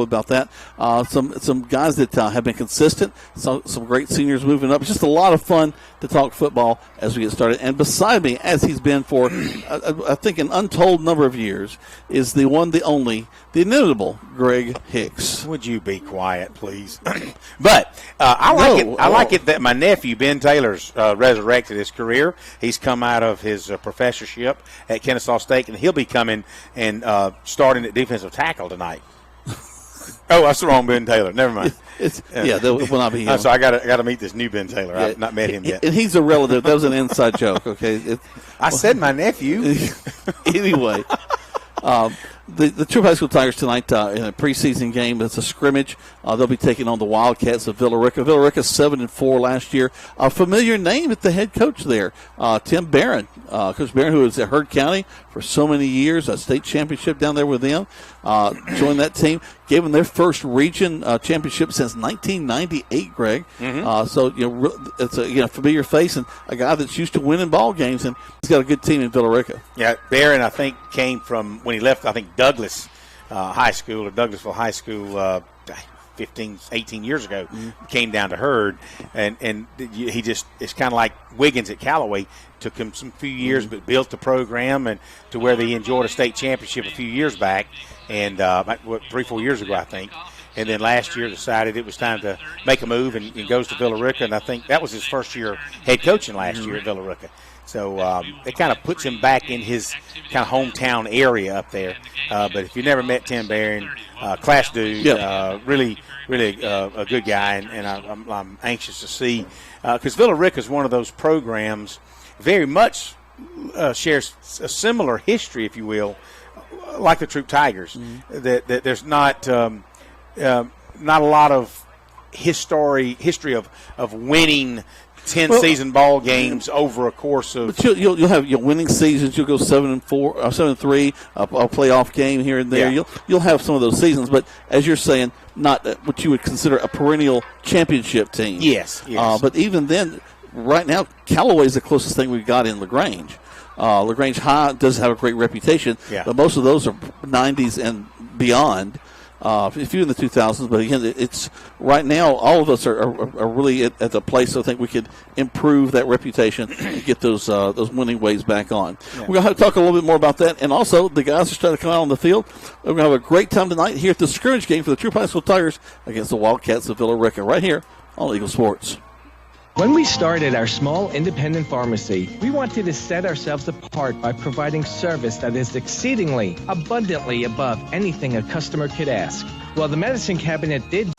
about that. Some guys that have been consistent, some great seniors moving up. It's just a lot of fun to talk football as we get started. And beside me, as he's been for, I think, an untold number of years, is the one, the only, the inimitable Greg Hicks. Would you be quiet, please? But I like it that my nephew, Ben Taylor's resurrected his career. He's come out of his professorship at Kennesaw State, and he'll be coming and starting at defensive tackle tonight. Oh, that's the wrong Ben Taylor. Never mind. That will not be him. So I got to meet this new Ben Taylor. I've not met him yet. And he's a relative. That was an inside joke, okay? I said my nephew. Anyway. The Troup High School Tigers tonight in a preseason game. It's a scrimmage. They'll be taking on the Wildcats of Villa Rica. Villa Rica 7-4 last year. A familiar name at the head coach there, Tim Barron. Coach Barron, who was at Heard County for so many years, a state championship down there with them. Joined that team, gave them their first region championship since 1998. Greg, so it's a familiar face and a guy that's used to winning ball games, and he's got a good team in Villa Rica. Yeah, Barron, I think, came from when he left. I think Douglas High School or Douglasville High School 15, 18 years ago, came down to Heard, and he just, it's kind of like Wiggins at Callaway. Took him some few years, but built the program and to where they enjoyed a state championship a few years back, and 3-4 years ago, I think. And then last year decided it was time to make a move and goes to Villa Rica, and I think that was his first year head coaching last year at Villa Rica. So it kind of puts him back in his kind of hometown area up there. But if you never met Tim Barron, class dude, really a good guy, and I'm anxious to see. Because Villa Rica is one of those programs very much shares a similar history, if you will, like the Troup Tigers. That there's not a lot of history of winning 10 season ball games over a course of. But you'll have your winning seasons. You'll go 7-4, 7-3, a playoff game here and there. Yeah. You'll have some of those seasons, but as you're saying, not what you would consider a perennial championship team. Yes. But even then, right now, Callaway is the closest thing we've got in LaGrange. LaGrange High does have a great reputation, but most of those are 90s and beyond. A few in the 2000s, but again, it's right now. All of us are really at the place. I think we could improve that reputation and get those winning ways back on. Yeah. We're going to have to talk a little bit more about that, and also the guys are starting to come out on the field. We're going to have a great time tonight here at the scrimmage game for the Troup High School Tigers against the Wildcats of Villa Rica, right here on Eagle Sports. When we started our small independent pharmacy, we wanted to set ourselves apart by providing service that is exceedingly, abundantly above anything a customer could ask. Well, the medicine cabinet did.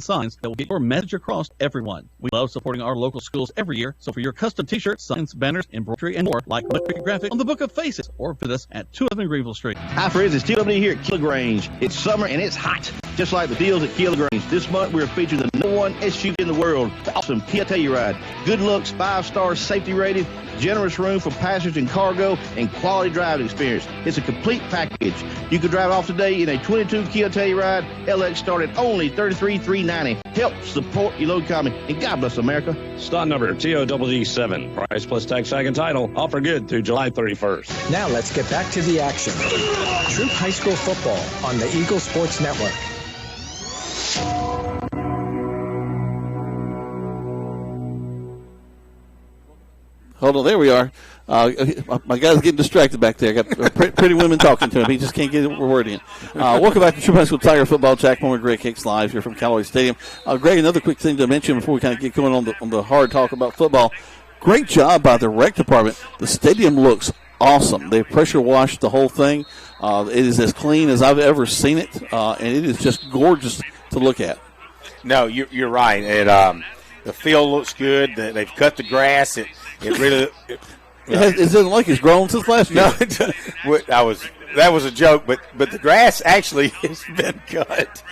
Signs that will get your message across to everyone. We love supporting our local schools every year, so for your custom t-shirts, signs, banners, embroidery, and more, like the graphic on the Book of Faces, or visit us at 211 Greenville Street. Hi friends, it's TW here at LaGrange. It's summer and it's hot, just like the deals at LaGrange. This month we're featuring the #1 SUV in the world, the awesome Kia Telluride. Good looks, 5-star safety rated, generous room for passengers and cargo, and quality driving experience. It's a complete package. You can drive off today in a 22 Kia Telluride. LX start at only $33,390. Help support your local economy, and God bless America. Stock number TODD7. Price plus tax tag and title. Offer good through July 31st. Now let's get back to the action. Troup High School football on the Eagle Sports Network. Hold on, there we are. My guy's getting distracted back there. I got pretty women talking to him. He just can't get a word in. Welcome back to Troup High School Tiger Football. Jack Moore, Greg Hicks live here from Callaway Stadium. Greg, another quick thing to mention before we kind of get going on the hard talk about football. Great job by the rec department. The stadium looks awesome. They pressure washed the whole thing. It is as clean as I've ever seen it, and it is just gorgeous to look at. No, you're right. The field looks good. They've cut the grass. It really. It doesn't like it's grown since last year. No, I was that was a joke, but the grass actually has been cut.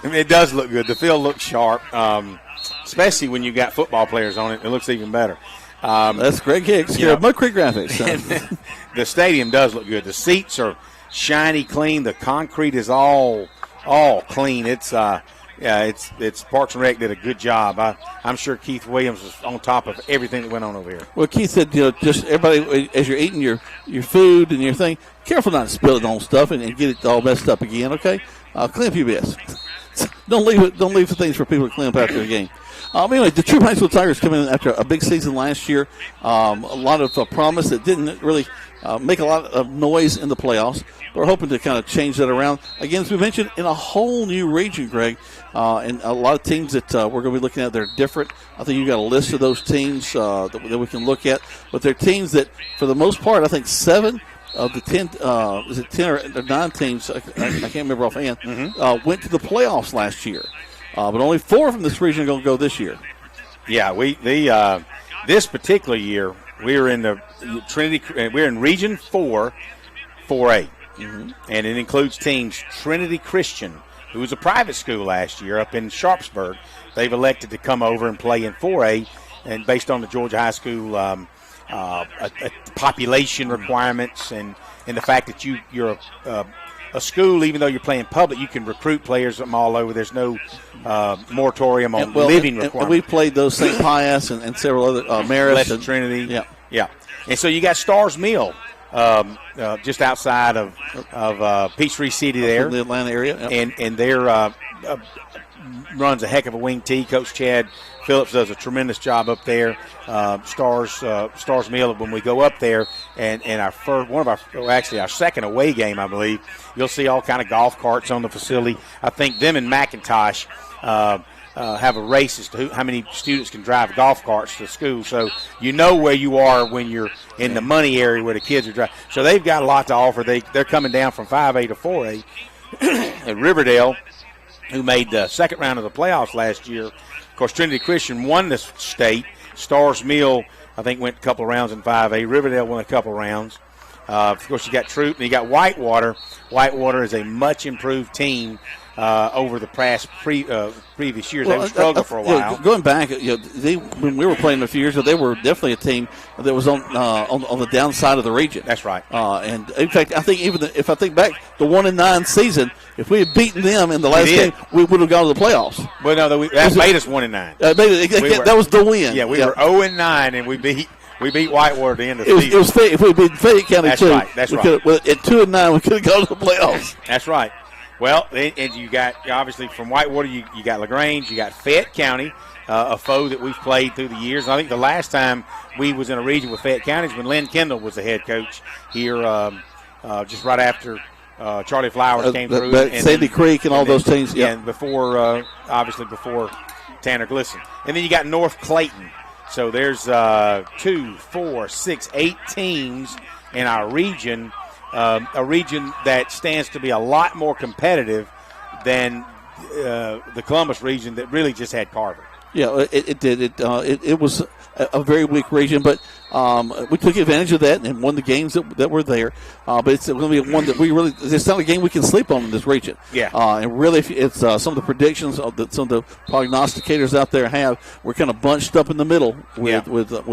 It does look good. The field looks sharp, especially when you got football players on it. It looks even better. That's Greg Hicks here at Mud Creek Graphics. The stadium does look good. The seats are shiny, clean. The concrete is all clean. It's Parks and Rec did a good job. I'm sure Keith Williams was on top of everything that went on over here. Well, Keith said, just everybody, as you're eating your food and your thing, careful not to spill it on stuff and get it all messed up again, okay? Clean up your mess. Don't leave the things for people to clean up after the game. Anyway, the Troup High School Tigers come in after a big season last year. A lot of promise that didn't really make a lot of noise in the playoffs. We're hoping to kind of change that around. Again, as we mentioned, in a whole new region, Greg, and a lot of teams that we're going to be looking at, they're different. I think you've got a list of those teams that we can look at. But they're teams that, for the most part, I think 7 of the 10, is it 10 or 9 teams, I can't remember offhand, went to the playoffs last year. But only 4 from this region are going to go this year. Yeah, this particular year, we're in the Trinity. We're in Region 4, 4A. And it includes teams Trinity Christian, who was a private school last year up in Sharpsburg. They've elected to come over and play in 4A, and based on the Georgia High School population requirements and the fact that you're a school, even though you're playing public, you can recruit players from all over. There's no moratorium on living requirements. And we played those St. Pius and several other Marist. Blessed Trinity. Yeah. And so you got Stars Mill. Just outside of Peachtree City there. In the Atlanta area. Yep. And they're runs a heck of a wing tee. Coach Chad Phillips does a tremendous job up there. Stars Mill, when we go up there, and our second away game, I believe, you'll see all kind of golf carts on the facility. I think them and McIntosh have a race as to how many students can drive golf carts to school. So you know where you are when you're in the money area where the kids are driving. So they've got a lot to offer. They're coming down from 5A to 4A. At Riverdale, who made the second round of the playoffs last year. Of course, Trinity Christian won the state. Stars Mill, I think, went a couple of rounds in 5A. Riverdale won a couple of rounds. Of course, you got Troup, and you got Whitewater. Whitewater is a much improved team over the previous years. They've struggled for a while. Going back, when we were playing a few years ago, they were definitely a team that was on the downside of the region. That's right. And in fact, I think if I think back, the 1-9 season, if we had beaten them in the last game, we would have gone to the playoffs. Well, no, that made us 1-9. That was the win. Yeah, we were 0-9, and we beat Whitewater at the end of the season. It was if we beat Fayette County That's too. Right. That's right. At 2-9, we could have gone to the playoffs. That's right. Well, and you got, obviously, from Whitewater, you got LaGrange, you got Fayette County, a foe that we've played through the years. And I think the last time we was in a region with Fayette County is when Lynn Kendall was the head coach here just right after Charlie Flowers came through. Sandy Creek and all those teams. Yeah, and before Tanner Glisson. And then you got North Clayton. So there's 2, 4, 6, 8 teams in our region. A region that stands to be a lot more competitive than the Columbus region that really just had Carver. Yeah, it did. It was a very weak region, but we took advantage of that and won the games that were there. But it's going to be one that it's not a game we can sleep on in this region. Yeah. And really, it's some of the predictions that some of the prognosticators out there have. We're kind of bunched up in the middle with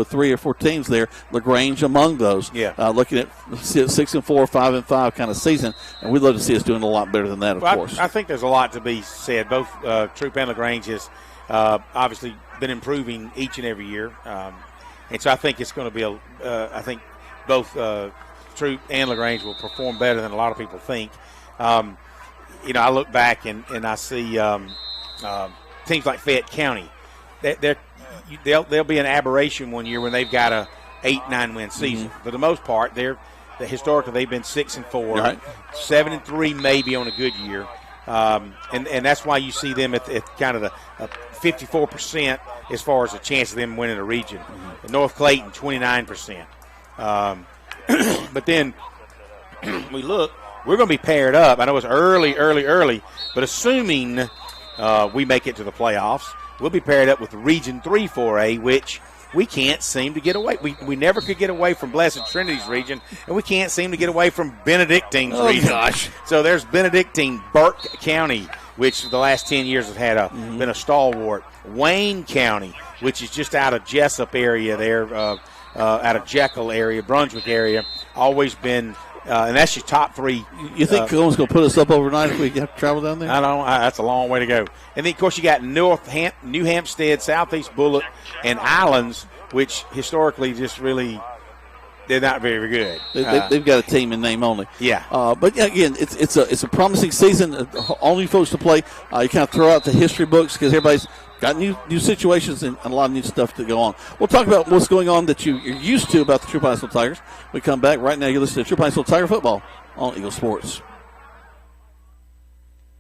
3 or 4 teams there. LaGrange among those. Yeah. Looking at 6-4, 5-5 kind of season, and we'd love to see us doing a lot better than that. Of course. I think there's a lot to be said. Both Troup and LaGrange has obviously been improving each and every year. And so I think it's going to be I think both Troup and LaGrange will perform better than a lot of people think. I look back and I see teams like Fayette County. They'll be an aberration one year when they've got a 8-9 win season. For the most part, historically they've been 6-4, right. 7-3 maybe on a good year. And that's why you see them at kind of the 54% as far as the chance of them winning a region. North Clayton, 29%. But then we look, we're going to be paired up. I know it's early, but assuming we make it to the playoffs, we'll be paired up with Region 3 4A, which we can't seem to get away. We never could get away from Blessed Trinity's region, and we can't seem to get away from Benedictine's region. Gosh. So there's Benedictine, Burke County, which the last 10 years have had been a stalwart. Wayne County, which is just out of Jessup area there, out of Jekyll area, Brunswick area, always been, and that's your top three. You think Coleman's going to put us up overnight if we have to travel down there? I don't. That's a long way to go. And then, of course, you got New Hampstead, Southeast Bullock, and Islands, which historically just really they're not very good. They've got a team in name only. Yeah. But again, it's a promising season. All new folks to play. You kind of throw out the history books because everybody's got new situations and a lot of new stuff to go on. We'll talk about what's going on that you're used to about the Troup High School Tigers. We come back right now. You're listening to Troup High School Tiger Football on Eagle Sports.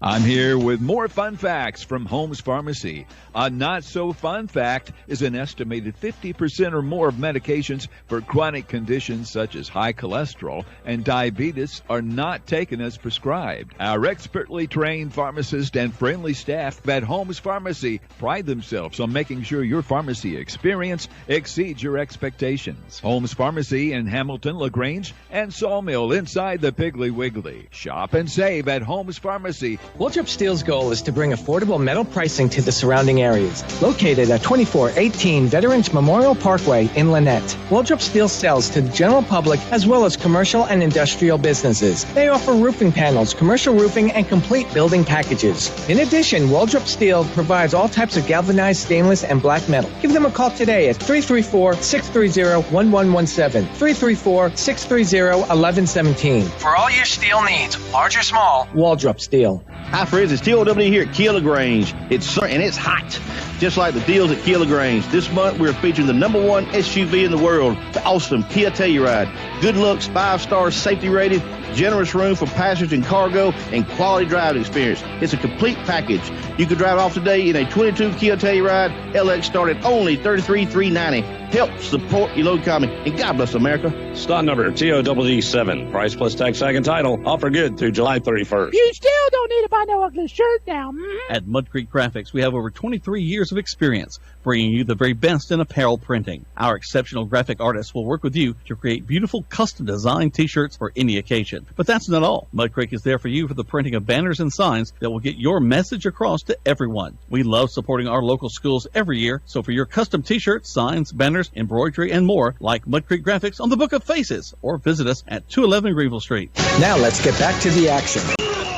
I'm here with more fun facts from Holmes Pharmacy. A not-so-fun fact is an estimated 50% or more of medications for chronic conditions such as high cholesterol and diabetes are not taken as prescribed. Our expertly trained pharmacists and friendly staff at Holmes Pharmacy pride themselves on making sure your pharmacy experience exceeds your expectations. Holmes Pharmacy in Hamilton, LaGrange, and Sawmill inside the Piggly Wiggly. Shop and save at Holmes Pharmacy. Waltrip Steel's goal is to bring affordable metal pricing to the surrounding areas. Located at 2418 Veterans Memorial Parkway in Lynette, Waltrip Steel sells to the general public as well as commercial and industrial businesses. They offer roofing panels, commercial roofing, and complete building packages. In addition, Waltrip Steel provides all types of galvanized stainless and black metal. Give them a call today at 334-630-1117, 334-630-1117. For all your steel needs, large or small, Waltrip Steel. Hi, friends. It's TOW here at Kia LaGrange. It's summer and it's hot, just like the deals at Kia LaGrange. This month, we're featuring the #1 SUV in the world, the awesome Kia Telluride. Good looks, 5-star safety rated, generous room for passengers and cargo, and quality driving experience. It's a complete package. You can drive off today in a 22 Kia Telluride. LX start at only $33,390. Help support your local economy, and God bless America. Stock number TOWD7. Price plus tax, tag, and title. Offer good through July 31st. You still don't need to buy no ugly shirt now. At Mud Creek Graphics, we have over 23 years of experience bringing you the very best in apparel printing. Our exceptional graphic artists will work with you to create beautiful custom-designed T-shirts for any occasion. But that's not all. Mud Creek is there for you for the printing of banners and signs that will get your message across to everyone. We love supporting our local schools every year, so for your custom T-shirts, signs, banners, embroidery, and more, like Mud Creek Graphics on the Book of Faces, or visit us at 211 Greenville Street. Now let's get back to the action.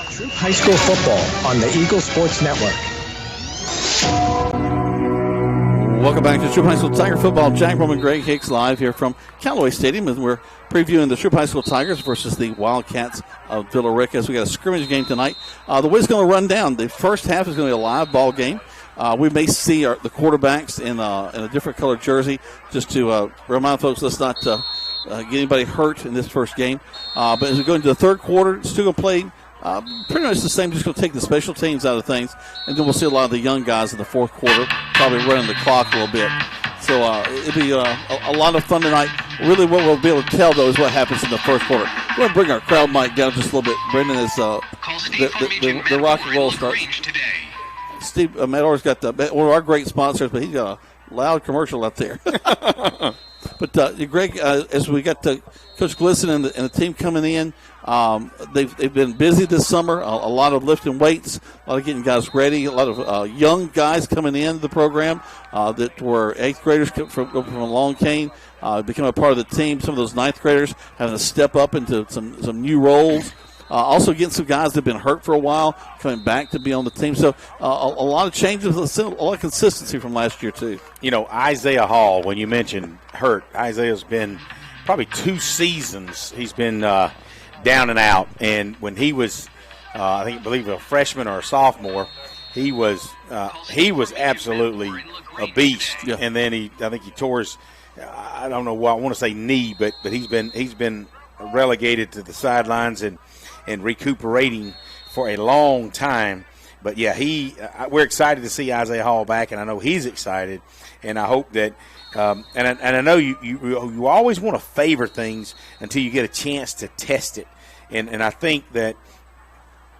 Troup High School football on the Eagle Sports Network. Welcome back to Troup High School Tiger Football. Jack Roman, Greg Hicks live here from Callaway Stadium, and we're previewing the Troup High School Tigers versus the Wildcats of Villa Rica. As we got a scrimmage game tonight. The way it's going to run down, the first half is going to be a live ball game. We may see the quarterbacks in a different colored jersey, just to remind folks, let's not get anybody hurt in this first game. But as we go into the third quarter, it's still going to play pretty much the same, just going to take the special teams out of things, and then we'll see a lot of the young guys in the fourth quarter, probably running the clock a little bit. So it'll be a lot of fun tonight. Really what we'll be able to tell, though, is what happens in the first quarter. We're going to bring our crowd mic down just a little bit. Brendan, as the rock and roll starts. Steve, Matt Orr's got one of our great sponsors, but he's got a loud commercial up there. But Greg, as we got to Coach Glisson and the team coming in, they've been busy this summer. A lot of lifting weights, a lot of getting guys ready. A lot of young guys coming in the program that were 8th graders from a long cane, become a part of the team. Some of those 9th graders having to step up into some new roles. Also getting some guys that have been hurt for a while, coming back to be on the team. So a lot of changes, a lot of consistency from last year, too. You know, Isaiah Hall, when you mentioned hurt, Isaiah's been probably 2 seasons. He's been down and out. And when he was, I believe a freshman or a sophomore, he was absolutely a beast. Yeah. And then I think he tore his, I don't know what I want to say knee, but he's been relegated to the sidelines and recuperating for a long time. But, yeah, we're excited to see Isaiah Hall back, and I know he's excited. And I hope that and I know you always want to favor things until you get a chance to test it. And I think that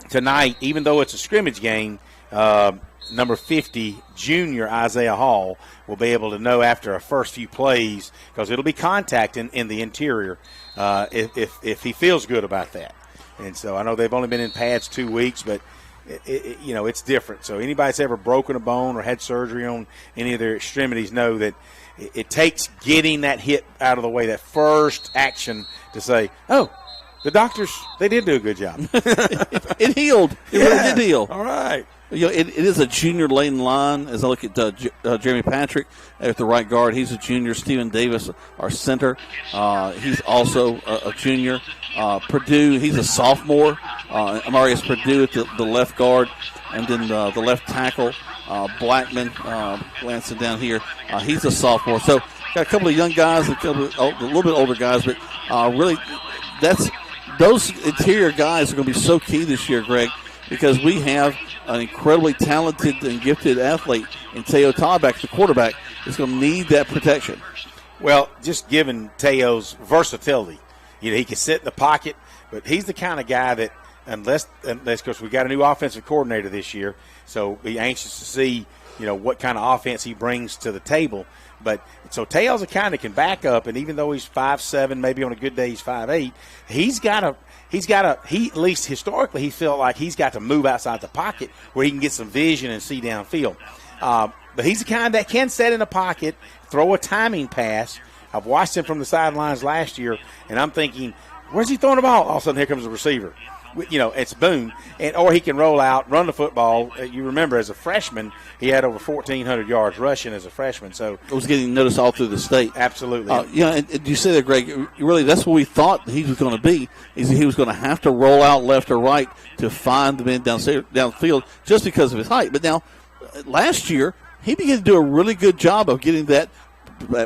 tonight, even though it's a scrimmage game, number 50, junior Isaiah Hall, will be able to know after a first few plays, because it'll be contact in the interior, if he feels good about that. And so I know they've only been in pads 2 weeks, but it's different. So anybody that's ever broken a bone or had surgery on any of their extremities know that it takes getting that hit out of the way, that first action, to say, oh, the doctors, they did do a good job. It healed. It really did heal. All right. It is a junior lane line. As I look at Jeremy Patrick at the right guard, he's a junior. Stephen Davis, our center, he's also a junior. Purdue, he's a sophomore. Amarius Purdue at the left guard, and then the left tackle, Blackman, glancing down here, he's a sophomore. So got a couple of young guys, a little bit older guys, but really those interior guys are going to be so key this year, Greg, because we have an incredibly talented and gifted athlete in Teo Tallback, the quarterback, is going to need that protection. Well, just given Teo's versatility, he can sit in the pocket, but he's the kind of guy that, unless of course, we got a new offensive coordinator this year, so be anxious to see, what kind of offense he brings to the table. But so Teo's the kind that can back up, and even though he's 5'7", maybe on a good day he's 5'8", he at least historically he felt like he's got to move outside the pocket where he can get some vision and see downfield. But he's the kind that can set in the pocket, throw a timing pass. I've watched him from the sidelines last year, and I'm thinking, where's he throwing the ball? All of a sudden, here comes the receiver. It's boom. Or he can roll out, run the football. You remember, as a freshman, he had over 1,400 yards rushing as a freshman. So it was getting noticed all through the state. Absolutely. And you say that, Greg, really that's what we thought he was going to be, is he was going to have to roll out left or right to find the men downfield just because of his height. But now, last year, he began to do a really good job of getting that,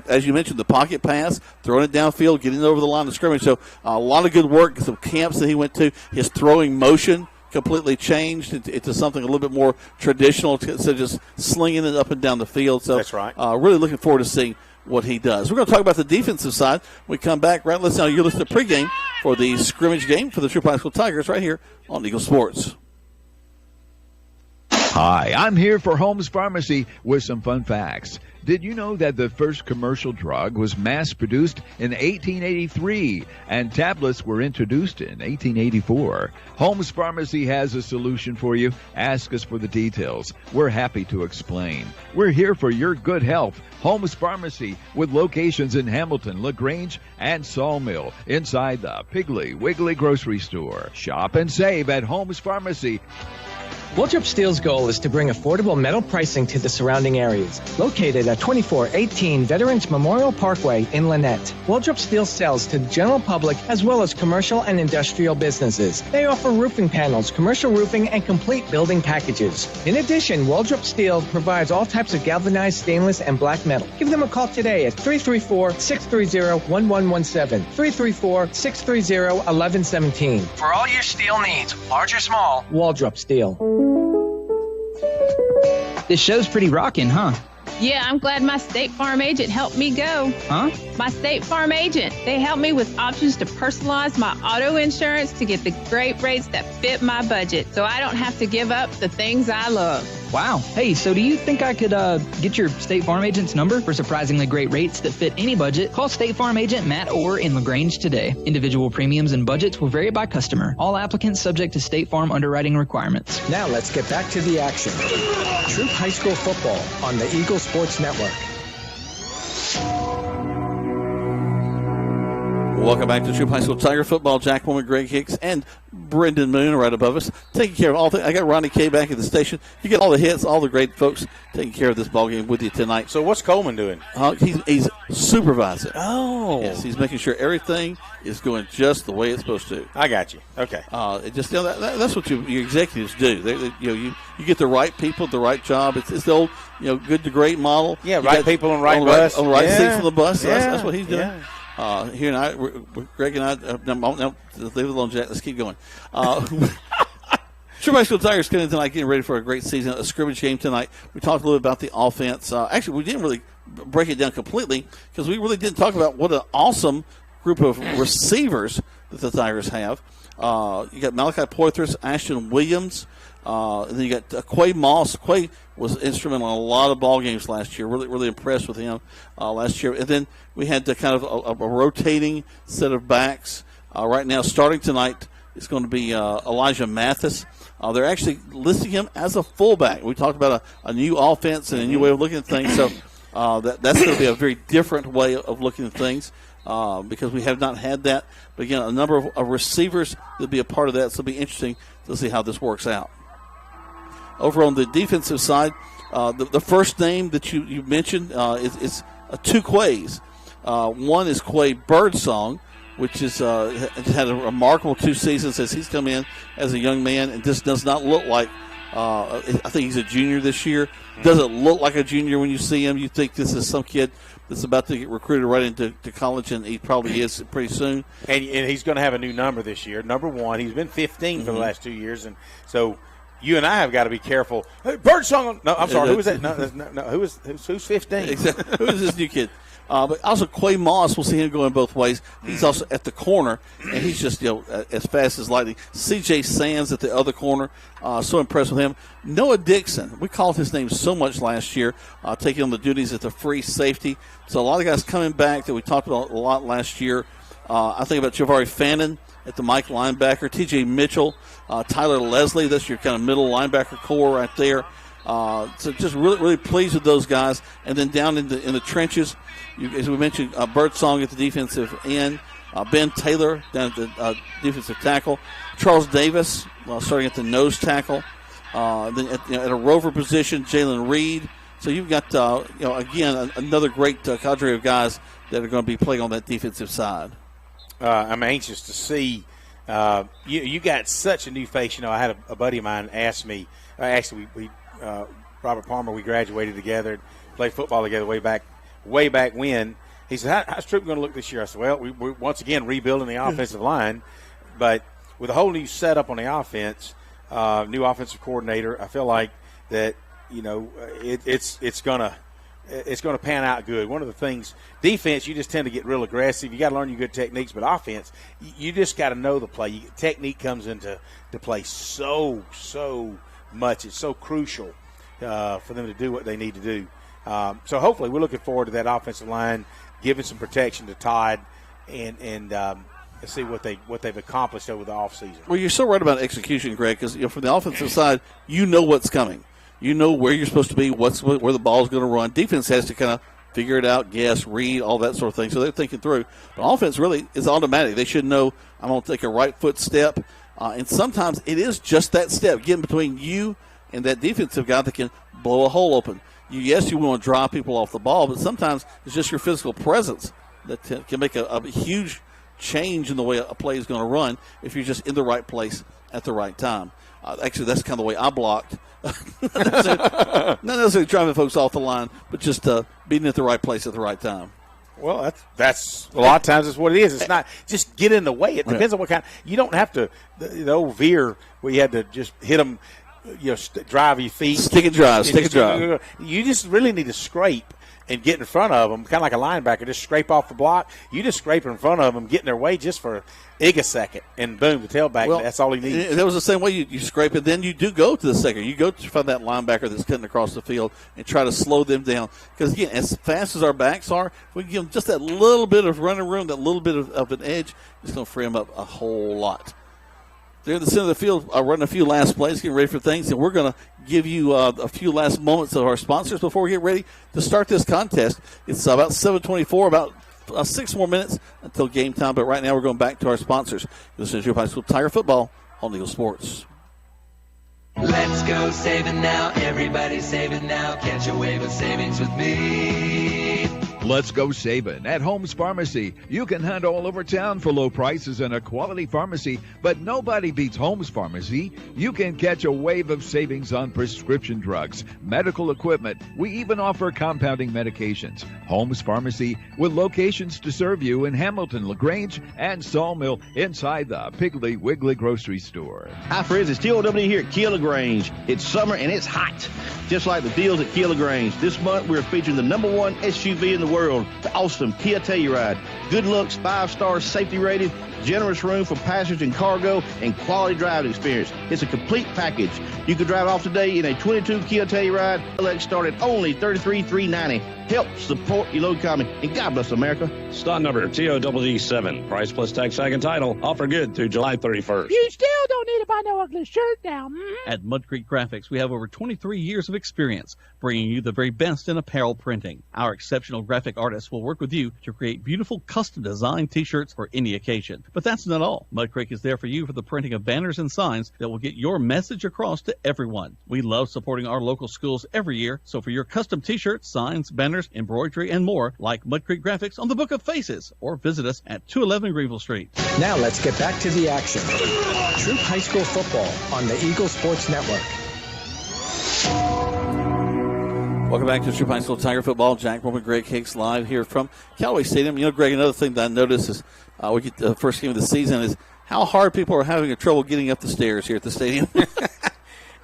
as you mentioned, the pocket pass, throwing it downfield, getting it over the line of scrimmage. So a lot of good work, some camps that he went to. His throwing motion completely changed into something a little bit more traditional instead of just slinging it up and down the field. So that's right. Really looking forward to seeing what he does. We're going to talk about the defensive side when we come back. Right, let's now you're listening to pregame for the scrimmage game for the Troup High School Tigers right here on Eagle Sports. Hi, I'm here for Holmes Pharmacy with some fun facts. Did you know that the first commercial drug was mass-produced in 1883 and tablets were introduced in 1884? Holmes Pharmacy has a solution for you. Ask us for the details. We're happy to explain. We're here for your good health. Holmes Pharmacy with locations in Hamilton, LaGrange, and Sawmill inside the Piggly Wiggly grocery store. Shop and save at Holmes Pharmacy. Waltrip Steel's goal is to bring affordable metal pricing to the surrounding areas. Located at 2418 Veterans Memorial Parkway in Lynette, Waltrip Steel sells to the general public as well as commercial and industrial businesses. They offer roofing panels, commercial roofing, and complete building packages. In addition, Waltrip Steel provides all types of galvanized stainless and black metal. Give them a call today at 334-630-1117, 334-630-1117. For all your steel needs, large or small, Waltrip Steel. This show's pretty rockin', huh? Yeah, I'm glad my State Farm agent helped me go. Huh? My State Farm agent. They helped me with options to personalize my auto insurance to get the great rates that fit my budget, so I don't have to give up the things I love. Wow. Hey, so do you think I could get your State Farm agent's number for surprisingly great rates that fit any budget? Call State Farm agent Matt Orr in LaGrange today. Individual premiums and budgets will vary by customer. All applicants subject to State Farm underwriting requirements. Now let's get back to the action. Troup High School football on the Eagle Sports Network. Welcome back to Troup High School Tiger Football. Jack Woman, Greg Hicks, and Brendan Moon right above us, taking care of all things. I got Ronnie K back at the station. You get all the hits, all the great folks taking care of this ball game with you tonight. So what's Coleman doing? He's supervising. Oh. Yes, he's making sure everything is going just the way it's supposed to. I got you. Okay. That's what your executives do. You get the right people, the right job. It's the old good to great model. Yeah, right people on right bus. On right seats on the bus. So yeah. That's what he's doing. Yeah. Here and Greg and I, no, leave it alone, Jack. Let's keep going. Troup High School Tigers coming in tonight, getting ready for a great season, a scrimmage game tonight. We talked a little bit about the offense. Actually, we didn't really break it down completely because we really didn't talk about what an awesome group of receivers that the Tigers have. You got Malachi Poitras, Ashton Williams, and then you got Quay Moss. Quay was instrumental in a lot of ball games last year. Really, really impressed with him last year. And then we had the kind of a rotating set of backs. Right now, starting tonight, it's going to be Elijah Mathis. They're actually listing him as a fullback. We talked about a new offense and a new way of looking at things. So that's going to be a very different way of looking at things because we have not had that. But, again, a number of receivers will be a part of that. So it'll be interesting to see how this works out. Over on the defensive side, the first name that you mentioned is two Quays. One is Quay Birdsong, which is had a remarkable 2 seasons as he's come in as a young man and just does not look like I think he's a junior this year. Doesn't look like a junior when you see him. You think this is some kid that's about to get recruited right into college, and he probably is pretty soon. And he's going to have a new number this year, number 1. He's been 15 for the last 2 years, and so you and I have got to be careful. Hey, Birdsong. No, I'm sorry. Who was that? No. Who's 15? Exactly. Who is this new kid? But also Quay Moss, we'll see him going both ways. He's also at the corner, and he's just as fast as lightning. C.J. Sands at the other corner, so impressed with him. Noah Dixon, we called his name so much last year, taking on the duties at the free safety. So a lot of guys coming back that we talked about a lot last year. I think about Javari Fannin at the Mike linebacker, T.J. Mitchell, Tyler Leslie. That's your kind of middle linebacker core right there. So just really, really pleased with those guys. And then down in the trenches, as we mentioned, Birdsong at the defensive end, Ben Taylor down at the defensive tackle, Charles Davis starting at the nose tackle, then at a rover position, Jalen Reed. So you've got again another great cadre of guys that are going to be playing on that defensive side. I'm anxious to see. You got such a new face. I had a buddy of mine ask me. Actually, we Robert Palmer, we graduated together, played football together way back when. He said, how's Troup going to look this year? I said, well, we're once again rebuilding the offensive line, but with a whole new setup on the offense, new offensive coordinator, I feel like that, it's going to pan out good. One of the things, defense, you just tend to get real aggressive. You got to learn your good techniques, but offense, you just got to know the play. Technique comes into play so much. It's so crucial for them to do what they need to do. So hopefully we're looking forward to that offensive line giving some protection to Todd and see what they've accomplished over the offseason. Well, you're so right about execution, Greg, because from the offensive side, you know what's coming. You know where you're supposed to be, where the ball's going to run. Defense has to kind of figure it out, guess, read, all that sort of thing. So they're thinking through. But offense really is automatic. They should know I'm going to take a right foot step. And sometimes it is just that step, getting between you and that defensive guy that can blow a hole open. Yes, you want to draw people off the ball, but sometimes it's just your physical presence that can make a huge change in the way a play is going to run if you're just in the right place at the right time. Actually, that's kind of the way I blocked. Not necessarily driving folks off the line, but just being at the right place at the right time. Well, that's a lot of times that's what it is. It's not just get in the way. It depends on what kind. You don't have to the old veer where you had to just hit them, drive your feet. Stick and drive. You just really need to scrape and get in front of them, kind of like a linebacker. Just scrape off the block. You just scrape in front of them, get in their way just for a second, and boom, the tailback, that's all he needs. That was the same way you scrape it. Then you do go to the second. You go to find that linebacker that's cutting across the field and try to slow them down. Because, again, as fast as our backs are, if we can give them just that little bit of running room, that little bit of an edge, it's going to free them up a whole lot. They're in the center of the field running a few last plays, getting ready for things, and we're going to give you a few last moments of our sponsors before we get ready to start this contest. It's about 7:24, about 6 more minutes until game time, but right now we're going back to our sponsors. This is your high school Tiger football on Eagle Sports. Let's go saving now. Everybody's saving now. Catch a wave of savings with me. Let's go saving at Holmes Pharmacy. You can hunt all over town for low prices and a quality pharmacy, but nobody beats Holmes Pharmacy. You can catch a wave of savings on prescription drugs, medical equipment. We even offer compounding medications. Holmes Pharmacy with locations to serve you in Hamilton, LaGrange, and Sawmill inside the Piggly Wiggly grocery store. Hi, friends. It's TOW here at Kia LaGrange. It's summer and it's hot, just like the deals at Kia LaGrange. This month we're featuring the #1 SUV in the world, world. It's an awesome Kia Telluride. Good looks, 5-star safety rated, generous room for passengers and cargo, and quality driving experience. It's a complete package. You can drive off today in a 22 Kia Telluride. Let's start at only $33,390. Help support your local economy, and God bless America. Stock number TODD7. Price plus tax, tag, and title. Offer good through July 31st. You still don't need to buy no ugly shirt now. At Mud Creek Graphics, we have over 23 years of experience bringing you the very best in apparel printing. Our exceptional graphic artists will work with you to create beautiful custom-designed T-shirts for any occasion. But that's not all. Mud Creek is there for you for the printing of banners and signs that will get your message across to everyone. We love supporting our local schools every year, so for your custom T-shirts, signs, banners, embroidery, and more, like Mud Creek Graphics on the Book of Faces, or visit us at 211 Greenville Street. Now let's get back to the action. Troup High School football on the Eagle Sports Network. Welcome back to Troup High School Tiger Football. Jack Roman, Greg Hicks live here from Callaway Stadium. You know, Greg, another thing that I noticed is we get the first game of the season is how hard people are having trouble getting up the stairs here at the stadium.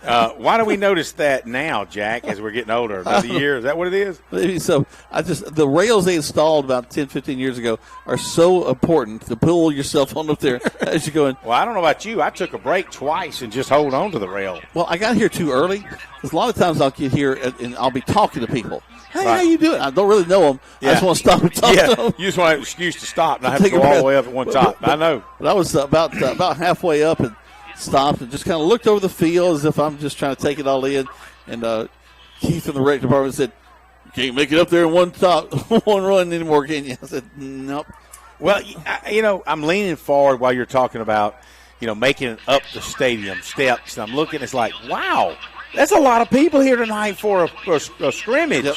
Why do we notice that now, Jack, as we're getting older? Another year? Is that what it is? Maybe so. The rails they installed about 10, 15 years ago are so important to pull yourself on up there as you go in. Well, I don't know about you. I took a break twice and just hold on to the rail. Well, I got here too early because a lot of times I'll get here and I'll be talking to people. Hey, right. How you doing? I don't really know them. Yeah. I just want to stop and talk to them. You just want an excuse to stop, and I have to go all the way up at one top. I know. But I was about halfway up and stopped and just kind of looked over the field as if I'm just trying to take it all in. And Keith in the rec department said, "You can't make it up there in one run anymore, can you?" I said, "Nope." Well, I'm leaning forward while you're talking about, making it up the stadium steps. And I'm looking, it's like, wow, that's a lot of people here tonight for a scrimmage. Yep.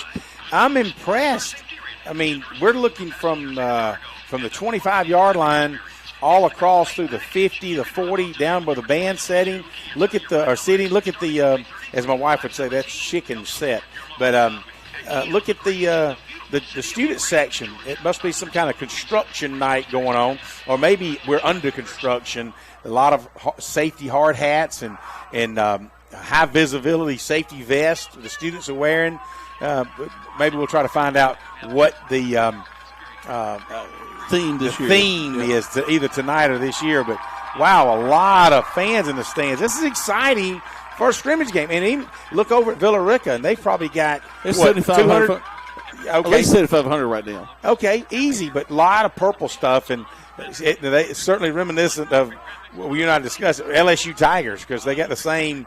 I'm impressed. I mean, we're looking from the 25-yard line all across through the 50, the 40, down by the band setting. Look at the as my wife would say, that's chicken set. But look at the student section. It must be some kind of construction night going on, or maybe we're under construction. A lot of safety hard hats and high visibility safety vests the students are wearing. Maybe we'll try to find out what the theme is either tonight or this year. But wow, a lot of fans in the stands. This is exciting for a scrimmage game. And even look over at Villa Rica, and they've probably got 7,500. Okay, at least 7,500 right now. Okay, easy, but a lot of purple stuff, and it's certainly reminiscent of what you and I discussed, LSU Tigers, because they got the same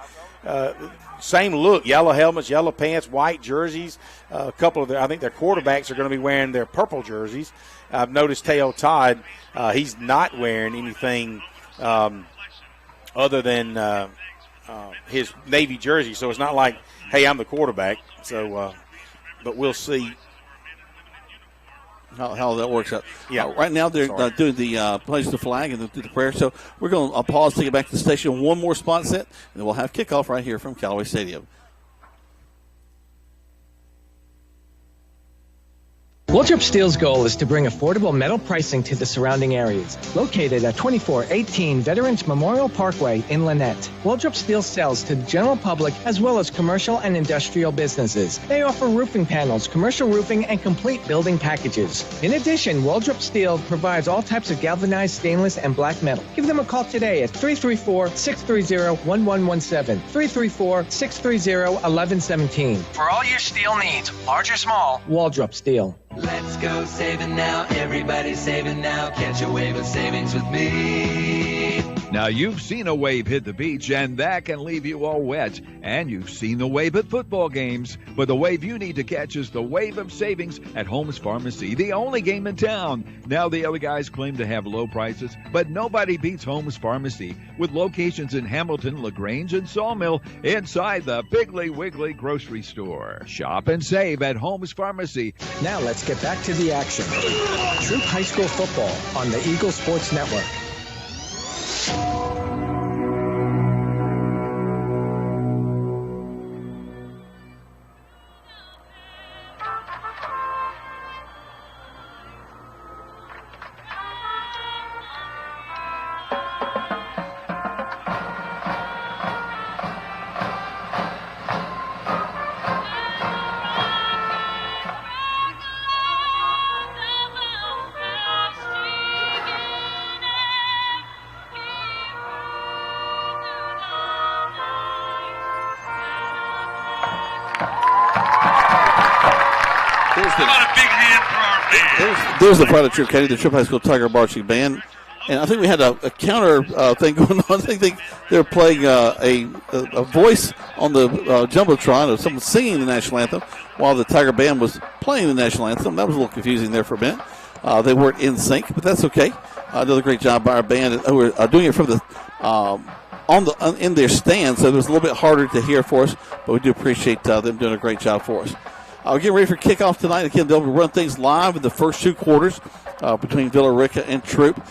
look: yellow helmets, yellow pants, white jerseys. A couple of I think their quarterbacks are going to be wearing their purple jerseys. I've noticed Teo Todd, he's not wearing anything other than his Navy jersey, so it's not like, hey, I'm the quarterback. So, but we'll see how that works out. Yeah. Right now they're doing the pledge the flag and do the prayer. So we're going to pause, take it back to the station, one more spot set, and then we'll have kickoff right here from Callaway Stadium. Troup Steel's goal is to bring affordable metal pricing to the surrounding areas. Located at 2418 Veterans Memorial Parkway in Lynette, Troup Steel sells to the general public as well as commercial and industrial businesses. They offer roofing panels, commercial roofing, and complete building packages. In addition, Troup Steel provides all types of galvanized stainless and black metal. Give them a call today at 334-630-1117, 334-630-1117. For all your steel needs, large or small, Troup Steel. Let's go saving now. Everybody's saving now. Catch a wave of savings with me. Now, you've seen a wave hit the beach, and that can leave you all wet. And you've seen the wave at football games. But the wave you need to catch is the wave of savings at Holmes Pharmacy, the only game in town. Now, the other guys claim to have low prices, but nobody beats Holmes Pharmacy, with locations in Hamilton, LaGrange, and Sawmill inside the Piggly Wiggly grocery store. Shop and save at Holmes Pharmacy. Now let's get back to the action. Troup High School football on the Eagle Sports Network. about a big hand for our band? There's the pride of Troup County, the Troup High School Tiger Marching Band. And I think we had a counter thing going on. I think they were playing a voice on the Jumbotron of someone singing the national anthem while the Tiger Band was playing the national anthem. That was a little confusing there for a minute. They weren't in sync, but that's okay. Another great job by our band who were doing it from the in their stands, so it was a little bit harder to hear for us, but we do appreciate them doing a great job for us. We're getting ready for kickoff tonight. Again, they'll run things live in the first two quarters between Villa Rica and Troup.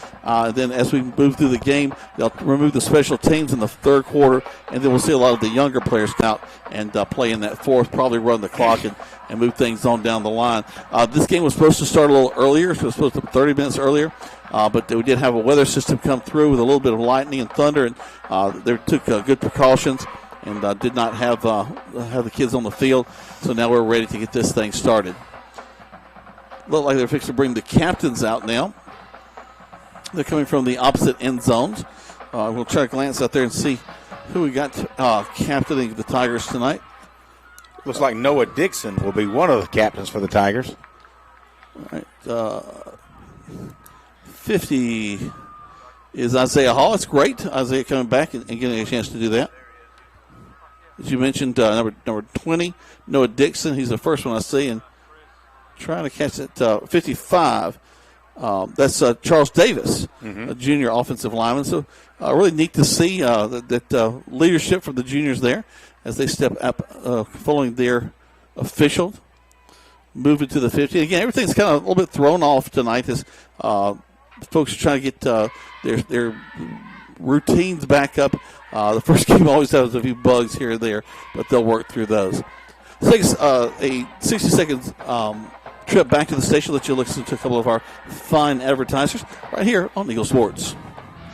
Then as we move through the game, they'll remove the special teams in the third quarter, and then we'll see a lot of the younger players come out and play in that fourth, probably run the clock and move things on down the line. This game was supposed to start a little earlier, so it was supposed to be 30 minutes earlier. But we did have a weather system come through with a little bit of lightning and thunder, and they took good precautions and did not have the kids on the field. So now we're ready to get this thing started. Look like they're fixing to bring the captains out now. They're coming from the opposite end zones. We'll try to glance out there and see who we got captaining the Tigers tonight. Looks like Noah Dixon will be one of the captains for the Tigers. All right. 50 is Isaiah Hall. It's great. Isaiah coming back and getting a chance to do that. As you mentioned, number 20, Noah Dixon. He's the first one I see. And trying to catch it, 55. That's Charles Davis, a junior offensive lineman. So really neat to see that leadership from the juniors there as they step up following their official. Moving to the 50. Again, everything's kind of a little bit thrown off tonight as folks are trying to get their routines back up. The first game always has a few bugs here and there, but they'll work through those. Let's take a 60-second trip back to the station. Let you listen to a couple of our fine advertisers right here on Eagle Sports.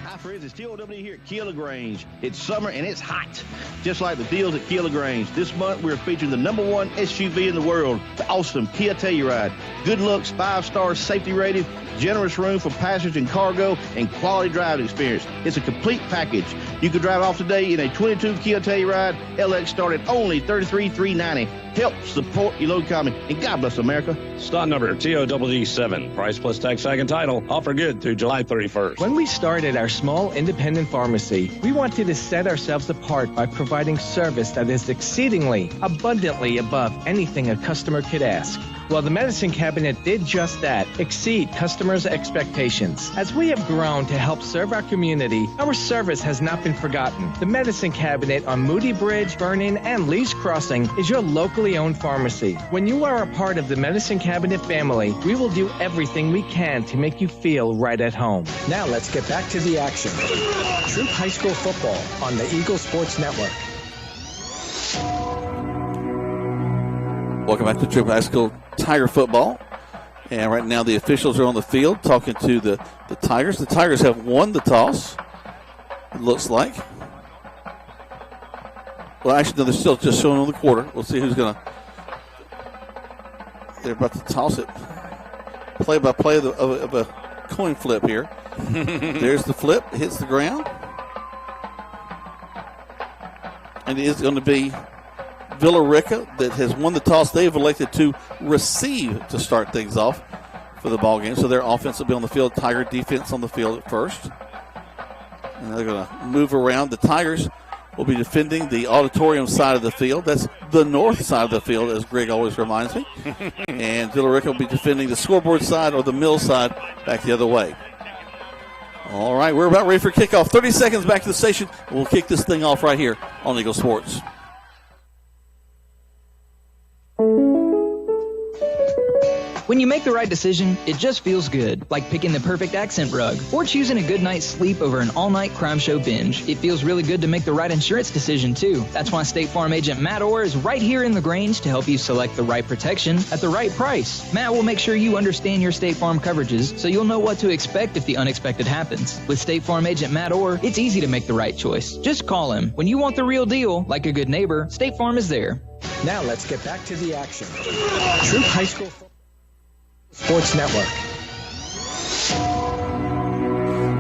Hi, friends. It's TOW here at Kia LaGrange. It's summer and it's hot, just like the deals at Kia LaGrange. This month, we're featuring the #1 SUV in the world, the awesome Kia Telluride. Good looks, 5-star safety rated, generous room for passengers and cargo, and quality driving experience. It's a complete package. You can drive off today in a 22 Kia Telluride. LX start at only $33,390. Help support your local economy, and God bless America. Stock number TOWD7. Price plus tax, tag, and title. Offer good through July 31st. When we started our small independent pharmacy, we wanted to set ourselves apart by providing service that is exceedingly, abundantly above anything a customer could ask. Well, the medicine cabinet did just that, exceed customers' expectations. As we have grown to help serve our community, our service has not been forgotten. The medicine cabinet on Moody Bridge, Vernon, and Lee's Crossing is your locally owned pharmacy. When you are a part of the medicine cabinet family, we will do everything we can to make you feel right at home. Now let's get back to the action. Troup High School football on the Eagle Sports Network. Welcome back to Troup High School Tiger football. And right now the officials are on the field talking to the Tigers. The Tigers have won the toss, it looks like. Well, actually, no, they're still just showing on the quarter. We'll see who's going to. They're about to toss it. Play by play of a coin flip here. There's the flip, hits the ground. And it is going to be Villa Rica that has won the toss. They've elected to receive to start things off for the ball game. So their offense will be on the field. Tiger defense on the field at first. And they're going to move around. The Tigers will be defending the auditorium side of the field. That's the north side of the field, as Greg always reminds me. And Villa Rica will be defending the scoreboard side or the mill side back the other way. All right, we're about ready for kickoff. 30 seconds back to the station. We'll kick this thing off right here on Eagle Sports. When you make the right decision, it just feels good, like picking the perfect accent rug or choosing a good night's sleep over an all-night crime show binge. It feels really good to make the right insurance decision, too. That's why State Farm agent Matt Orr is right here in LaGrange to help you select the right protection at the right price. Matt will make sure you understand your State Farm coverages so you'll know what to expect if the unexpected happens. With State Farm agent Matt Orr, it's easy to make the right choice. Just call him. When you want the real deal, like a good neighbor, State Farm is there. Now let's get back to the action. Troup High School Sports Network.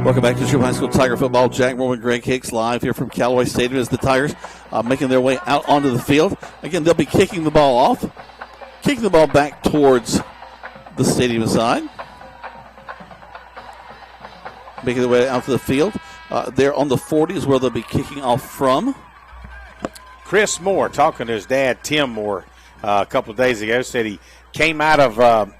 Welcome back to Troup High School Tiger football. Jack Moore and Greg Hicks live here from Callaway Stadium as the Tigers making their way out onto the field. Again, they'll be kicking the ball off. Kicking the ball back towards the stadium side. Making their way out to the field. They're on the 40 is where they'll be kicking off from. Chris Moore, talking to his dad, Tim Moore, a couple of days ago, said he came out of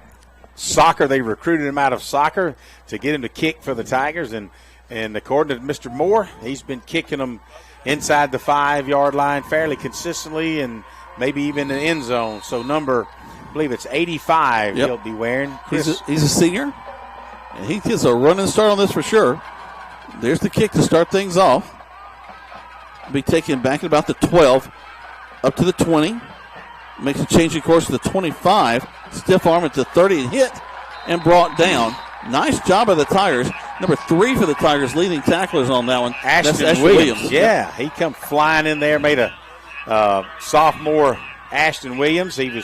soccer. They recruited him out of soccer to get him to kick for the Tigers. And according to Mr. Moore, he's been kicking them inside the 5-yard line fairly consistently and maybe even in the end zone. So I believe it's 85 he'll be wearing. He's a senior, and he gets a running start on this for sure. There's the kick to start things off. Be taken back at about the 12, up to the 20. Makes a change of course to the 25. Stiff arm at the 30 and hit and brought down. Nice job by the Tigers. Number 3 for the Tigers, leading tacklers on that one. That's Ashton Williams. Yeah, he come flying in there, made a sophomore Ashton Williams. I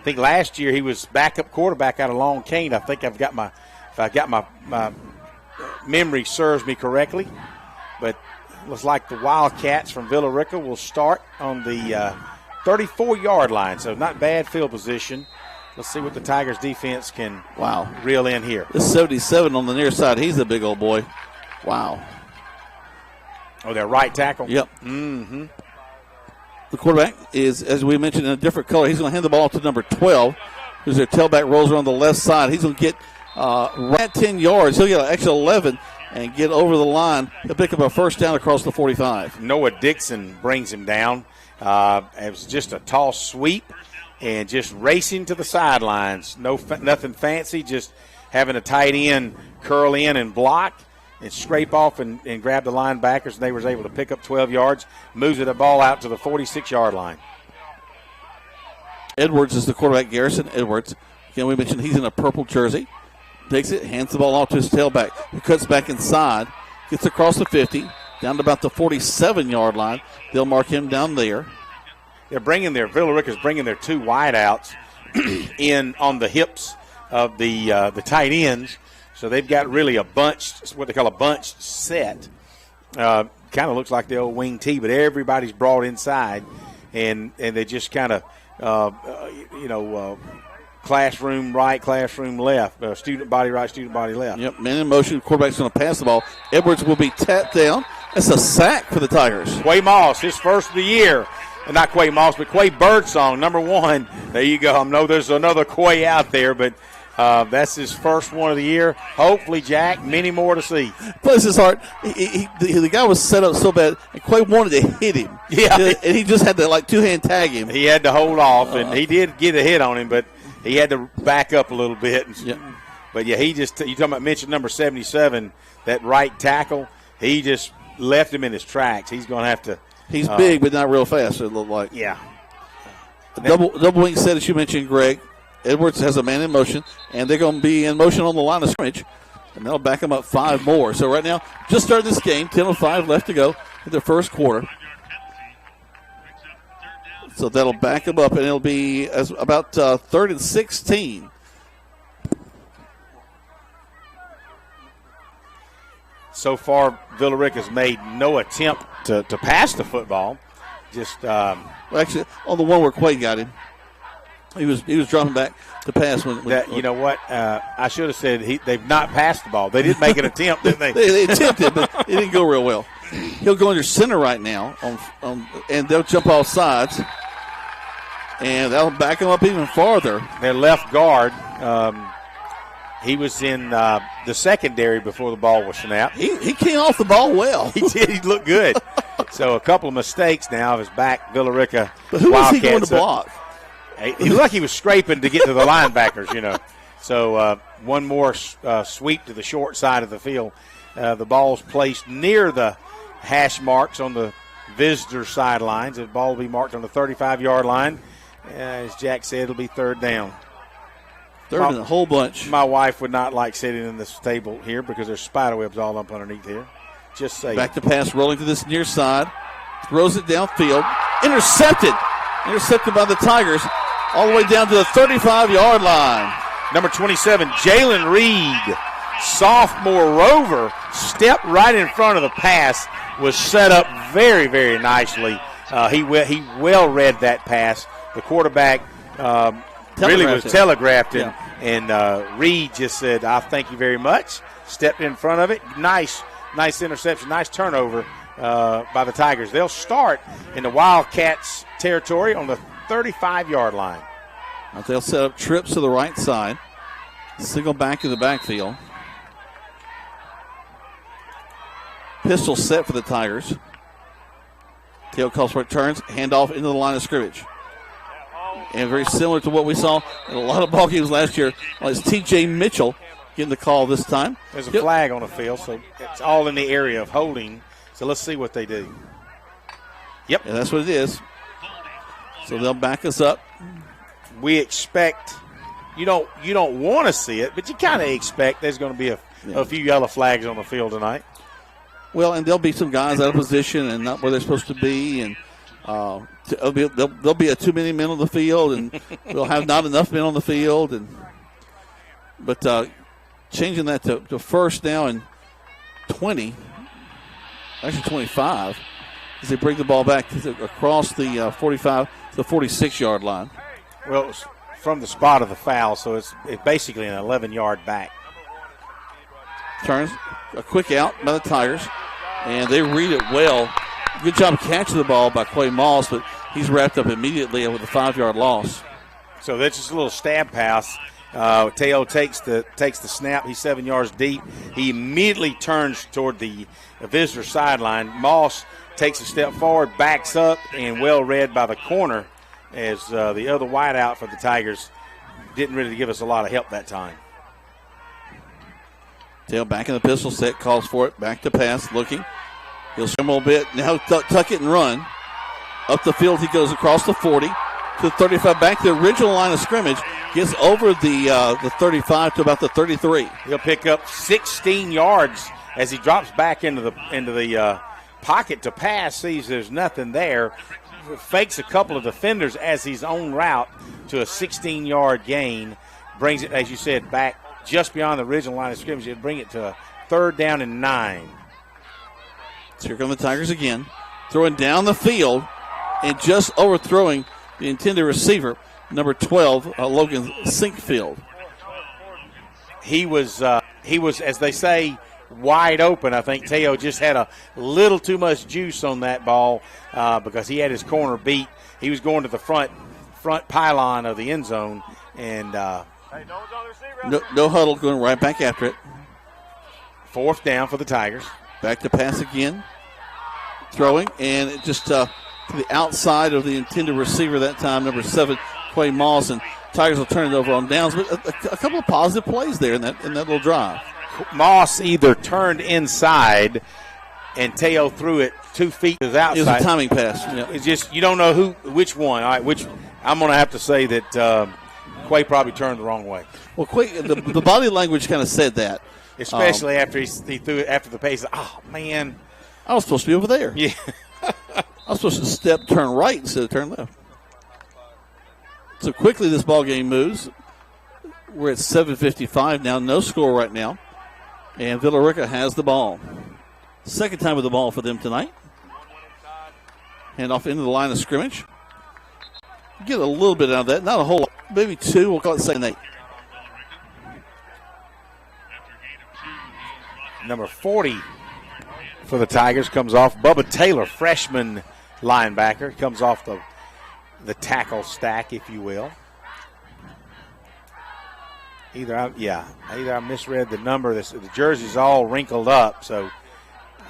think last year he was backup quarterback out of Long Cane. I think if I got my memory serves me correctly. But it looks like the Wildcats from Villa Rica will start on the 34-yard line. So not bad field position. Let's see what the Tigers defense can reel in here. This 77 on the near side. He's a big old boy. Wow. Oh, their right tackle? Yep. Mm-hmm. The quarterback is, as we mentioned, in a different color. He's going to hand the ball to number 12, who's their tailback, rolls around the left side. He's going to get right at 10 yards. He'll get an extra 11 and get over the line. He'll pick up a first down across the 45. Noah Dixon brings him down. It was just a tall sweep and just racing to the sidelines. Nothing fancy, just having a tight end curl in and block and scrape off and grab the linebackers, and they was able to pick up 12 yards, moves the ball out to the 46-yard line. Edwards is the quarterback, Garrison Edwards. Again, we mentioned he's in a purple jersey. Takes it, hands the ball off to his tailback, who cuts back inside, gets across the 50, down to about the 47-yard line. They'll mark him down there. Villa Rica's bringing their 2 wideouts in on the hips of the tight ends. So they've got really what they call a bunched set. Kind of looks like the old wing T, but everybody's brought inside, and they just kind of, classroom right, classroom left, student body right, student body left. Yep, man in motion. Quarterback's going to pass the ball. Edwards will be tapped down. It's a sack for the Tigers. Quay Moss, his first of the year. Not Quay Moss, but Quay Birdsong, number 1. There you go. I know there's another Quay out there, but that's his first one of the year. Hopefully, Jack, many more to see. Bless his heart. The guy was set up so bad, and Quay wanted to hit him. Yeah. And he just had to, two-hand tag him. He had to hold off, and he did get a hit on him, but he had to back up a little bit. But, yeah, you talking about mention number 77, that right tackle, he just left him in his tracks. He's going to have to. He's big, but not real fast, it looked like. Yeah. Double wing set, as you mentioned, Greg. Edwards has a man in motion, and they're going to be in motion on the line of scrimmage, and they'll back them up 5 more. So right now, just started this game, 10:05 left to go in the first quarter. So that'll back them up, and it'll be about 3rd and 16. So far, Villa Rica has made no attempt to pass the football. Just actually, on the one where Quay got him, he was dropping back to pass. You know what? I should have said they've not passed the ball. They did make an attempt, didn't they? They attempted, but it didn't go real well. He'll go under center right now, and they'll jump all sides, and that'll back him up even farther. Their left guard. He was in the secondary before the ball was snapped. He came off the ball well. He did. He looked good. So a couple of mistakes now of his back, Villa Rica. But who was he going to block? He looked like he was scraping to get to the linebackers, So one more sweep to the short side of the field. The ball's placed near the hash marks on the visitor sidelines. The ball will be marked on the 35-yard line. As Jack said, it'll be 3rd down. Third and a whole bunch. My wife would not like sitting in this table here because there's spider webs all up underneath here. Just saying. Back to pass, rolling to this near side. Throws it downfield. Intercepted. Intercepted by the Tigers all the way down to the 35-yard line. Number 27, Jalen Reed, sophomore rover, stepped right in front of the pass, was set up very, very nicely. He well read that pass. The quarterback really was telegraphed. And Reed just said, I thank you very much. Stepped in front of it. Nice interception, nice turnover by the Tigers. They'll start in the Wildcats territory on the 35-yard line. They'll set up trips to the right side. Single back in the backfield. Pistol set for the Tigers. Tail calls for it, turns, handoff into the line of scrimmage. And very similar to what we saw in a lot of ball games last year. Well, it's T.J. Mitchell getting the call this time. There's a flag on the field, so it's all in the area of holding. So let's see what they do. Yep. And that's what it is. So they'll back us up. We expect, you don't want to see it, but you kind of expect there's going to be a few yellow flags on the field tonight. Well, and there'll be some guys out of position and not where they're supposed to be, and there'll be too many men on the field, and we'll have not enough men on the field. But changing that to first down and 20, actually 25, as they bring the ball back across the 45 to the 46-yard line. Well, it's from the spot of the foul, so it's basically an 11-yard back. Turns, a quick out by the Tigers, and they read it well. Good job catching the ball by Quay Moss, but he's wrapped up immediately with a 5-yard loss. So that's just a little stab pass. Teo takes the snap. He's 7 yards deep. He immediately turns toward the visitor sideline. Moss takes a step forward, backs up, and well read by the corner as the other wideout for the Tigers didn't really give us a lot of help that time. Tail back in the pistol set, calls for it, back to pass, looking. He'll swim a little bit, now tuck it and run. Up the field he goes across the 40 to the 35, back to the original line of scrimmage, gets over the 35 to about the 33. He'll pick up 16 yards as he drops back into the pocket to pass, sees there's nothing there, fakes a couple of defenders as he's on route to a 16-yard gain, brings it, as you said, back just beyond the original line of scrimmage. It'll bring it to a 3rd down and 9. So here come the Tigers again, throwing down the field and just overthrowing the intended receiver, number 12, Logan Sinkfield. He was, as they say, wide open. I think Teo just had a little too much juice on that ball because he had his corner beat. He was going to the front pylon of the end zone, and no huddle, going right back after it. 4th down for the Tigers. Back to pass again. Throwing, and it just to the outside of the intended receiver that time, number 7, Quay Moss, and Tigers will turn it over on downs. But a couple of positive plays there in that little drive. Moss either turned inside and Teo threw it 2 feet to the outside. It was a timing pass. Yeah. It's just you don't know which one. All right, I'm going to have to say that Quay probably turned the wrong way. Well, Quay, the body language kind of said that. Especially after he threw it after the pace. Oh, man. I was supposed to be over there. Yeah. I was supposed to turn right instead of turn left. So quickly this ball game moves. We're at 7:55 now. No score right now. And Villa Rica has the ball. Second time with the ball for them tonight. Hand off into the line of scrimmage. Get a little bit out of that. Not a whole lot. Maybe 2. We'll call it 2nd and 8. Number 40 for the Tigers comes off. Bubba Taylor, freshman linebacker, comes off the tackle stack, if you will. Either I misread the number. The jersey's all wrinkled up. So,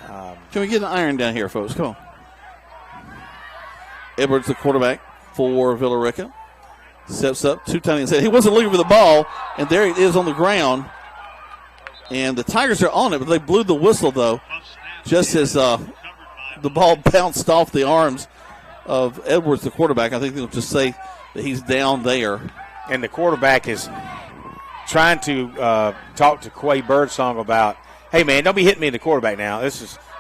can we get an iron down here, folks? Come on. Edwards, the quarterback for Villa Rica, steps up, 2 tight ends. He wasn't looking for the ball, and there it is on the ground. And the Tigers are on it, but they blew the whistle, though, just as the ball bounced off the arms of Edwards, the quarterback. I think they'll just say that he's down there. And the quarterback is trying to talk to Quay Birdsong about, hey, man, don't be hitting me in the quarterback now. You're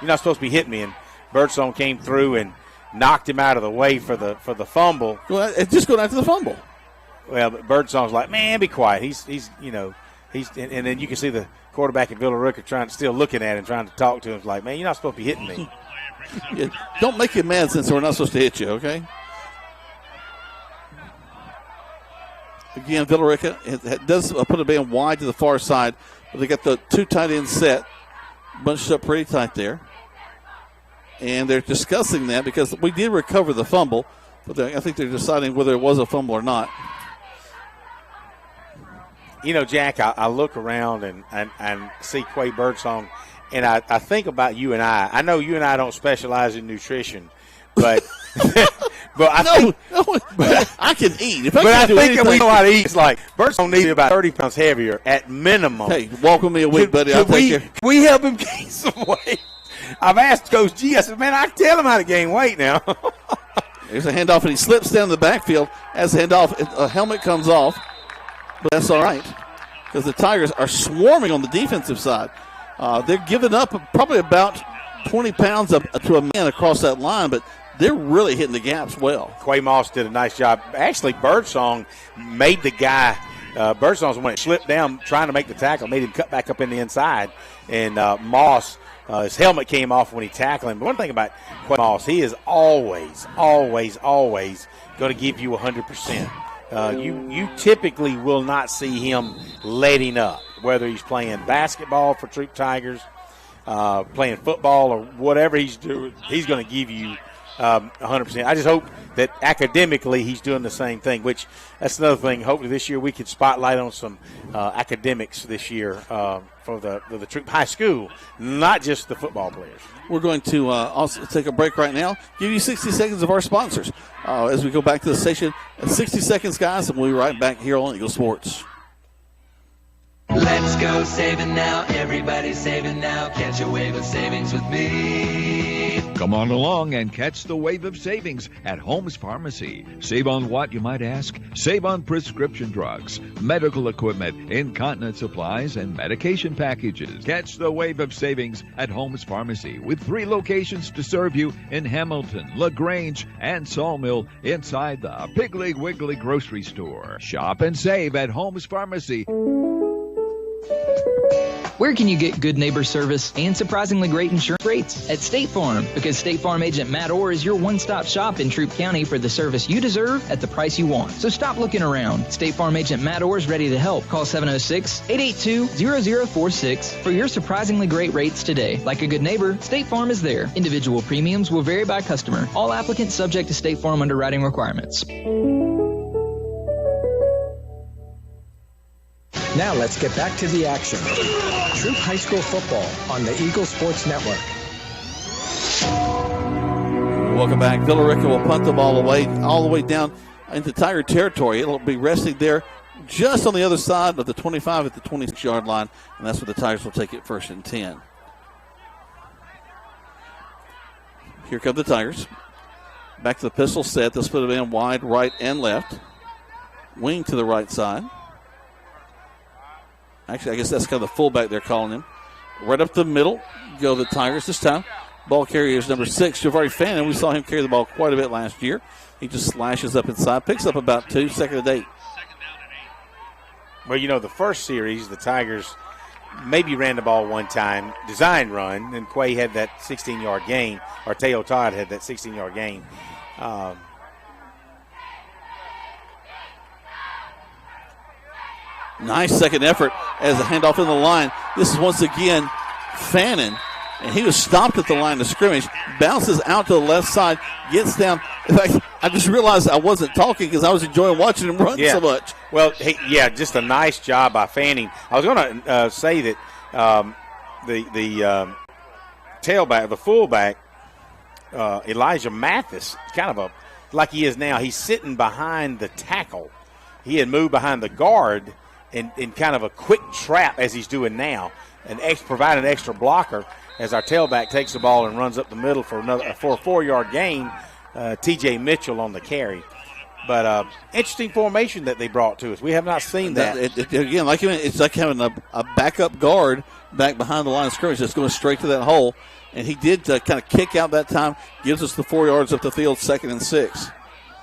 not supposed to be hitting me. And Birdsong came through and knocked him out of the way for the fumble. Well, it's just going after the fumble. Well, but Birdsong's like, man, be quiet. He's and then you can see the quarterback at Villa Rica still looking at him, trying to talk to him. It's like, man, you're not supposed to be hitting me. Yeah, don't make him mad since we're not supposed to hit you, okay? Again, Villa Rica it does put a man wide to the far side, but they got the two tight ends set, bunched up pretty tight there. And they're discussing that because we did recover the fumble, but I think they're deciding whether it was a fumble or not. You know, Jack, I look around and see Quay Birdsong, and I think about you and I. I know you and I don't specialize in nutrition, but I can eat. I think we know how to eat. It's like Birdsong needs about 30 pounds heavier at minimum. Hey, walk with me a week, buddy. Can we help him gain some weight? I've asked Coach G. I said, man, I can tell him how to gain weight now. There's a handoff, and he slips down the backfield. As the handoff, a helmet comes off. But that's all right because the Tigers are swarming on the defensive side. They're giving up probably about 20 pounds to a man across that line, but they're really hitting the gaps well. Quay Moss did a nice job. Actually, Birdsong made the guy, Birdsong's one that slipped down trying to make the tackle, made him cut back up in the inside. And Moss, his helmet came off when he tackled him. But one thing about Quay Moss, he is always going to give you 100%. You typically will not see him letting up, whether he's playing basketball for Troup Tigers, playing football, or whatever he's doing. He's going to give you 100%. I just hope that academically he's doing the same thing, which that's another thing. Hopefully this year we can spotlight on some academics this year for the Troup High School, not just the football players. We're going to also take a break right now, give you 60 seconds of our sponsors as we go back to the station. 60 seconds, guys, and we'll be right back here on Eagle Sports. Let's go saving now. Everybody's saving now. Catch a wave of savings with me. Come on along and catch the wave of savings at Holmes Pharmacy. Save on what, you might ask? Save on prescription drugs, medical equipment, incontinence supplies, and medication packages. Catch the wave of savings at Holmes Pharmacy with 3 locations to serve you in Hamilton, LaGrange, and Sawmill inside the Piggly Wiggly grocery store. Shop and save at Holmes Pharmacy. Where can you get good neighbor service and surprisingly great insurance rates? At State Farm, because State Farm agent Matt Orr is your one-stop shop in Troup County for the service you deserve at the price you want. So stop looking around. State Farm agent Matt Orr is ready to help. Call 706-882-0046 for your surprisingly great rates today. Like a good neighbor, State Farm is there. Individual premiums will vary by customer. All applicants subject to State Farm underwriting requirements. Now let's get back to the action. Troup High School football on the Eagle Sports Network. Welcome back. Villa Rica will punt the ball away all the way down into Tiger territory. It'll be resting there just on the other side of the 25 at the 26-yard line, and that's where the Tigers will take it 1st and 10. Here come the Tigers. Back to the pistol set. They'll split it in wide, right, and left. Wing to the right side. Actually, I guess that's kind of the fullback they're calling him. Right up the middle, go the Tigers this time. Ball carrier is number 6, Javari Fannin. We saw him carry the ball quite a bit last year. He just slashes up inside, picks up about 2, 2nd and 8. Well, you know, the first series, the Tigers maybe ran the ball one time, design run, and Quay had that 16-yard gain, or Teo Todd had that 16-yard gain. Nice second effort as a handoff in the line. This is once again Fannin, and he was stopped at the line of scrimmage, bounces out to the left side, gets down. In fact, I just realized I wasn't talking because I was enjoying watching him run so much. Well, just a nice job by Fanning. I was going to say that the tailback, the fullback, Elijah Mathis, kind of like he is now, he's sitting behind the tackle. He had moved behind the guard in kind of a quick trap as he's doing now, and provide an extra blocker as our tailback takes the ball and runs up the middle for a 4-yard gain. T.J. Mitchell on the carry. But interesting formation that they brought to us. We have not seen that. Again, it's like having a backup guard back behind the line of scrimmage that's going straight to that hole. And he did kind of kick out that time, gives us the 4 yards up the field, 2nd and 6.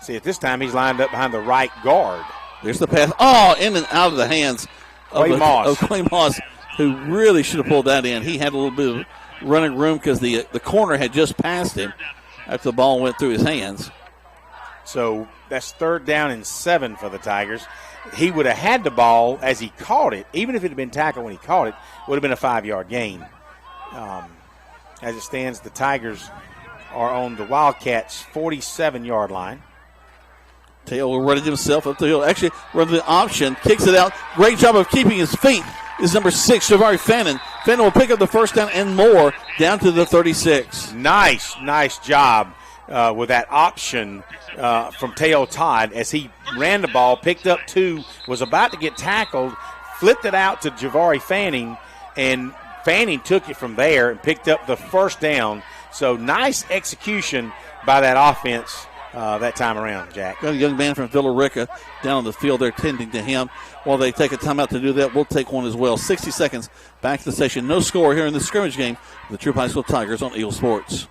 See, at this time he's lined up behind the right guard. There's the pass. Oh, in and out of the hands of Quay Moss, who really should have pulled that in. He had a little bit of running room because the corner had just passed him after the ball went through his hands. So That's 3rd down and 7 for the Tigers. He would have had the ball as he caught it. Even if it had been tackled when he caught it, would have been a 5-yard gain. As it stands, the Tigers are on the Wildcats' 47-yard line. Teo will run it himself up the hill. Actually, run the option, kicks it out. Great job of keeping his feet is number 6, Javari Fannin. Fannin will pick up the first down and more down to the 36. Nice job with that option from Teo Todd as he ran the ball, picked up 2, was about to get tackled, flipped it out to Javari Fanning, and Fanning took it from there and picked up the first down. So nice execution by that offense that time around, Jack. Got a young man from Villa Rica down on the field there tending to him. While they take a timeout to do that, we'll take one as well. 60 seconds back to the station. No score here in the scrimmage game. The Troup High School Tigers on Eagle Sports.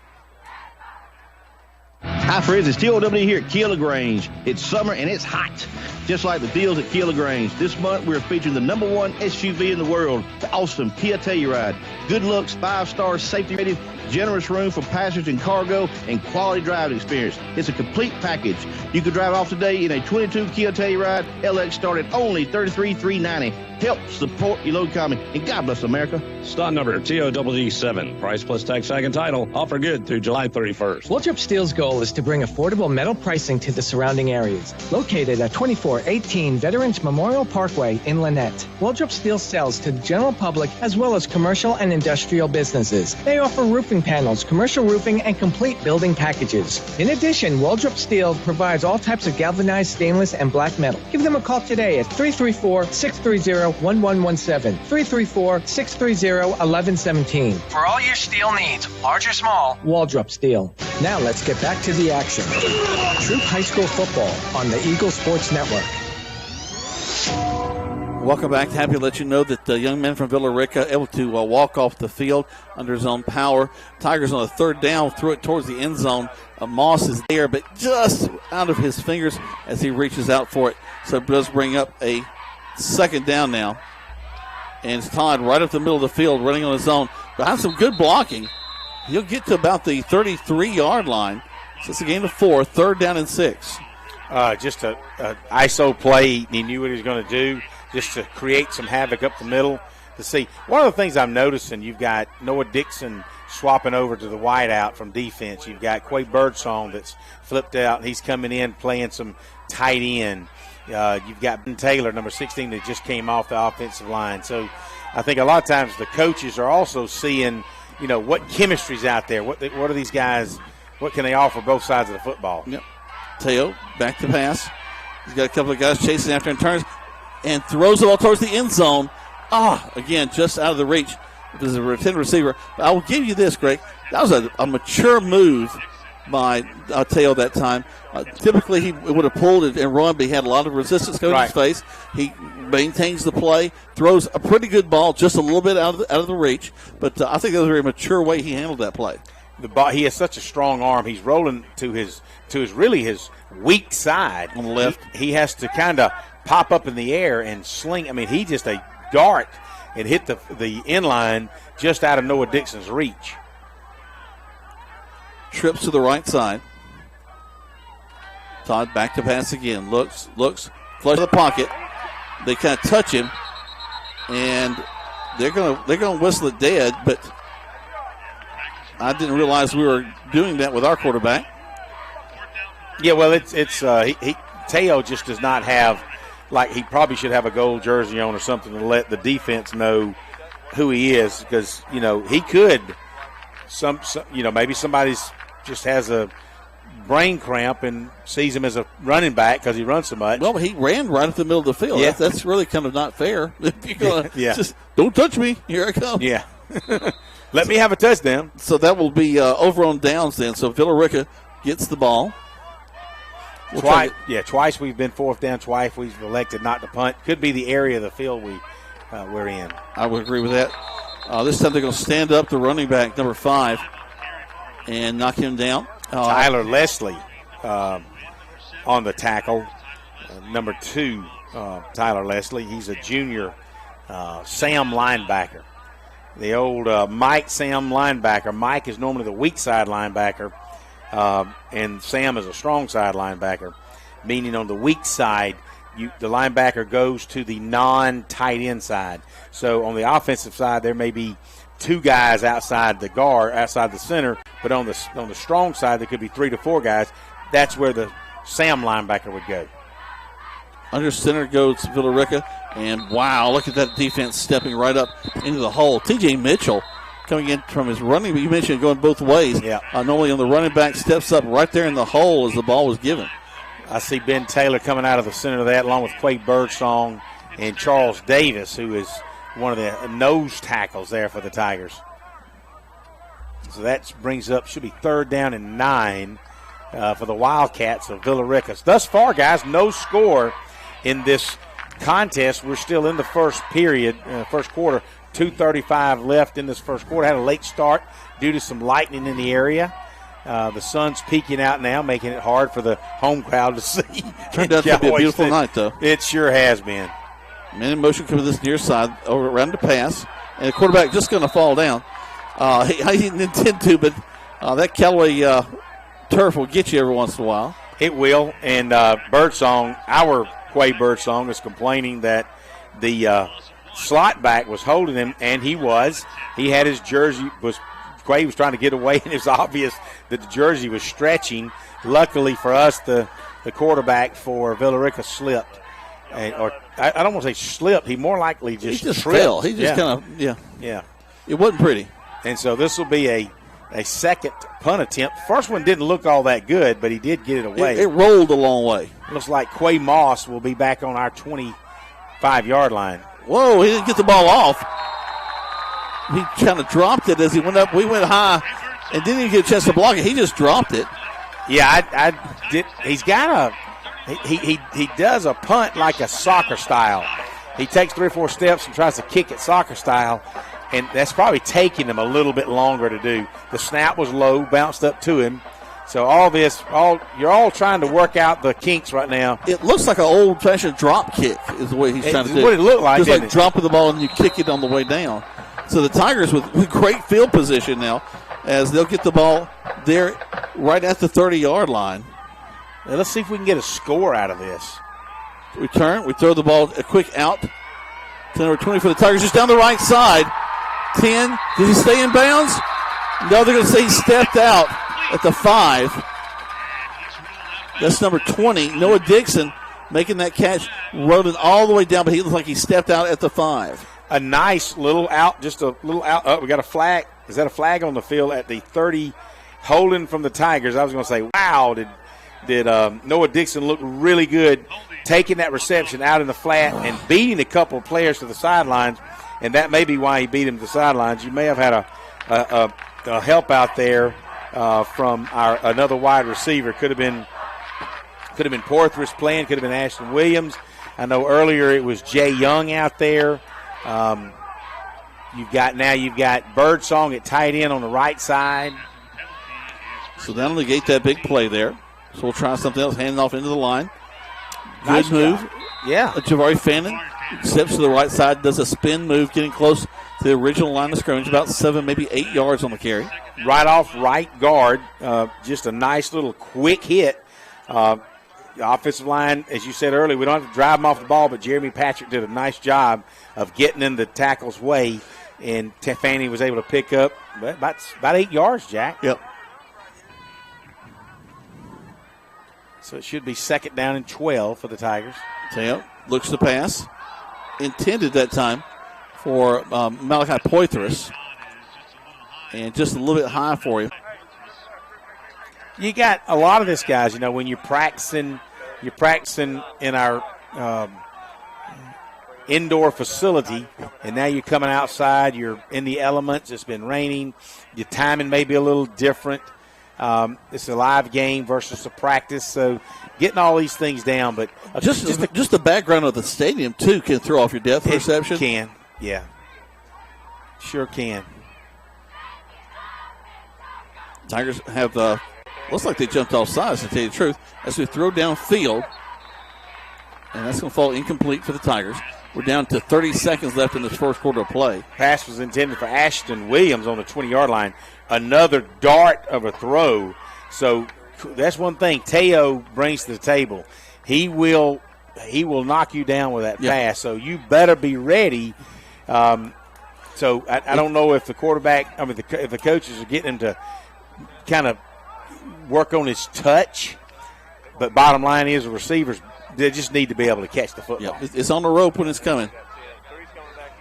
Hi, friends. It's TOW here at Keeler Grange. It's summer and it's hot, just like the deals at Keeler Grange. This month, we're featuring the #1 SUV in the world, the awesome Kia Telluride. Good looks, 5-star safety rated, generous room for passengers and cargo, and quality driving experience. It's a complete package. You can drive off today in a 22 Kia Telluride. LX started only $33,390. Help support your local economy, and God bless America. Stock number TOWD7. Price plus tax, tag, and title. Offer good through July 31st. Waltrip Steel's goal is to bring affordable metal pricing to the surrounding areas. Located at 2418 Veterans Memorial Parkway in Lynette, Waltrip Steel sells to the general public as well as commercial and industrial businesses. They offer roofing panels, commercial roofing, and complete building packages. In addition, Waltrip Steel provides all types of galvanized stainless and black metal. Give them a call today at 334-630-1117, 334-630-1117. For all your steel needs, large or small, Waldrop Steel. Now let's get back to the action. Troup High School football on the Eagle Sports Network. Welcome back. Happy to let you know that the young men from Villa Rica able to walk off the field under his own power. Tigers on a 3rd down, threw it towards the end zone. Moss is there, but just out of his fingers as he reaches out for it. So it does bring up a 2nd down now. And it's Todd right up the middle of the field running on his own. Behind some good blocking, he'll get to about the 33-yard line. So it's a gain of 4, 3rd down and 6. Just a ISO play. He knew what he was going to do, just to create some havoc up the middle. To see one of the things I'm noticing, you've got Noah Dixon swapping over to the wideout from defense. You've got Quay Birdsong that's flipped out. He's coming in playing some tight end. You've got Ben Taylor, number 16, that just came off the offensive line. So I think a lot of times the coaches are also seeing, what chemistry's out there. What are these guys? What can they offer both sides of the football? Yep. Teo back to pass. He's got a couple of guys chasing after him, turns and throws the ball towards the end zone. Again, just out of the reach of his intended receiver. But I will give you this, Greg. That was a mature move by Teo that time. Typically, he would have pulled it and run, but he had a lot of resistance coming to his face. He maintains the play, throws a pretty good ball, just a little bit out of the reach. But I think that was a very mature way he handled that play. The ball, he has such a strong arm. He's rolling to his weak side on the left. He has to kind of pop up in the air and sling. I mean, he just a dart and hit the inline just out of Noah Dixon's reach. Trips to the right side. Todd back to pass again. Looks, flush to the pocket. They kind of touch him, and they're gonna whistle it dead. But I didn't realize we were doing that with our quarterback. Yeah, well, it's Teo just does not have, like, he probably should have a gold jersey on or something to let the defense know who he is, because he could maybe somebody's just has a brain cramp and sees him as a running back because he runs so much. Well, he ran right up the middle of the field. Yeah. That's really kind of not fair. If you're gonna Yeah. just don't touch me. Here I come. Yeah. Let me have a touchdown. So that will be over on downs then. So Villa Rica gets the ball. Twice we've been 4th down. Twice we've elected not to punt. Could be the area of the field we're in. I would agree with that. This time they're going to stand up the running back, number 5, and knock him down. Tyler Leslie on the tackle. Number 2, Tyler Leslie. He's a junior Sam linebacker. The old Mike Sam linebacker. Mike is normally the weak side linebacker, and Sam is a strong side linebacker. meaning on the weak side, the linebacker goes to the non-tight end side. So on the offensive side, there may be 2 guys outside the guard, outside the center, but on the strong side, there could be 3 to 4 guys. That's where the Sam linebacker would go. Under center goes Villa Rica, and wow, look at that defense stepping right up into the hole. T.J. Mitchell coming in from his running, but you mentioned going both ways. Yeah. Normally on the running back, steps up right there in the hole as the ball was given. I see Ben Taylor coming out of the center of that, along with Quay Birdsong and Charles Davis, who is one of the nose tackles there for the Tigers. So that brings up, should be 3rd down and 9 for the Wildcats of Villa Rica. Thus far, guys, no score in this contest. We're still in the first period, first quarter. 2:35 left in this first quarter. Had a late start due to some lightning in the area. The sun's peeking out now, making it hard for the home crowd to see. Turned out to be a beautiful night, though. It sure has been. Man in motion coming this near side, over around the pass, and the quarterback just going to fall down. He didn't intend to, but that Callaway turf will get you every once in a while. It will, and Birdsong, our Quay Birdsong, is complaining that the slot back was holding him, and he was. He had his jersey, Quay was trying to get away, and it was obvious that the jersey was stretching. Luckily for us, the quarterback for Villa Rica slipped. Or I don't want to say slipped. He more likely just tripped. Fell. He just kind of, Yeah. It wasn't pretty. And so this will be a second punt attempt. First one didn't look all that good, but he did get it away. It rolled a long way. Looks like Quay Moss will be back on our 25-yard line. Whoa, he didn't get the ball off. He kind of dropped it as he went up. We went high and didn't even get a chance to block it. He just dropped it. Yeah, I did. He's got he does a punt like a soccer style. He takes 3 or 4 steps and tries to kick it soccer style, and that's probably taking him a little bit longer to do. The snap was low, bounced up to him. So you're all trying to work out the kinks right now. It looks like an old-fashioned drop kick is the way he's trying to do it. What it looked like, just like dropping the ball and you kick it on the way down. So the Tigers with great field position now as they'll get the ball there right at the 30-yard line. Now let's see if we can get a score out of this. We throw the ball a quick out to number 20 for the Tigers, just down the right side. 10, did he stay in bounds? No, they're going to say he stepped out at the 5. That's number 20, Noah Dixon, making that catch, rolling all the way down, but he looks like he stepped out at the 5. A nice little out, just a little out. Oh, we got a flag. Is that a flag on the field at the 30, holding from the Tigers? I was going to say, wow, did Noah Dixon look really good taking that reception out in the flat and beating a couple of players to the sidelines, and that may be why he beat him to the sidelines. You may have had a help out there from another wide receiver. Could have been Porthras playing, could have been Ashton Williams. I know earlier it was Jay Young out there. You've got Birdsong at tight end on the right side. So that'll negate that big play there. So we'll try something else, handing off into the line. Good Nice move. job. Yeah. Javari Fannin steps to the right side, does a spin move, getting close to the original line of scrimmage, about 7, maybe 8 yards on the carry. Right off right guard. Just a nice little quick hit. The offensive line, as you said earlier, we don't have to drive them off the ball, but Jeremy Patrick did a nice job of getting in the tackle's way, and Fanning was able to pick up about 8 yards, Jack. Yep. So it should be 2nd down and 12 for the Tigers. Teo looks to pass. Intended that time for Malachi Poitras. And just a little bit high for him. You got a lot of this, guys, when you're practicing in our indoor facility, and now you're coming outside, you're in the elements, it's been raining, your timing may be a little different. It's a live game versus a practice, so getting all these things down. But just the background of the stadium, too, can throw off your depth perception. It can, yeah. Sure can. Tigers have looks like they jumped off sides, to tell you the truth, as we throw downfield. And that's going to fall incomplete for the Tigers. We're down to 30 seconds left in this first quarter of play. Pass was intended for Ashton Williams on the 20-yard line. Another dart of a throw. So that's one thing Teo brings to the table. he will knock you down with that pass. So you better be ready. So I don't know if the quarterback, if the coaches are getting him to kind of work on his touch, but bottom line is the receivers, they just need to be able to catch the football. Yeah, it's on the rope when it's coming.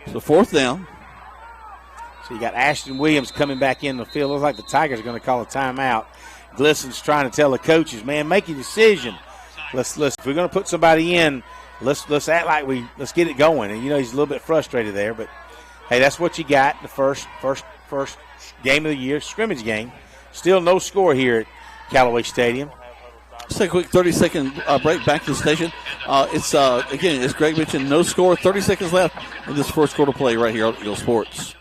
So 4th down. So you got Ashton Williams coming back in the field. Looks like the Tigers are going to call a timeout. Glisson's trying to tell the coaches, man, make a decision. Let's if we're going to put somebody in, let's act like let's get it going. And he's a little bit frustrated there, but hey, that's what you got. The first game of the year, scrimmage game. Still no score here at Callaway Stadium. Just a quick 30-second break back to the station. It's again, as Greg mentioned, no score. 30 seconds left in this first quarter play right here on Eagle Sports.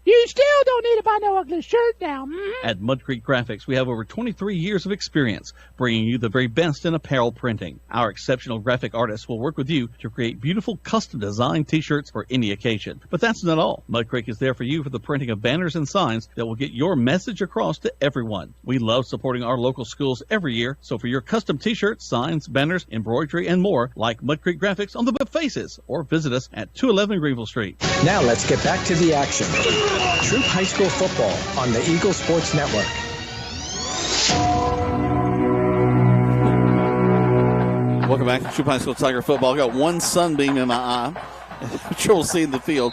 You still don't need to buy no ugly shirt now. At Mud Creek Graphics, we have over 23 years of experience bringing you the very best in apparel printing. Our exceptional graphic artists will work with you to create beautiful custom designed t-shirts for any occasion. But that's not all. Mud Creek is there for you for the printing of banners and signs that will get your message across to everyone. We love supporting our local schools every year, so for your custom t-shirts, signs, banners, embroidery, and more, like Mud Creek Graphics on the book Faces, or visit us at 211 Greenville Street. Now let's get back to the action. Troup High School football on the Eagle Sports Network. Welcome back to Troup High School Tiger football. I got one sunbeam in my eye. Trouble seeing the field.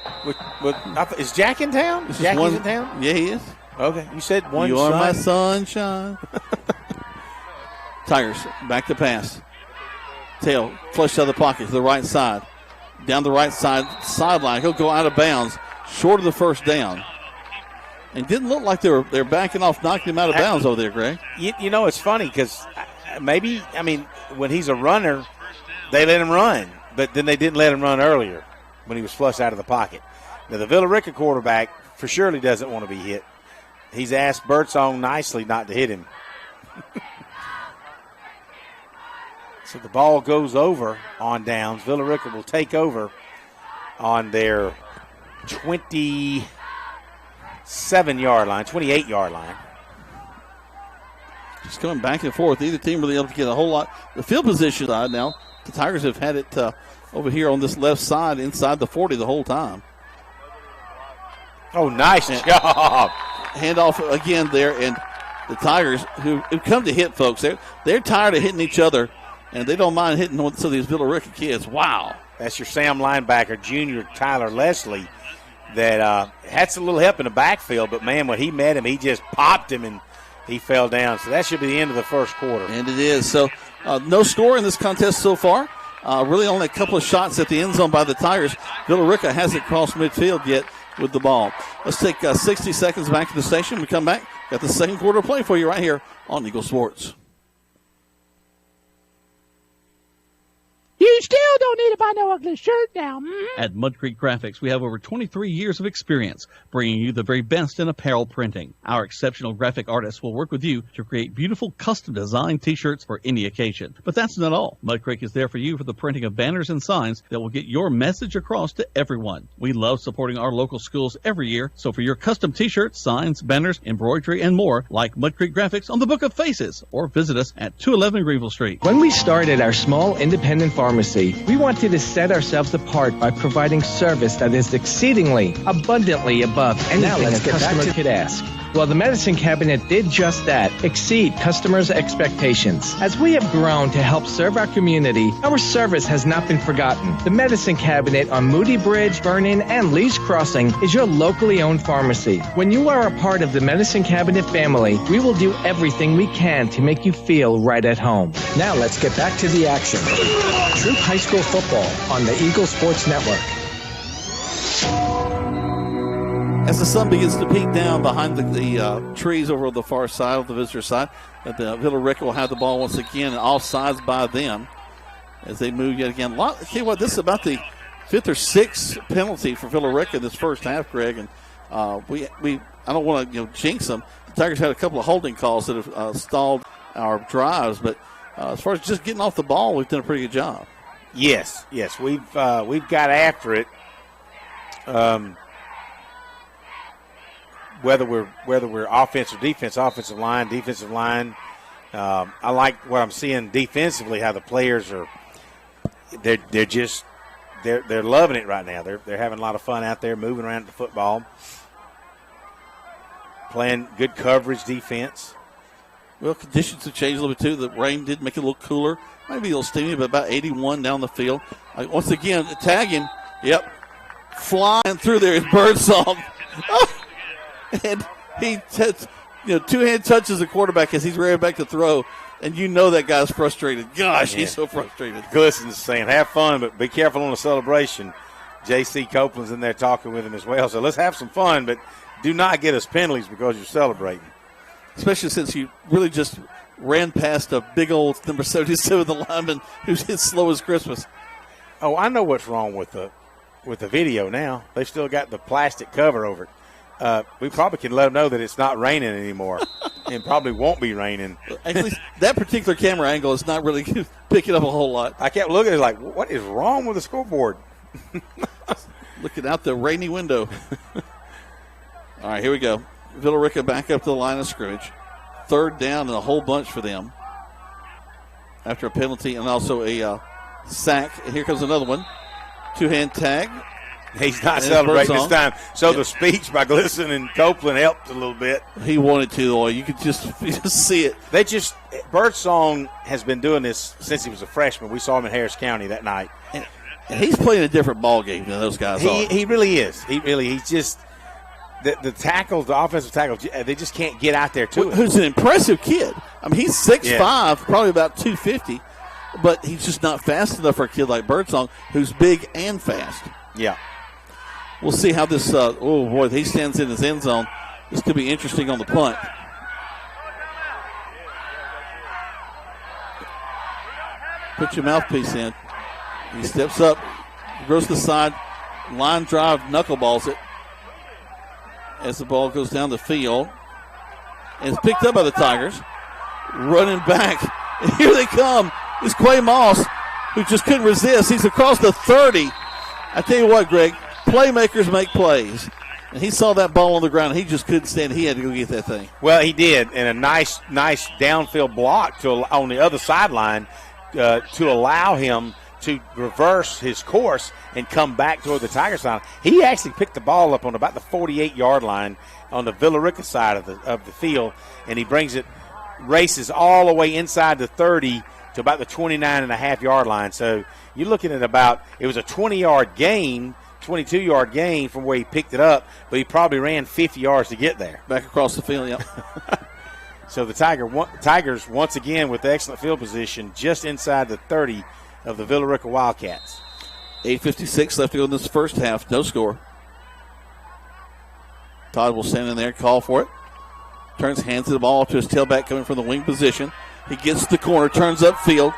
Is Jack in town? Is Jackie's in town? Yeah, he is. Okay, you said one. You are my sunshine. Tigers back to pass. Tail flushed out of the pocket to the right side. Down the right sideline. He'll go out of bounds, short of the first down. And didn't look like they're backing off, knocking him out of bounds over there, Greg. It's funny because when he's a runner, they let him run. But then they didn't let him run earlier when he was flushed out of the pocket. Now, the Villa Rica quarterback for surely doesn't want to be hit. He's asked Birdsong nicely not to hit him. So the ball goes over on downs. Villa Rica will take over on their 27-yard line, 28-yard line. Just coming back and forth. Either team really able to get a whole lot. The field position side now, the Tigers have had it over here on this left side inside the 40 the whole time. Oh, nice job. Handoff again there, and the Tigers who come to hit folks, they're tired of hitting each other, and they don't mind hitting some of these Villa Rica kids. Wow. That's your Sam linebacker, junior Tyler Leslie, that had some little help in the backfield, but, man, when he met him, he just popped him and he fell down. So that should be the end of the first quarter. And it is. So no score in this contest so far. Really only a couple of shots at the end zone by the Tigers. Villa Rica hasn't crossed midfield yet with the ball. Let's take 60 seconds back to the station. We come back. Got the second quarter play for you right here on Eagle Sports. You still don't need to buy no ugly shirt now. At Mud Creek Graphics, we have over 23 years of experience bringing you the very best in apparel printing. Our exceptional graphic artists will work with you to create beautiful custom designed t-shirts for any occasion. But that's not all. Mud Creek is there for you for the printing of banners and signs that will get your message across to everyone. We love supporting our local schools every year, so for your custom t-shirts, signs, banners, embroidery, and more, like Mud Creek Graphics on the Book of Faces, or visit us at 211 Greenville Street. When we started our small independent pharmacy, we wanted to set ourselves apart by providing service that is exceedingly, abundantly above anything a customer could ask. Well, the medicine cabinet did just that, exceed customers' expectations. As we have grown to help serve our community, our service has not been forgotten. The medicine cabinet on Moody Bridge, Vernon, and Lee's Crossing is your locally owned pharmacy. When you are a part of the medicine cabinet family, we will do everything we can to make you feel right at home. Now let's get back to the action. Troup High School football on the Eagle Sports Network. As the sun begins to peek down behind the trees over on the far side of the visitor side, the Villa Rica will have the ball once again, off sides by them as they move yet again. Tell you what, this is about the fifth or sixth penalty for Villa Rica in this first half, Greg, and I don't want to jinx them. The Tigers had a couple of holding calls that have stalled our drives, but as far as just getting off the ball, we've done a pretty good job. Yes, we've got after it. Whether we're offense or defense, offensive line, I like what I'm seeing defensively, how the players are they're loving it right now. They're having a lot of fun out there, moving around the football, playing good coverage defense. Well, conditions have changed a little bit, too. The rain did make it a little cooler. Maybe a little steamy, but about 81 down the field. Once again, tagging. Yep. Flying through there is Birdsong. And he two-hand touches the quarterback as he's ready back to throw. And you know that guy's frustrated. Gosh, he's so frustrated. Glisson's saying, have fun, but be careful on the celebration. J.C. Copeland's in there talking with him as well. So let's have some fun, but do not get us penalties because you're celebrating. Especially since you really just ran past a big old number 77, the lineman, who's as slow as Christmas. Oh, I know what's wrong with the video now. They've still got the plastic cover over it. We probably can let them know that it's not raining anymore and probably won't be raining. At least that particular camera angle is not really picking up a whole lot. I kept looking at it like, what is wrong with the scoreboard? Looking out the rainy window. All right, here we go. Villa Rica back up to the line of scrimmage. Third down and a whole bunch for them after a penalty and also a sack. And here comes another one. Two-hand tag. He's not celebrating this time. So the speech by Glisson and Copeland helped a little bit. He wanted to, though. You could just see it. Birdsong has been doing this since he was a freshman. We saw him in Harris County that night. And he's playing a different ball game than those guys are. He really is. He's just the tackles, the offensive tackles, they just can't get out there to him. Who's an impressive kid. I mean, he's 6'5", probably about 250, but he's just not fast enough for a kid like Birdsong, who's big and fast. Yeah. We'll see how this, he stands in his end zone. This could be interesting on the punt. Put your mouthpiece in. He steps up, goes to the side, line drive, knuckleballs it as the ball goes down the field. And it's picked up by the Tigers. Running back. And here they come. It's Quay Moss, who just couldn't resist. He's across the 30. I tell you what, Greg, playmakers make plays. And he saw that ball on the ground. He just couldn't stand it. He had to go get that thing. Well, he did. And a nice downfield block on the other sideline to allow him to reverse his course and come back toward the Tiger side. He actually picked the ball up on about the 48-yard line on the Villa Rica side of the field, and he brings it, races all the way inside the 30 to about the 29.5-yard line. So you're looking at it was a 20-yard gain, 22-yard gain from where he picked it up, but he probably ran 50 yards to get there. Back across the field, yep. So the Tigers, once again, with excellent field position, just inside the 30 of the Villa Rica Wildcats. 8:56 left to go in this first half. No score. Todd will stand in there, call for it. Hands the ball to his tailback coming from the wing position. He gets to the corner, turns upfield,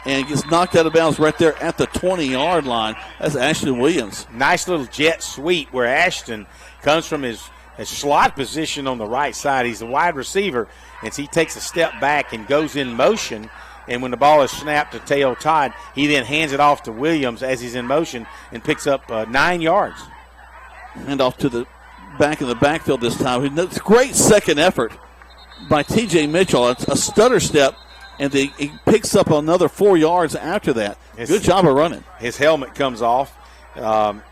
and gets knocked out of bounds right there at the 20-yard line. That's Ashton Williams. Nice little jet sweep where Ashton comes from his slot position on the right side. He's a wide receiver, and so he takes a step back and goes in motion. And when the ball is snapped to Teo Todd, he then hands it off to Williams as he's in motion and picks up 9 yards. Hand off to the back in the backfield this time. It's a great second effort by T.J. Mitchell. It's a stutter step, and he picks up another 4 yards after that. Good job of running. His helmet comes off, and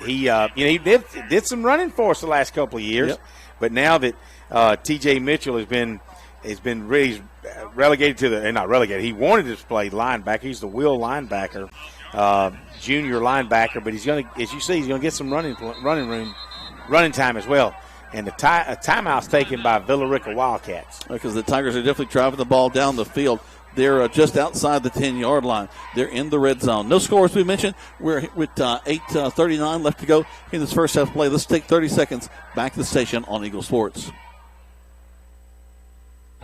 he he did some running for us the last couple of years. Yep. But now that T.J. Mitchell has been really relegated to not relegated. He wanted to play linebacker. He's the will linebacker, junior linebacker. But he's going to, as you see, he's going to get some running time as well. And a timeout's taken by Villa Rica Wildcats. Because the Tigers are definitely driving the ball down the field. They're just outside the 10-yard line. They're in the red zone. No score, as we mentioned. We're with 8:39 left to go in this first half play. Let's take 30 seconds back to the station on Eagle Sports.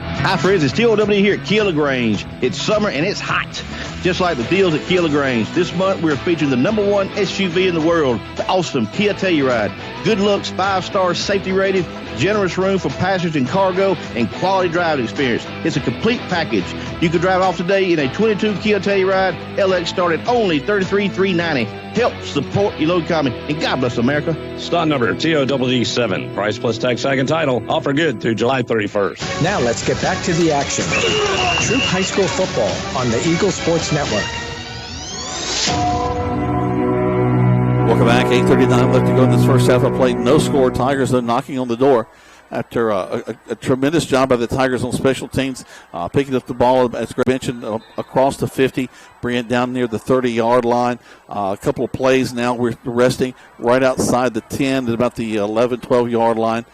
Hi, friends. It's TOW here at Kia LaGrange. It's summer and it's hot, just like the deals at Kia LaGrange. This month, we're featuring the #1 SUV in the world, the awesome Kia Telluride. Good looks, 5-star safety rated, generous room for passengers and cargo, and quality driving experience. It's a complete package. You can drive off today in a 22 Kia Telluride LX start at only $33,390. Help support your local economy, and God bless America. Stock number TODD7. Price plus tax, tag, and title. Offer good through July 31st. Now let's get back to the action. Troup High School football on the Eagle Sports Network. Welcome back. 8:39 left to go in this first half of play. No score. Tigers are knocking on the door after a tremendous job by the Tigers on special teams, picking up the ball, as Greg mentioned, across the 50, bringing it down near the 30-yard line. A couple of plays now. We're resting right outside the 10 at about the 11, 12-yard line.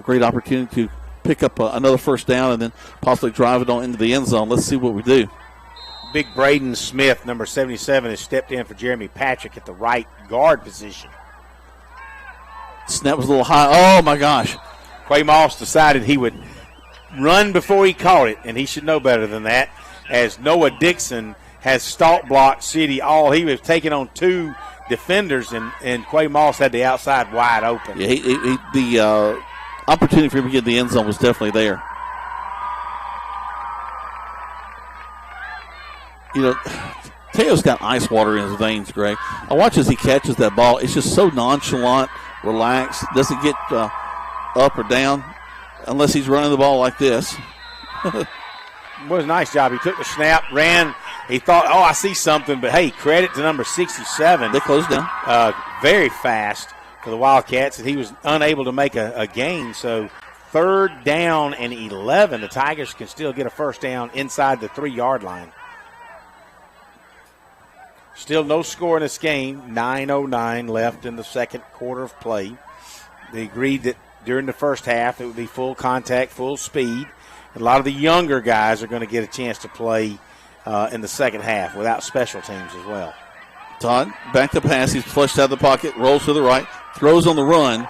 Great opportunity to pick up another first down and then possibly drive it on into the end zone. Let's see what we do. Big Braden Smith, number 77, has stepped in for Jeremy Patrick at the right guard position. Snap was a little high. Oh, my gosh. Quay Moss decided he would run before he caught it, and he should know better than that, as Noah Dixon has stalk blocked City all. He was taking on two defenders, and Quay Moss had the outside wide open. Yeah, the opportunity for him to get in the end zone was definitely there. You know, Teo's got ice water in his veins, Greg. I watch as he catches that ball. It's just so nonchalant, relaxed, doesn't get up or down unless he's running the ball like this. It was a nice job. He took the snap, ran. He thought, I see something. But, hey, credit to number 67. They closed down. Very fast for the Wildcats, and he was unable to make a gain. So, 3rd down and 11. The Tigers can still get a first down inside the 3-yard line. Still no score in this game. 9:09 left in the second quarter of play. They agreed that during the first half it would be full contact, full speed. A lot of the younger guys are going to get a chance to play in the second half without special teams as well. Todd, back to pass. He's flushed out of the pocket, rolls to the right, throws on the run,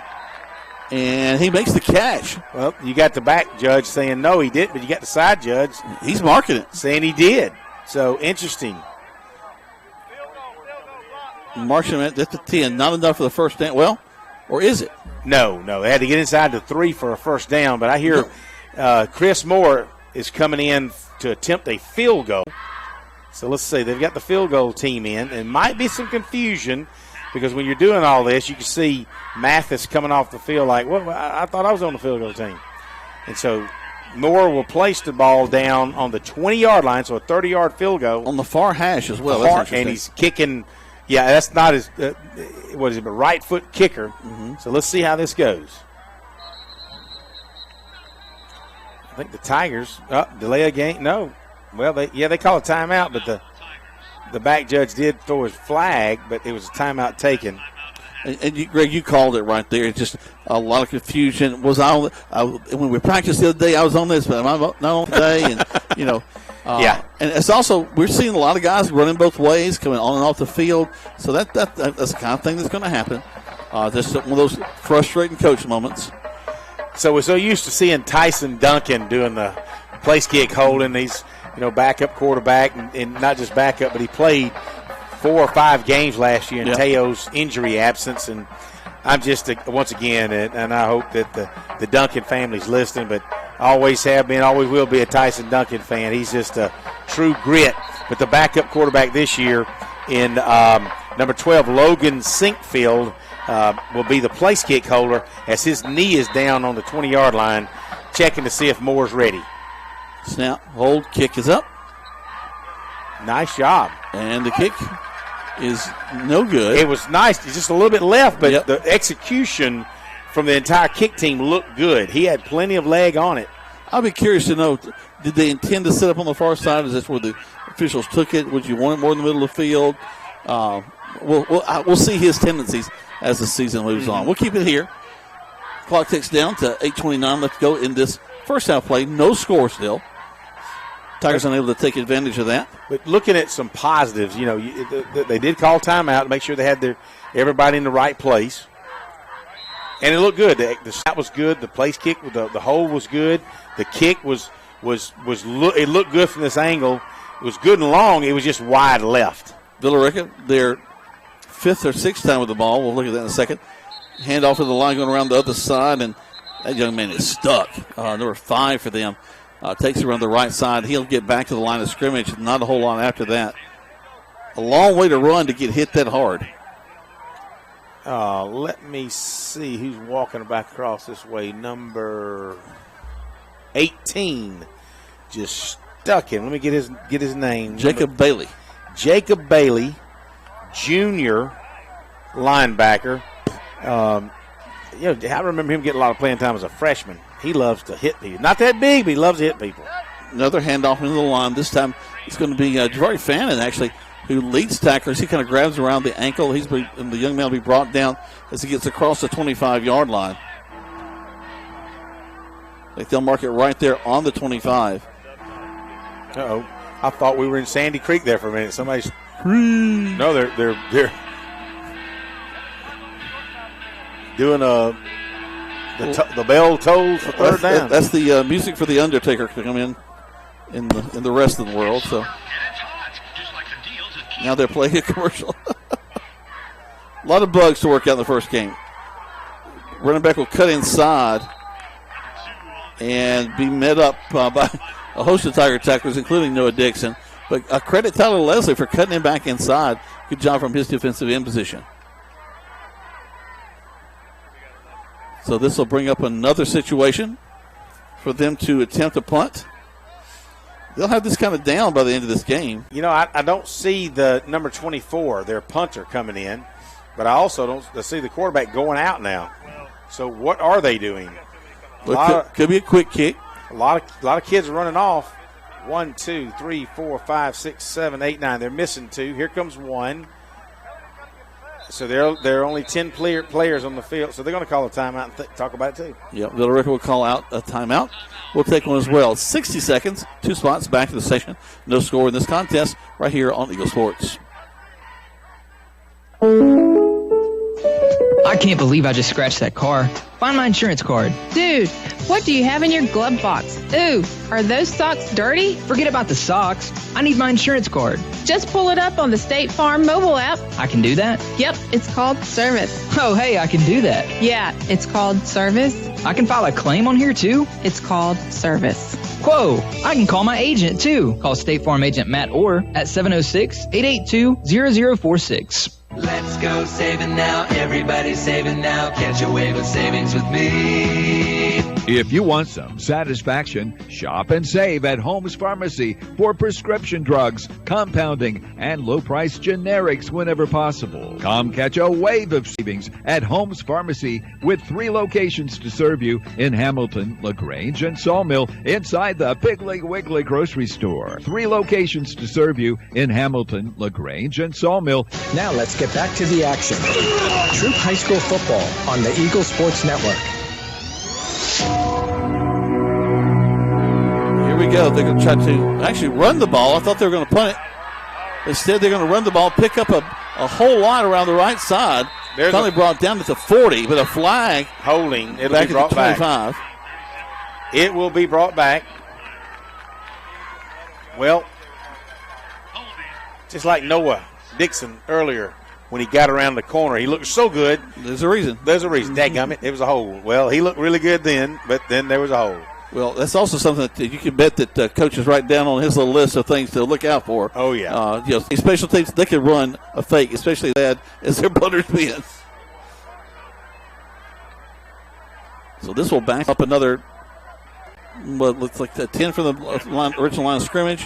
and he makes the catch. Well, you got the back judge saying no, he didn't, but you got the side judge. He's marking it. Saying he did. So, interesting. Marching at the 10, not enough for the first down. Well, or is it? No. They had to get inside the 3 for a first down. But I hear Chris Moore is coming in to attempt a field goal. So let's see. They've got the field goal team in. And might be some confusion because when you're doing all this, you can see Mathis coming off the field like, well, I thought I was on the field goal team. And so Moore will place the ball down on the 20-yard line, so a 30-yard field goal. On the far hash as well. And he's kicking. Yeah, that's not his, what is it, but right foot kicker. Mm-hmm. So let's see how this goes. I think the Tigers, delay a game. No. Well, they call a timeout, but the back judge did throw his flag, but it was a timeout taken. And Greg, you called it right there. It's just a lot of confusion. Was when we practiced the other day, I was on this, but am I not on today? And, you know. Yeah. And it's also, we're seeing a lot of guys running both ways, coming on and off the field. So that's the kind of thing that's going to happen. Just one of those frustrating coach moments. So we're so used to seeing Tyson Duncan doing the place kick holding. He's, backup quarterback, and not just backup, but he played 4 or 5 games last year in Teo's injury absence. And I'm just, once again, and I hope that the Duncan family's listening, but always have been, always will be a Tyson Duncan fan. He's just a true grit. But the backup quarterback this year in number 12, Logan Sinkfield, will be the place kick holder as his knee is down on the 20-yard line, checking to see if Moore's ready. Snap, hold, kick is up. Nice job. And the kick is no good. It was nice. It's just a little bit left, but the execution from the entire kick team looked good. He had plenty of leg on it. I'll be curious to know, did they intend to set up on the far side? Is this where the officials took it? Would you want it more in the middle of the field? We'll see his tendencies as the season moves on. We'll keep it here. Clock ticks down to 8:29 left to go in this first half play. No score still. Tigers unable to take advantage of that. But looking at some positives, they did call timeout to make sure they had everybody in the right place. And it looked good. The shot was good. The place kick, the hold was good. The kick it looked good from this angle. It was good and long. It was just wide left. Villa Rica, their 5th or 6th time with the ball. We'll look at that in a second. Hand off to the line going around the other side, and That young man is stuck. Number 5 for them. Takes it around the right side. He'll get back to the line of scrimmage. Not a whole lot after that. A long way to run to get hit that hard. Let me see who's walking back across this way. Number 18 just stuck him. Let me get his name. Jacob Bailey. Jacob Bailey, junior linebacker. I remember him getting a lot of playing time as a freshman. He loves to hit people. Not that big, but he loves to hit people. Another handoff into the line. This time it's going to be Javari Fannin, actually, who leads tacklers. He kind of grabs around the ankle. And the young man will be brought down as he gets across the 25-yard line. I think they'll mark it right there on the 25. Uh-oh. I thought we were in Sandy Creek there for a minute. Somebody's... No, they're doing the bell tolls for third down. That's the music for the Undertaker to come in the rest of the world. So now they're playing a commercial. A lot of bugs to work out in the first game. Running back will cut inside and be met up by a host of Tiger tacklers, including Noah Dixon. But I credit Tyler Leslie for cutting him back inside. Good job from his defensive end position. So this will bring up another situation for them to attempt a punt. They'll have this kind of down by the end of this game. I don't see the number 24, their punter, coming in, but I also don't see the quarterback going out now. So what are they doing? Could be a quick kick. A lot of kids are running off. 1, 2, 3, 4, 5, 6, 7, 8, 9. They're missing 2. Here comes 1. So there are only 10 players on the field. So they're going to call a timeout and talk about it too. Yep, Villa Rica will call out a timeout. We'll take one as well. 60 seconds, 2 spots back to the station. No score in this contest right here on Eagle Sports. I can't believe I just scratched that car. Find my insurance card. Dude, what do you have in your glove box? Ooh, are those socks dirty? Forget about the socks. I need my insurance card. Just pull it up on the State Farm mobile app. I can do that? Yep, it's called Service. Oh, hey, I can do that. Yeah, it's called Service. I can file a claim on here, too? It's called Service. Whoa, I can call my agent, too. Call State Farm agent Matt Orr at 706-882-0046. Let's go saving now. Everybody's saving now. Catch a wave of savings with me. If you want some satisfaction, shop and save at Holmes Pharmacy for prescription drugs, compounding, and low-price generics whenever possible. Come catch a wave of savings at Holmes Pharmacy with 3 locations to serve you in Hamilton, LaGrange, and Sawmill inside the Piggly Wiggly grocery store. 3 locations to serve you in Hamilton, LaGrange, and Sawmill. Now let's get back to the action. Troup High School football on the Eagle Sports Network. Here we go. They're going to try to actually run the ball. I thought they were going to punt it. Instead, they're going to run the ball, pick up a whole lot around the right side. Finally brought down at the 40, but a flag. Holding. It'll back be brought at the 25. Back. It will be brought back. Well, just like Noah Dixon earlier when he got around the corner. He looked so good. There's a reason. Dadgummit, it was a hole. Well, he looked really good then, but then there was a hole. Well, that's also something that you can bet that coach is right down on his little list of things to look out for. Oh, yeah. Special teams, they can run a fake, especially that as their butters in. So this will back up another, what looks like a 10 from the original line of scrimmage.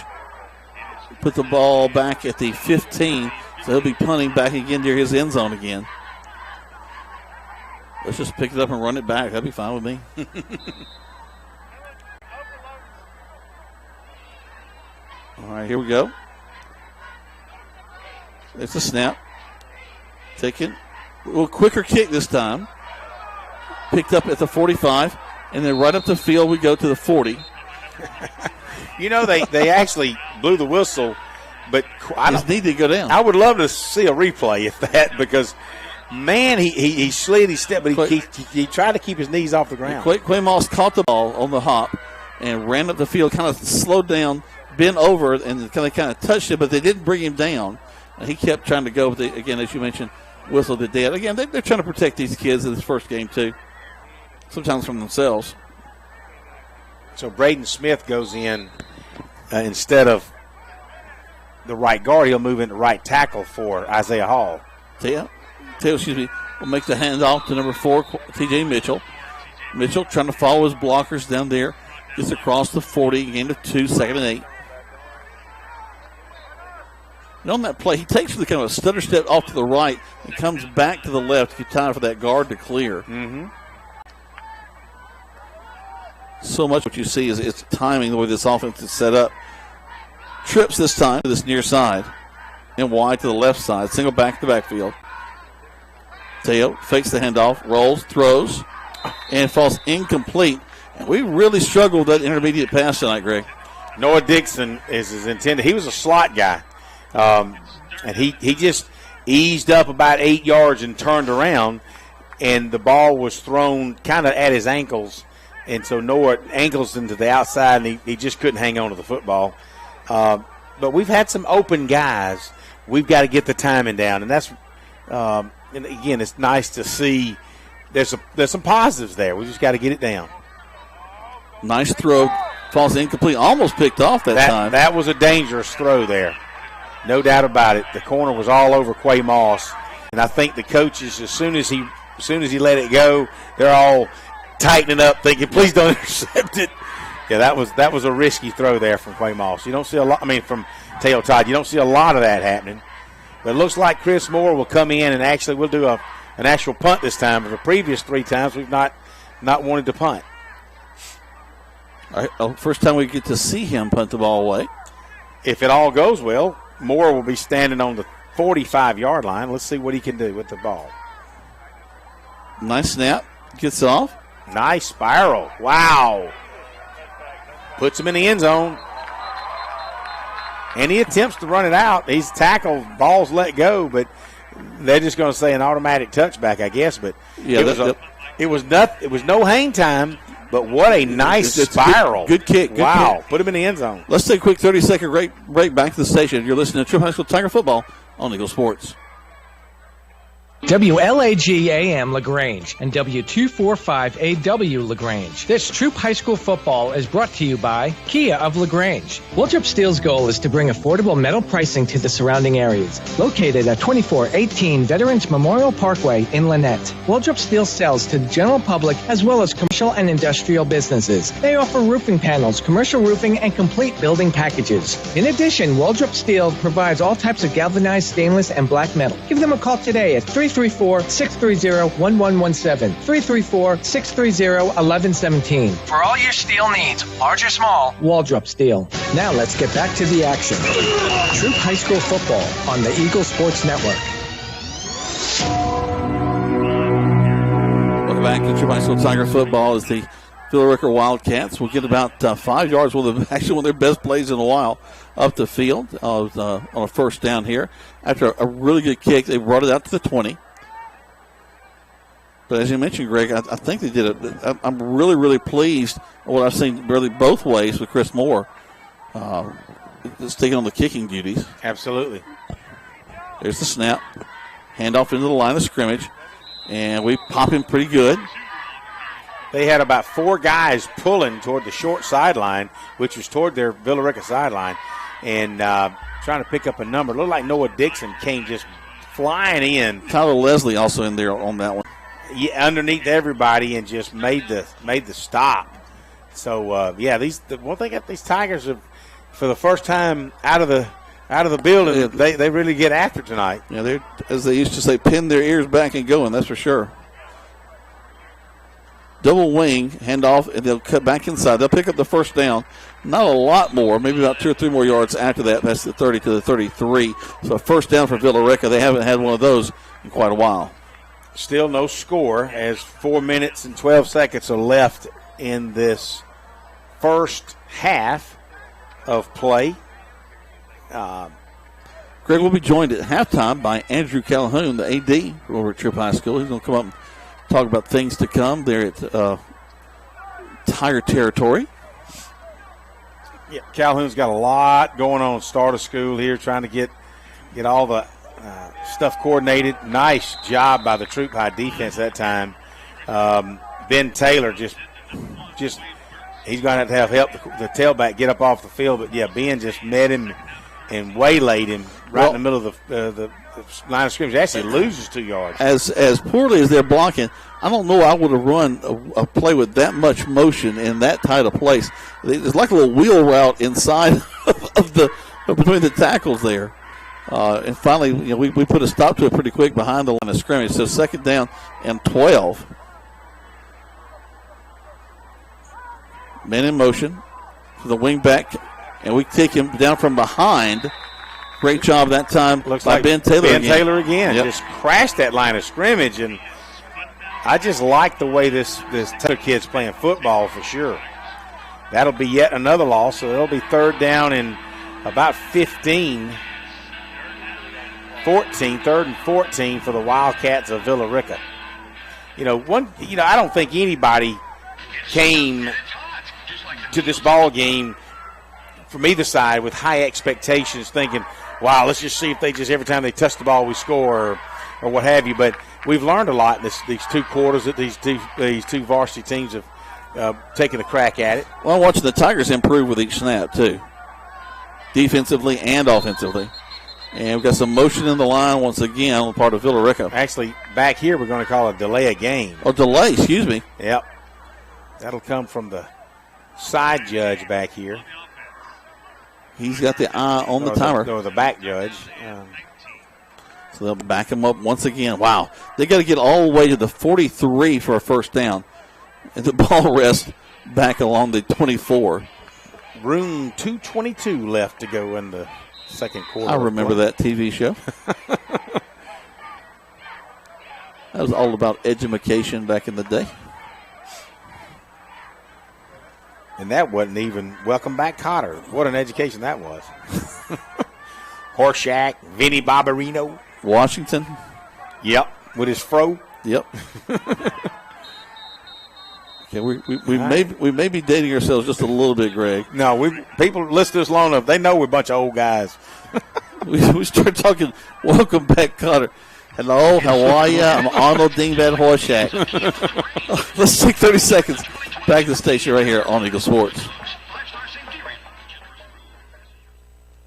Put the ball back at the 15, so he'll be punting back again near his end zone again. Let's just pick it up and run it back. That'd be fine with me. All right, here we go. It's a snap. Taken. A little quicker kick this time. Picked up at the 45, and then right up the field we go to the 40. They actually blew the whistle, but I just need to go down. I would love to see a replay if that, because man, he slid, he stepped, but he tried to keep his knees off the ground. Quay Moss caught the ball on the hop and ran up the field, kind of slowed down, bent over, and kind of touched it, but they didn't bring him down. And he kept trying to go with it again, as you mentioned, whistle the dead. Again, they're trying to protect these kids in this first game too. sometimes from themselves. So Braden Smith goes in instead of the right guard. He'll move into right tackle for Isaiah Hall. Taylor, will make the handoff to number 4, T.J. Mitchell. Mitchell trying to follow his blockers down there. Gets across the 40, gain of 2, 2nd and 8. And on that play, he takes the kind of a stutter step off to the right and comes back to the left to get time for that guard to clear. Mm-hmm. So much what you see is it's timing, the way this offense is set up. Trips this time to this near side and wide to the left side. Single back to the backfield. Teo fakes the handoff, rolls, throws, and falls incomplete. And we really struggled with that intermediate pass tonight, Greg. Noah Dixon is his intended. He was a slot guy. And he just eased up about 8 yards and turned around, and the ball was thrown kind of at his ankles. And so Noah ankles into the outside, and he just couldn't hang on to the football. But we've had some open guys. We've got to get the timing down, and that's and again, it's nice to see. There's some positives there. We just got to get it down. Nice throw, falls incomplete, almost picked off that time. That was a dangerous throw there, no doubt about it. The corner was all over Quay Moss, and I think the coaches, as soon as he let it go, they're all tightening up, thinking, please don't intercept it. Yeah, that was a risky throw there from Quay Moss. You don't see a lot. I mean, from Teo Todd, you don't see a lot of that happening. But it looks like Chris Moore will come in and actually we'll do an actual punt this time. But the previous 3 times we've not wanted to punt. All right, first time we get to see him punt the ball away. If it all goes well, Moore will be standing on the 45-yard line. Let's see what he can do with the ball. Nice snap. Gets off. Nice spiral. Wow. Puts him in the end zone. And he attempts to run it out. He's tackled, ball's let go, but they're just going to say an automatic touchback, I guess. But yeah, it was no hang time, but what a nice spiral. Good kick. Wow. Kick. Put him in the end zone. Let's take a quick 30-second break back to the station. You're listening to Troup High School Tiger Football on Eagle Sports. WLAG-AM LaGrange and W245AW LaGrange. This Troup High School football is brought to you by Kia of LaGrange. Waldrop Steel's goal is to bring affordable metal pricing to the surrounding areas. Located at 2418 Veterans Memorial Parkway in Lynette, Waldrop Steel sells to the general public as well as commercial and industrial businesses. They offer roofing panels, commercial roofing, and complete building packages. In addition, Waldrop Steel provides all types of galvanized stainless and black metal. Give them a call today at 334-630-1117. 334-630-1117. For all your steel needs, large or small, Waldrop Steel. Now let's get back to the action. Troup High School football on the Eagle Sports Network. Welcome back to Troup High School Tiger Football as the Villa Rica Wildcats will get about 5 yards with them, actually one of their best plays in a while up the field on a first down here. After a really good kick, they brought it out to the 20. But as you mentioned, Greg, I think they did it. I'm really, really pleased with what I've seen really both ways with Chris Moore. Just taking on the kicking duties. Absolutely. There's the snap. Handoff into the line of scrimmage. And we pop him pretty good. They had about 4 guys pulling toward the short sideline, which was toward their Villa Rica sideline, and trying to pick up a number. It looked like Noah Dixon came just flying in. Tyler Leslie also in there on that one. Yeah, underneath everybody and just made the stop. So one thing that these Tigers have, for the first time out of the building, they really get after tonight. Yeah, they're, as they used to say, pin their ears back and going. That's for sure. Double wing, handoff, and they'll cut back inside. They'll pick up the first down. Not a lot more, maybe about 2 or 3 more yards after that. That's the 30 to the 33. So first down for Villa Rica. They haven't had one of those in quite a while. Still no score as 4 minutes and 12 seconds are left in this first half of play. Greg will be joined at halftime by Andrew Calhoun, the AD over at Troup High School. He's going to come up and talk about things to come there at Tiger territory. Yeah, Calhoun's got a lot going on. Start of school here, trying to get all the stuff coordinated. Nice job by the Troup High defense that time. Ben Taylor just he's going to have help the tailback get up off the field. But, yeah, Ben just met him and waylaid him right in the middle of the line of scrimmage. Actually loses 2 yards. As poorly as they're blocking, I don't know I would have run a play with that much motion in that tight of place. It's like a little wheel route inside between the tackles there. And finally, we put a stop to it pretty quick behind the line of scrimmage. So 2nd down and 12. Men in motion for the wing back, and we take him down from behind. Great job that time Looks by like Ben Taylor again. Ben Taylor again. Yep. Just crashed that line of scrimmage, and I just like the way this Taylor kid's playing football for sure. That'll be yet another loss, so it'll be 3rd down and about 15. 3rd and 14 for the Wildcats of Villa Rica. I don't think anybody came to this ball game from either side with high expectations, thinking, wow, let's just see if every time they touch the ball we score or what have you. But we've learned a lot in these 2 quarters that these two varsity teams have taken a crack at it. Well, I'm watching the Tigers improve with each snap too, defensively and offensively. And we've got some motion in the line once again on the part of Villa Rica. Actually, back here we're going to call a delay of game. Oh, delay, excuse me. Yep. That'll come from the side judge back here. He's got the eye on the timer. Or the back judge. So they'll back him up once again. Wow. They got to get all the way to the 43 for a 1st down. And the ball rests back along the 24. Room 222 left to go in the 2nd quarter. I remember that TV show. That was all about edumacation back in the day. And that wasn't even Welcome Back Cotter. What an education that was. Horshack, Vinny Barbarino. Washington. Yep, with his fro. Yep. Okay, we may be dating ourselves just a little bit, Greg. No, people listen to us long enough. They know we're a bunch of old guys. we start talking Welcome Back Cotter. Hello, how are you? I'm Arnold Dingbat Horshack. Let's take 30 seconds. Back to the station right here on Eagle Sports.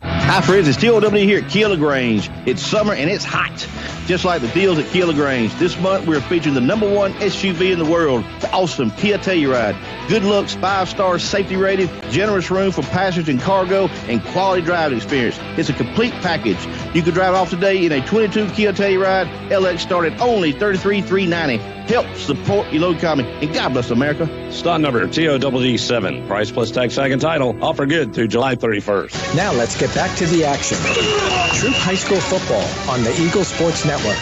Hi, friends. It's TOW here at Kia LaGrange. It's summer and it's hot, just like the deals at Kia LaGrange. This month, we're featuring the #1 SUV in the world, the awesome Kia Telluride. Good looks, 5-star safety rated, generous room for passengers and cargo, and quality driving experience. It's a complete package. You can drive off today in a 22 Kia Telluride. LX start at only $33,390. Help support your local economy, and God bless America. Stock number TOW7. Price plus tax tag and title. Offer good through July 31st. Now let's get back to the action. Troup High School football on the Eagle Sports Network.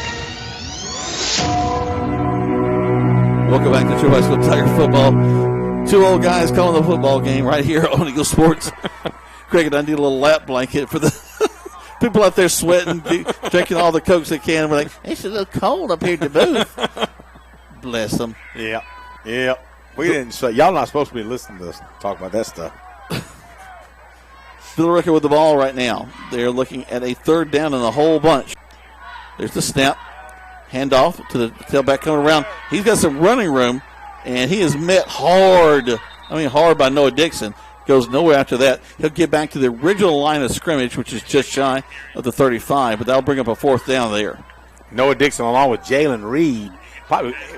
Welcome back to Troup High School Tiger football. 2 old guys calling the football game right here on Eagle Sports. Craig and I need a little lap blanket for the people out there sweating, drinking all the Cokes they can. We're like, it's a little cold up here at the booth. Bless them. Yeah. We didn't say, y'all not supposed to be listening to us talk about that stuff. Villa Rica with the ball right now. They're looking at a 3rd down and a whole bunch. There's the snap. Handoff to the tailback coming around. He's got some running room, and he is met hard. Hard by Noah Dixon. Goes nowhere after that. He'll get back to the original line of scrimmage, which is just shy of the 35, but that'll bring up a 4th down there. Noah Dixon along with Jalen Reed.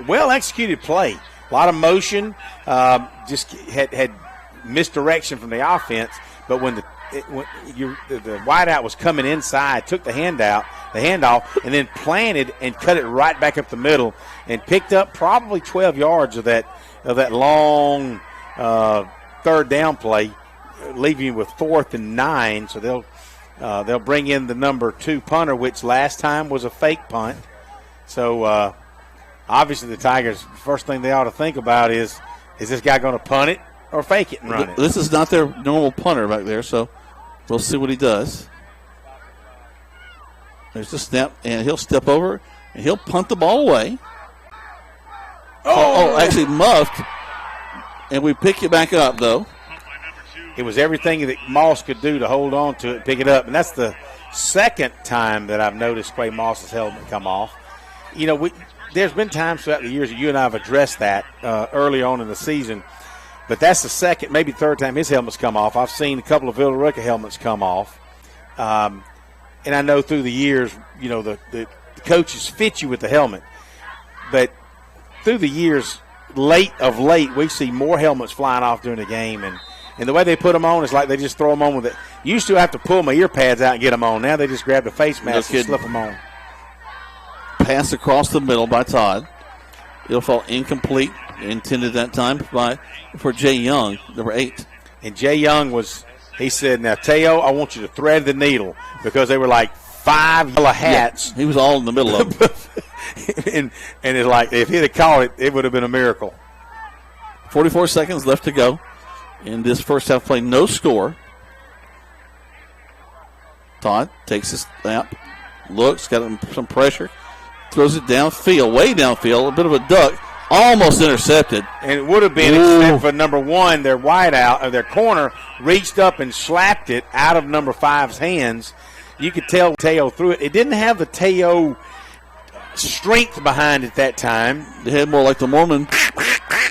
Well-executed play. A lot of motion. Just had misdirection from the offense, but when the wideout was coming inside, took the handoff, and then planted and cut it right back up the middle and picked up probably 12 yards of that long 3rd down play, leaving you with 4th and 9. So they'll bring in the number 2 punter, which last time was a fake punt. So obviously the Tigers, first thing they ought to think about is this guy going to punt it or fake it and run it? This is not their normal punter back there, so we'll see what he does. There's the snap, and he'll step over, and he'll punt the ball away. Actually muffed, and we pick it back up, though. It was everything that Moss could do to hold on to it, pick it up, and that's the 2nd time that I've noticed Quay Moss's helmet come off. there's been times throughout the years that you and I have addressed that early on in the season, but that's the second, maybe third time his helmet's come off. I've seen a couple of Villa Rica helmets come off. And I know through the years, the coaches fit you with the helmet. But through the years, late, we see more helmets flying off during the game. And the way they put them on is like they just throw them on with it. Used to have to pull my ear pads out and get them on. Now they just grab the face mask and slip them on. Pass across the middle by Todd. It'll fall incomplete. Intended that time for Jay Young, number 8. And Jay Young he said, now, Teo, I want you to thread the needle, because they were like 5 yellow hats. Yeah, he was all in the middle of them. and it's like, if he'd have caught it, it would have been a miracle. 44 seconds left to go in this first half play. No score. Todd takes his snap, looks, got some pressure, throws it downfield, way downfield, a bit of a duck. Almost intercepted. And it would have been, except for number 1, their wideout, or their corner, reached up and slapped it out of number 5's hands. You could tell Teo threw it. It didn't have the Teo strength behind it that time. It had more like the Mormon.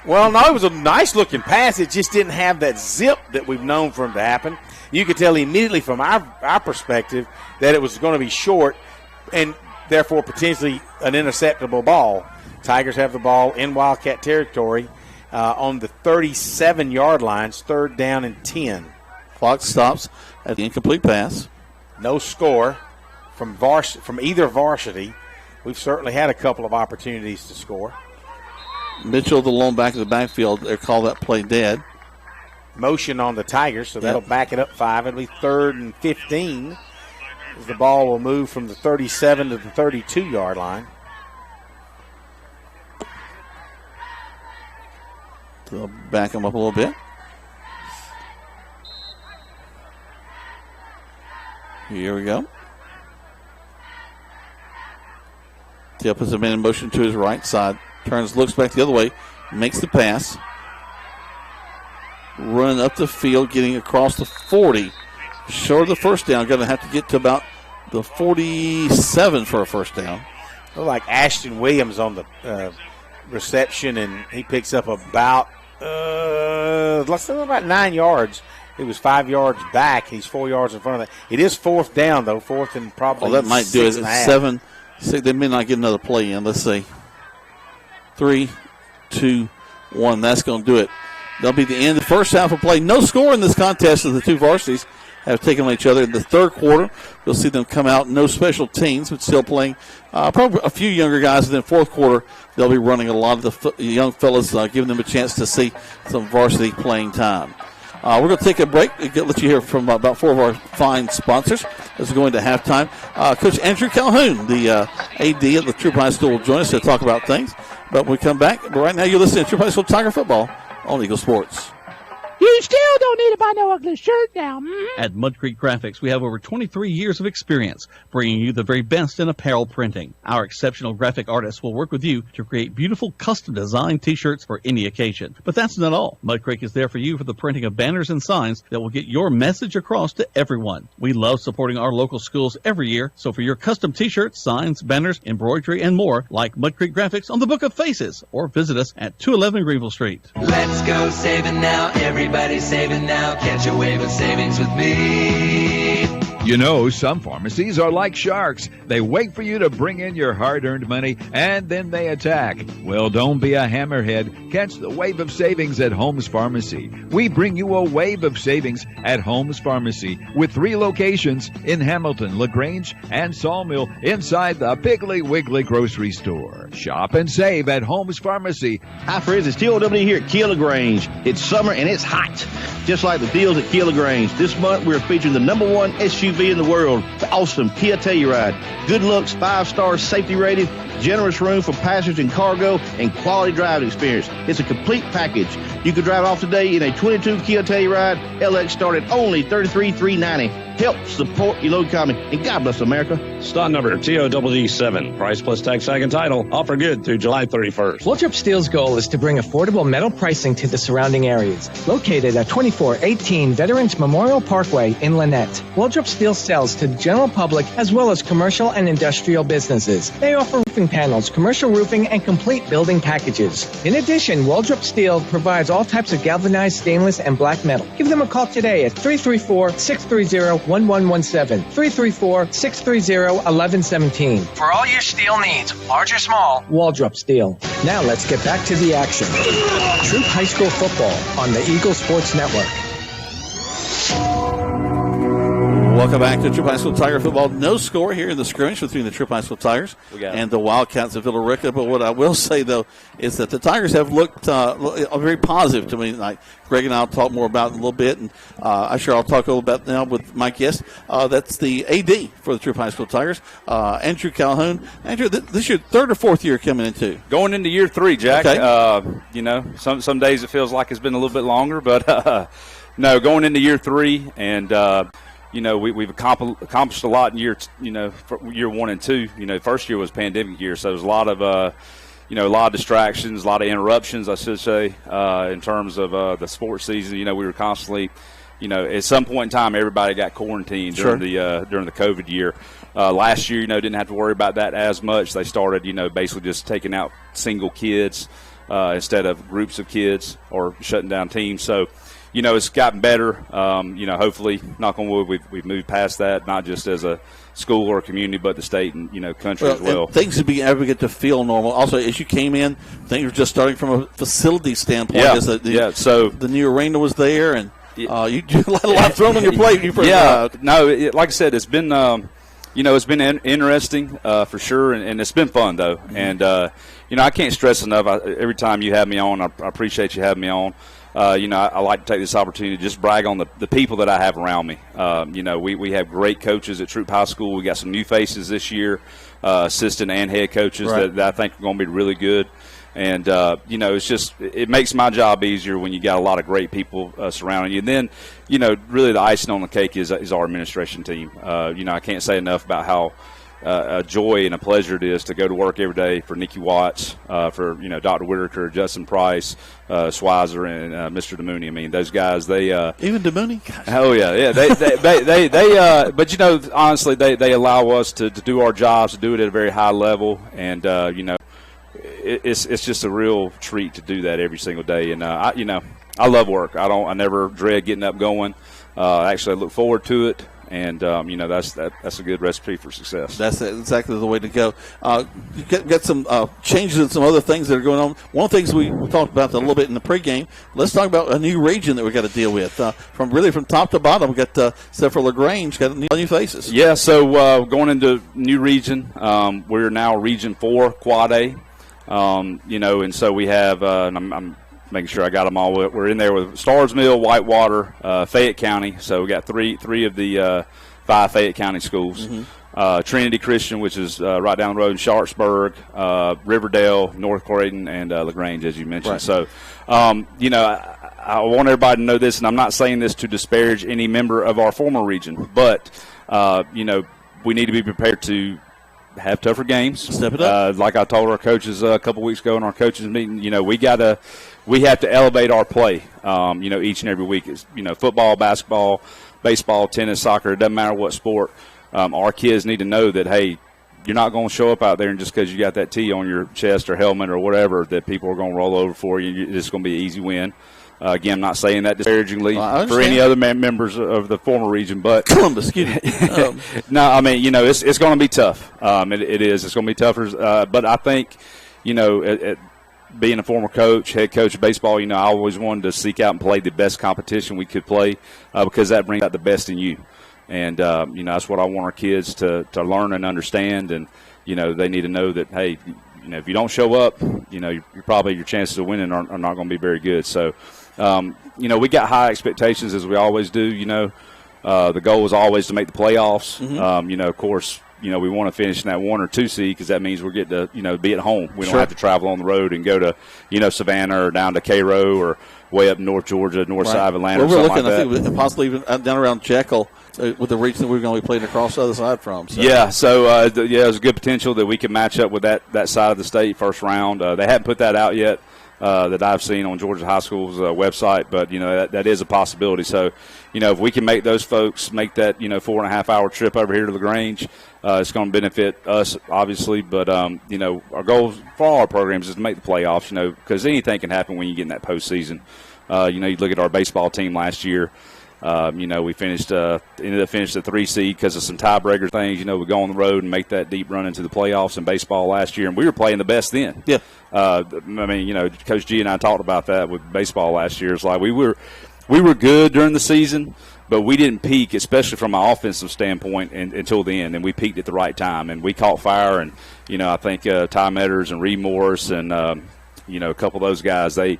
Well, no, it was a nice-looking pass. It just didn't have that zip that we've known for him to happen. You could tell immediately from our perspective that it was going to be short and therefore potentially an interceptable ball. Tigers have the ball in Wildcat territory on the 37-yard line, 3rd down and 10. Clock stops at the incomplete pass. No score from either varsity. We've certainly had a couple of opportunities to score. Mitchell, the lone back of the backfield, they call that play dead. Motion on the Tigers, so that'll back it up 5. It'll be 3rd and 15 as the ball will move from the 37 to the 32-yard line. They'll back him up a little bit. Here we go. Teo puts the man in motion to his right side. Turns, looks back the other way. Makes the pass. Running up the field, getting across the 40. Short of the first down. Going to have to get to about the 47 for a first down. Look like Ashton Williams on the reception, and he picks up about let's say about 9 yards. It was 5 yards back. He's 4 yards in front of that. It is 4th down, though. 4th and probably that might do it. 7, 6. They may not get another play in. Let's see. 3, 2, 1. That's going to do it. That'll be the end of the first half of play. No score in this contest as the two varsities have taken on each other. In the third quarter, you'll see them come out. No special teams, but still playing probably a few younger guys. And then fourth quarter, they'll be running a lot of the young fellas, giving them a chance to see some varsity playing time. We're going to take a break and let you hear from about 4 of our fine sponsors as we go into halftime. Coach Andrew Calhoun, the AD at the Troup High School, will join us to talk about things. But when we come back, but right now you're listening to Troup High School Tiger Football on Eagle Sports. You still don't need to buy no ugly shirt now. Mm-hmm. At Mud Creek Graphics, we have over 23 years of experience bringing you the very best in apparel printing. Our exceptional graphic artists will work with you to create beautiful custom designed t-shirts for any occasion. But that's not all. Mud Creek is there for you for the printing of banners and signs that will get your message across to everyone. We love supporting our local schools every year, so for your custom t-shirts, signs, banners, embroidery, and more, like Mud Creek Graphics on the Book of Faces, or visit us at 211 Greenville Street. Let's go saving now, everybody's saving now. Catch a wave of savings with me. You know, some pharmacies are like sharks. They wait for you to bring in your hard-earned money, and then they attack. Well, don't be a hammerhead. Catch the wave of savings at Holmes Pharmacy. We bring you a wave of savings at Holmes Pharmacy with 3 locations in Hamilton, LaGrange, and Sawmill inside the Piggly Wiggly grocery store. Shop and save at Holmes Pharmacy. Hi, friends. It's TOW here at Kia LaGrange. It's summer and it's hot, just like the deals at Kia LaGrange. This month, we're featuring the #1 SUV in the world, the awesome Kia Telluride. Good looks, 5-star safety rated, generous room for passengers and cargo, and quality driving experience. It's a complete package. You can drive off today in a 22 Kia Telluride. LX start at only $33,390. Help support your local economy, and God bless America. Stock number TODD7. Price plus tax second title. Offer good through July 31st. Waltrip Steel's goal is to bring affordable metal pricing to the surrounding areas. Located at 2418 Veterans Memorial Parkway in Lynette, Waltrip Steel sells to the general public as well as commercial and industrial businesses. They offer roofing panels, commercial roofing, and complete building packages. In addition, Waltrip Steel provides all types of galvanized stainless and black metal. Give them a call today at 334-630-1117, 334-630-1117. For all your steel needs, large or small, Waltrip Steel. Now let's get back to the action. Troup High School football on the Eagle Sports Network. Welcome back to Troup High School Tiger football. No score here in the scrimmage between the Troup High School Tigers and the Wildcats of Villa Rica. But what I will say, though, is that the Tigers have looked very positive to me tonight. Greg and I will talk more about it in a little bit, and I'm sure I'll talk a little bit now with my guest. That's the AD for the Troup High School Tigers, Andrew Calhoun. Andrew, this is your third or fourth year coming into? Going into year 3, Jack. Okay. Some days it feels like it's been a little bit longer, but no, going into year 3, and we've accomplished a lot in year 1 and 2. First year was pandemic year, so there's a lot of a lot of distractions, a lot of interruptions, I should say, in terms of the sports season. We were constantly, at some point in time, everybody got quarantined during the COVID year. Last year, didn't have to worry about that as much. They started, basically just taking out single kids instead of groups of kids or shutting down teams. So, it's gotten better. Hopefully, knock on wood, we've moved past that, not just as a school or a community, but the state and, country as well. Things to be able to feel normal. Also, as you came in, things were just starting from a facility standpoint. So the new arena was there, and you had a lot thrown on your plate. Like I said, it's been it's been interesting for sure, and it's been fun though. Mm-hmm. And I can't stress enough. Every time you have me on, I appreciate you having me on. I like to take this opportunity to just brag on the people that I have around me. We have great coaches at Troup High School. We got some new faces this year, assistant and head coaches that I think are going to be really good. And, it makes my job easier when you got a lot of great people surrounding you. And then, really the icing on the cake is our administration team. I can't say enough about how a joy and a pleasure it is to go to work every day for Nikki Watts, for Dr. Whitaker, Justin Price, Schweizer, and Mr. DeMooney. I mean, those guys, they even DeMooney. Gosh. Oh yeah. They but honestly, they allow us to do our jobs, to do it at a very high level, and it's just a real treat to do that every single day. And I love work. I never dread getting up going. Actually, I look forward to it. And, that's a good recipe for success. That's exactly the way to go. You got some changes and some other things that are going on. One of the things we talked about a little bit in the pregame, let's talk about a new region that we got to deal with. From top to bottom, we got, except for LaGrange, got new faces. Yeah, so going into new region, we're now Region 4, Quad A. And so we have, I'm making sure I got them all. We're in there with Stars Mill, Whitewater, Fayette County. So we got three of the 5 Fayette County schools. Mm-hmm. Trinity Christian, which is right down the road in Sharpsburg, Riverdale, North Croydon, and LaGrange, as you mentioned. Right. So, I want everybody to know this, and I'm not saying this to disparage any member of our former region, but, we need to be prepared to have tougher games. Step it up. Like I told our coaches a couple weeks ago in our coaches meeting, we have to elevate our play, each and every week. It's, football, basketball, baseball, tennis, soccer, it doesn't matter what sport. Our kids need to know that, hey, you're not going to show up out there and just because you got that T on your chest or helmet or whatever that people are going to roll over for you. It's going to be an easy win. Again, I'm not saying that disparagingly for any other members of the former region, but Columbus, excuse me. No, I mean, it's going to be tough. It is. It's going to be tougher. But I think, being a former head coach of baseball, I always wanted to seek out and play the best competition we could play because that brings out the best in you. And, that's what I want our kids to learn and understand. And, they need to know that, hey, if you don't show up, your chances of winning are not going to be very good. So, we got high expectations as we always do. The goal is always to make the playoffs. Mm-hmm. Of course, we want to finish in that 1 or 2 seed because that means we're getting to, be at home. We don't have to travel on the road and go to, Savannah or down to Cairo or way up North Georgia, north side of Atlanta. We're looking, I think, possibly even down around Jekyll with the region that we're going to be playing across the other side from. So. Yeah, so there's a good potential that we can match up with that side of the state first round. They haven't put that out yet that I've seen on Georgia High School's website, but that is a possibility. So, if we can make those folks make that 4.5-hour trip over here to LaGrange, it's going to benefit us obviously. But our goal for all our programs is to make the playoffs. Because anything can happen when you get in that postseason. You look at our baseball team last year. We ended up finishing the 3 seed because of some tiebreaker things. We go on the road and make that deep run into the playoffs in baseball last year, and we were playing the best then. Yeah. Coach G and I talked about that with baseball last year. It's like we were good during the season, but we didn't peak, especially from an offensive standpoint, until the end, and we peaked at the right time, and we caught fire. And I think Ty Metters and Reed Morris and a couple of those guys, they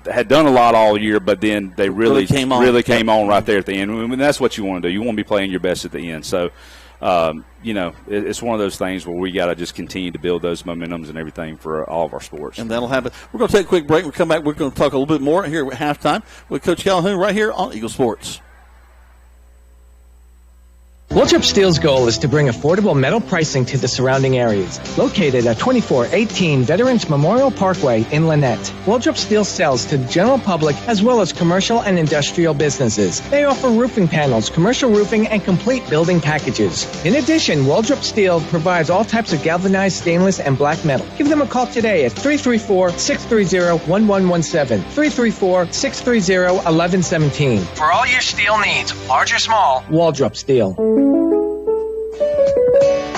had done a lot all year, but then they really came on right there at the end. I mean, that's what you want to do. You want to be playing your best at the end. So, it's one of those things where we got to just continue to build those momentums and everything for all of our sports. And that'll happen. We're going to take a quick break. We'll come back. We're going to talk a little bit more here at halftime with Coach Calhoun right here on Eagle Sports. Troup Steel's goal is to bring affordable metal pricing to the surrounding areas. Located at 2418 Veterans Memorial Parkway in Lynette, Troup Steel sells to the general public as well as commercial and industrial businesses. They offer roofing panels, commercial roofing, and complete building packages. In addition, Troup Steel provides all types of galvanized stainless and black metal. Give them a call today at 334-630-1117, 334-630-1117. For all your steel needs, large or small, Troup Steel.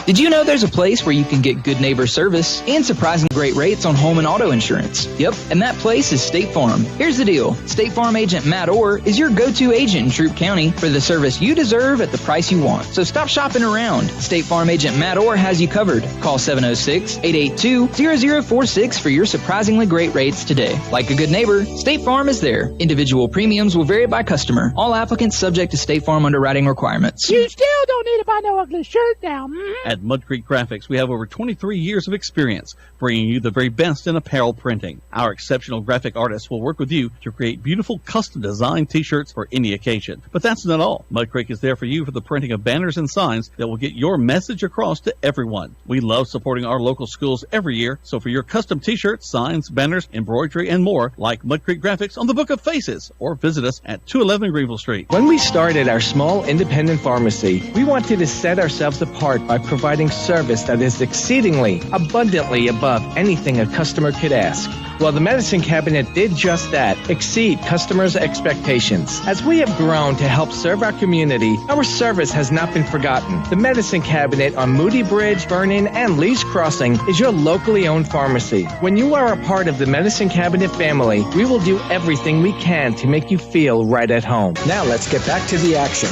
Did you know there's a place where you can get good neighbor service and surprisingly great rates on home and auto insurance? Yep, and that place is State Farm. Here's the deal. State Farm agent Matt Orr is your go-to agent in Troup County for the service you deserve at the price you want. So stop shopping around. State Farm agent Matt Orr has you covered. Call 706-882-0046 for your surprisingly great rates today. Like a good neighbor, State Farm is there. Individual premiums will vary by customer. All applicants subject to State Farm underwriting requirements. You still don't need to buy no ugly shirt now. At Mud Creek Graphics, we have over 23 years of experience bringing you the very best in apparel printing. Our exceptional graphic artists will work with you to create beautiful custom-designed T-shirts for any occasion. But that's not all. Mud Creek is there for you for the printing of banners and signs that will get your message across to everyone. We love supporting our local schools every year, so for your custom T-shirts, signs, banners, embroidery, and more, like Mud Creek Graphics on the Book of Faces, or visit us at 211 Greenville Street. When we started our small independent pharmacy, we wanted to set ourselves apart by providing service that is exceedingly, abundantly above anything a customer could ask. Well, the medicine cabinet did just that, exceed customers' expectations. As we have grown to help serve our community, our service has not been forgotten. The medicine cabinet on Moody Bridge, Vernon, and Lee's Crossing is your locally owned pharmacy. When you are a part of the medicine cabinet family, we will do everything we can to make you feel right at home. Now let's get back to the action.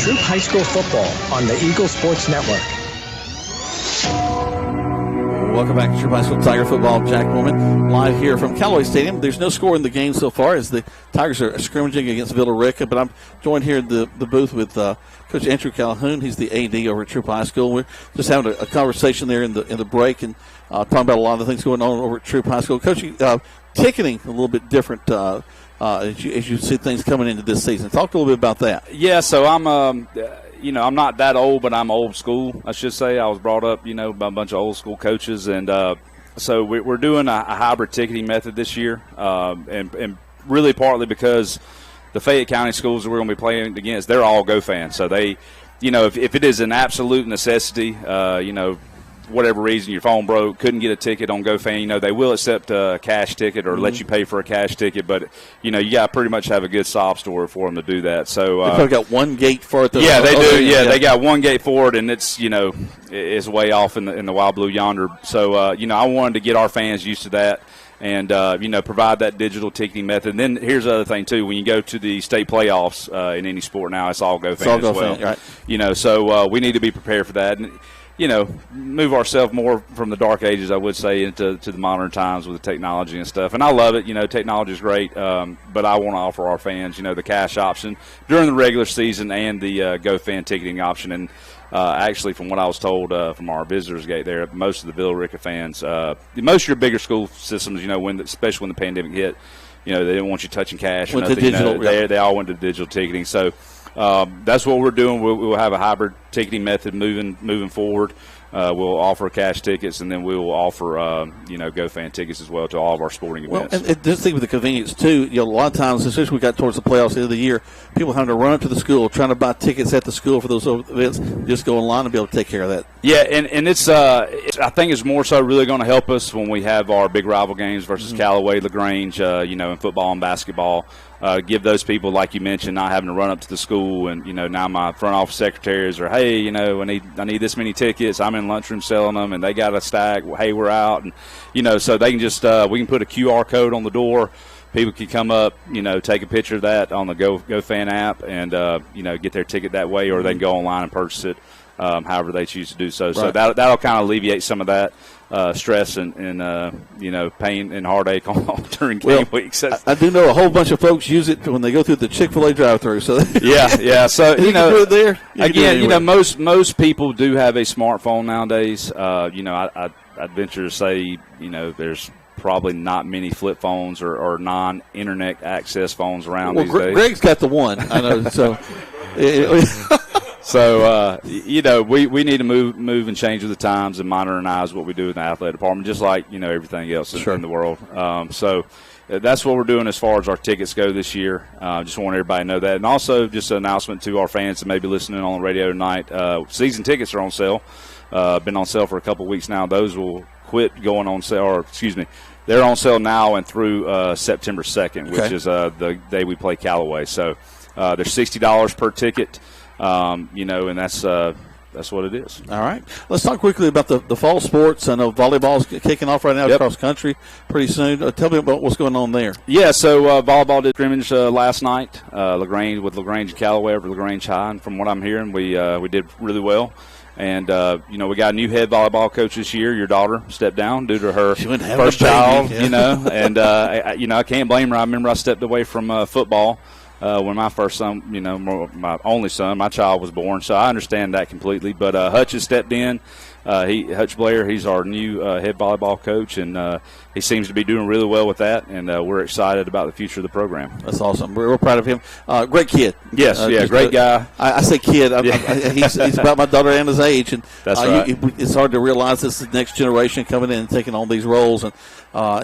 Troup High School football on the Eagle Sports Network. Welcome back to Troup High School Tiger football. Jack Norman live here from Callaway Stadium. There's no score in the game so far as the Tigers are scrimmaging against Villa Rica, but I'm joined here in the booth with Coach Andrew Calhoun. He's the AD over at Troup High School. We're just having a conversation there in the break and talking about a lot of the things going on over at Troup High School. Coach, ticketing a little bit different as you see things coming into this season. Talk a little bit about that. Yeah, so I'm I'm not that old, but I'm old school, I should say. I was brought up, by a bunch of old school coaches. And so we're doing a hybrid ticketing method this year, and really partly because the Fayette County schools that we're going to be playing against, they're all Go fans. So they, if it is an absolute necessity, whatever reason your phone broke, couldn't get a ticket on GoFan, they will accept a cash ticket or let you pay for a cash ticket, but you got to pretty much have a good sob story for them to do that. So they've got one gate for it. Yeah, they do. Yeah, they got one gate for it, and it's it's way off in the Wild Blue yonder. So I wanted to get our fans used to that. And, provide that digital ticketing method. And then here's the other thing, too. When you go to the state playoffs in any sport now, it's all GoFan as well. Right. So we need to be prepared for that. And, move ourselves more from the dark ages, I would say, into the modern times with the technology and stuff. And I love it. Technology is great. But I want to offer our fans, the cash option during the regular season and the GoFan ticketing option. And actually, from what I was told from our visitors gate there, most of the Villa Rica fans, most of your bigger school systems, especially when the pandemic hit, they didn't want you touching cash or nothing. Digital, they all went to digital ticketing. So that's what we're doing. We'll have a hybrid ticketing method moving forward. We'll offer cash tickets, and then we will offer, GoFan tickets as well to all of our sporting events. Well, and this thing with the convenience, too, a lot of times, especially when we got towards the playoffs at the end of the year, people having to run up to the school, trying to buy tickets at the school for those events, just go online and be able to take care of that. Yeah, and it's I think it's more so really going to help us when we have our big rival games versus Callaway, LaGrange, in football and basketball. Give those people, like you mentioned, not having to run up to the school and, now my front office secretaries are, hey, I need this many tickets. I'm in lunchroom selling them, and they got a stack. Hey, we're out. And, so they can just we can put a QR code on the door. People can come up, take a picture of that on the GoFan app and, get their ticket that way, or they can go online and purchase it however they choose to do so. Right. So that'll kind of alleviate some of that stress and pain and heartache during game weeks. I do know a whole bunch of folks use it when they go through the Chick-fil-A drive-thru. So yeah. So you can do it there. Again, most people do have a smartphone nowadays. I'd venture to say, there's probably not many flip phones or non-internet access phones around these days. Greg's got the one, I know. So. So, we need to move and change with the times and modernize what we do in the athletic department, just like, everything else in the world. So that's what we're doing as far as our tickets go this year. Just want everybody to know that. And also just an announcement to our fans that may be listening on the radio tonight. Season tickets are on sale. Been on sale for a couple of weeks now. Those will quit going on sale, they're on sale now and through September 2nd, which is the day we play Callaway. So they're $60 per ticket. And that's what it is. All right. Let's talk quickly about the fall sports. I know volleyball's kicking off right now across country pretty soon. Tell me about what's going on there. Yeah, so volleyball did scrimmage last night, LaGrange and Callaway over LaGrange High, and from what I'm hearing, we did really well. And, we got a new head volleyball coach this year. Your daughter stepped down due to her first child, and, I can't blame her. I remember I stepped away from football when my first son, my only son, my child was born. So I understand that completely. But Hutch has stepped in. Hutch Blair, he's our new head volleyball coach, and he seems to be doing really well with that, and we're excited about the future of the program. That's awesome. We're proud of him. Great kid. Yes, great guy. I say kid. He's about my daughter Anna's age, and that's right. It's hard to realize this is the next generation coming in and taking on these roles, and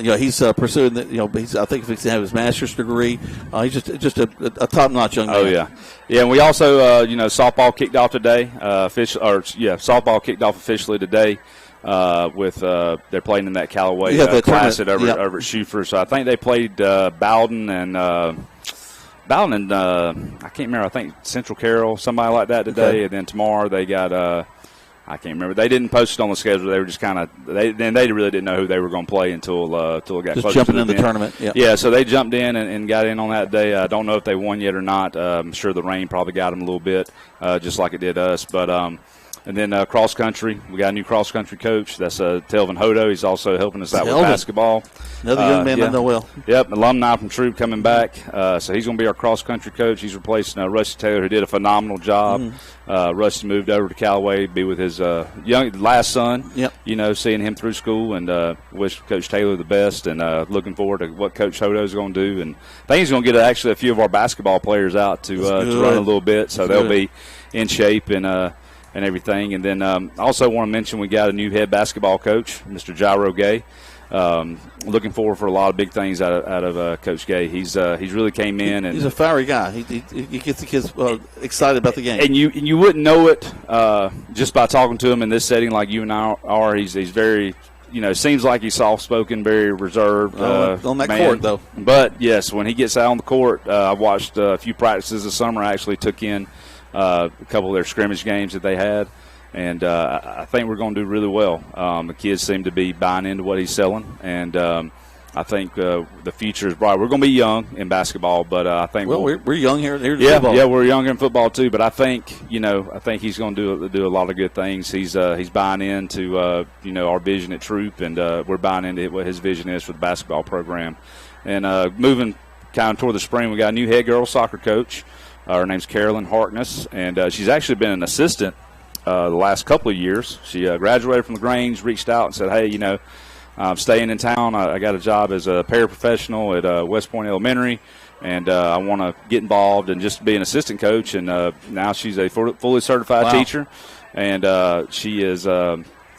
he's pursuing. I think he's to have his master's degree. He's just a top-notch young man. Oh yeah. And we also softball kicked off today. Softball kicked off officially today. With they're playing in that Callaway Classic over at Schufer. So I think they played Bowden and I can't remember. I think Central Carroll, somebody like that today. Okay. And then tomorrow they got I can't remember. They didn't post it on the schedule. They were just kind of they really didn't know who they were going to play until it got just close jumping to in the tournament. Yeah. So they jumped in and got in on that day. I don't know if they won yet or not. I'm sure the rain probably got them a little bit, just like it did us. But and then cross country, we got a new cross country coach. That's Telvin Hodo. He's also helping us out with basketball. Another young man I know well. Yep, alumni from Troup coming back. So he's going to be our cross country coach. He's replacing Rusty Taylor, who did a phenomenal job. Rusty moved over to Callaway to be with his last son. Yep. Seeing him through school, and wish Coach Taylor the best, and looking forward to what Coach Hodo is going to do. And I think he's going to get actually a few of our basketball players out to run a little bit, so they'll be in shape and everything. And then also want to mention we got a new head basketball coach, Mr. Jairo Gay. Looking forward for a lot of big things out of Coach Gay. He's really came in, and he's a fiery guy. He gets the kids excited about the game. And you wouldn't know it just by talking to him in this setting like you and I are. He's very, seems like he's soft-spoken, very reserved. On that man. court, though. But, yes, when he gets out on the court, I watched a few practices this summer. I actually took in a couple of their scrimmage games that they had, and I think we're going to do really well. The kids seem to be buying into what he's selling, and I think the future is bright. We're going to be young in baskarball, but I think we're young here in football. Yeah, we're young in football too. But I think he's going to do a lot of good things. He's buying into our vision at Troup, and we're buying into what his vision is for the basketball program. And moving kind of toward the spring, we got a new head girls soccer coach. Her name's Carolyn Harkness, and she's actually been an assistant the last couple of years. She graduated from LaGrange, reached out and said, hey, I'm staying in town. I got a job as a paraprofessional at West Point Elementary. And I want to get involved and just be an assistant coach. And now she's a fully certified teacher, and she is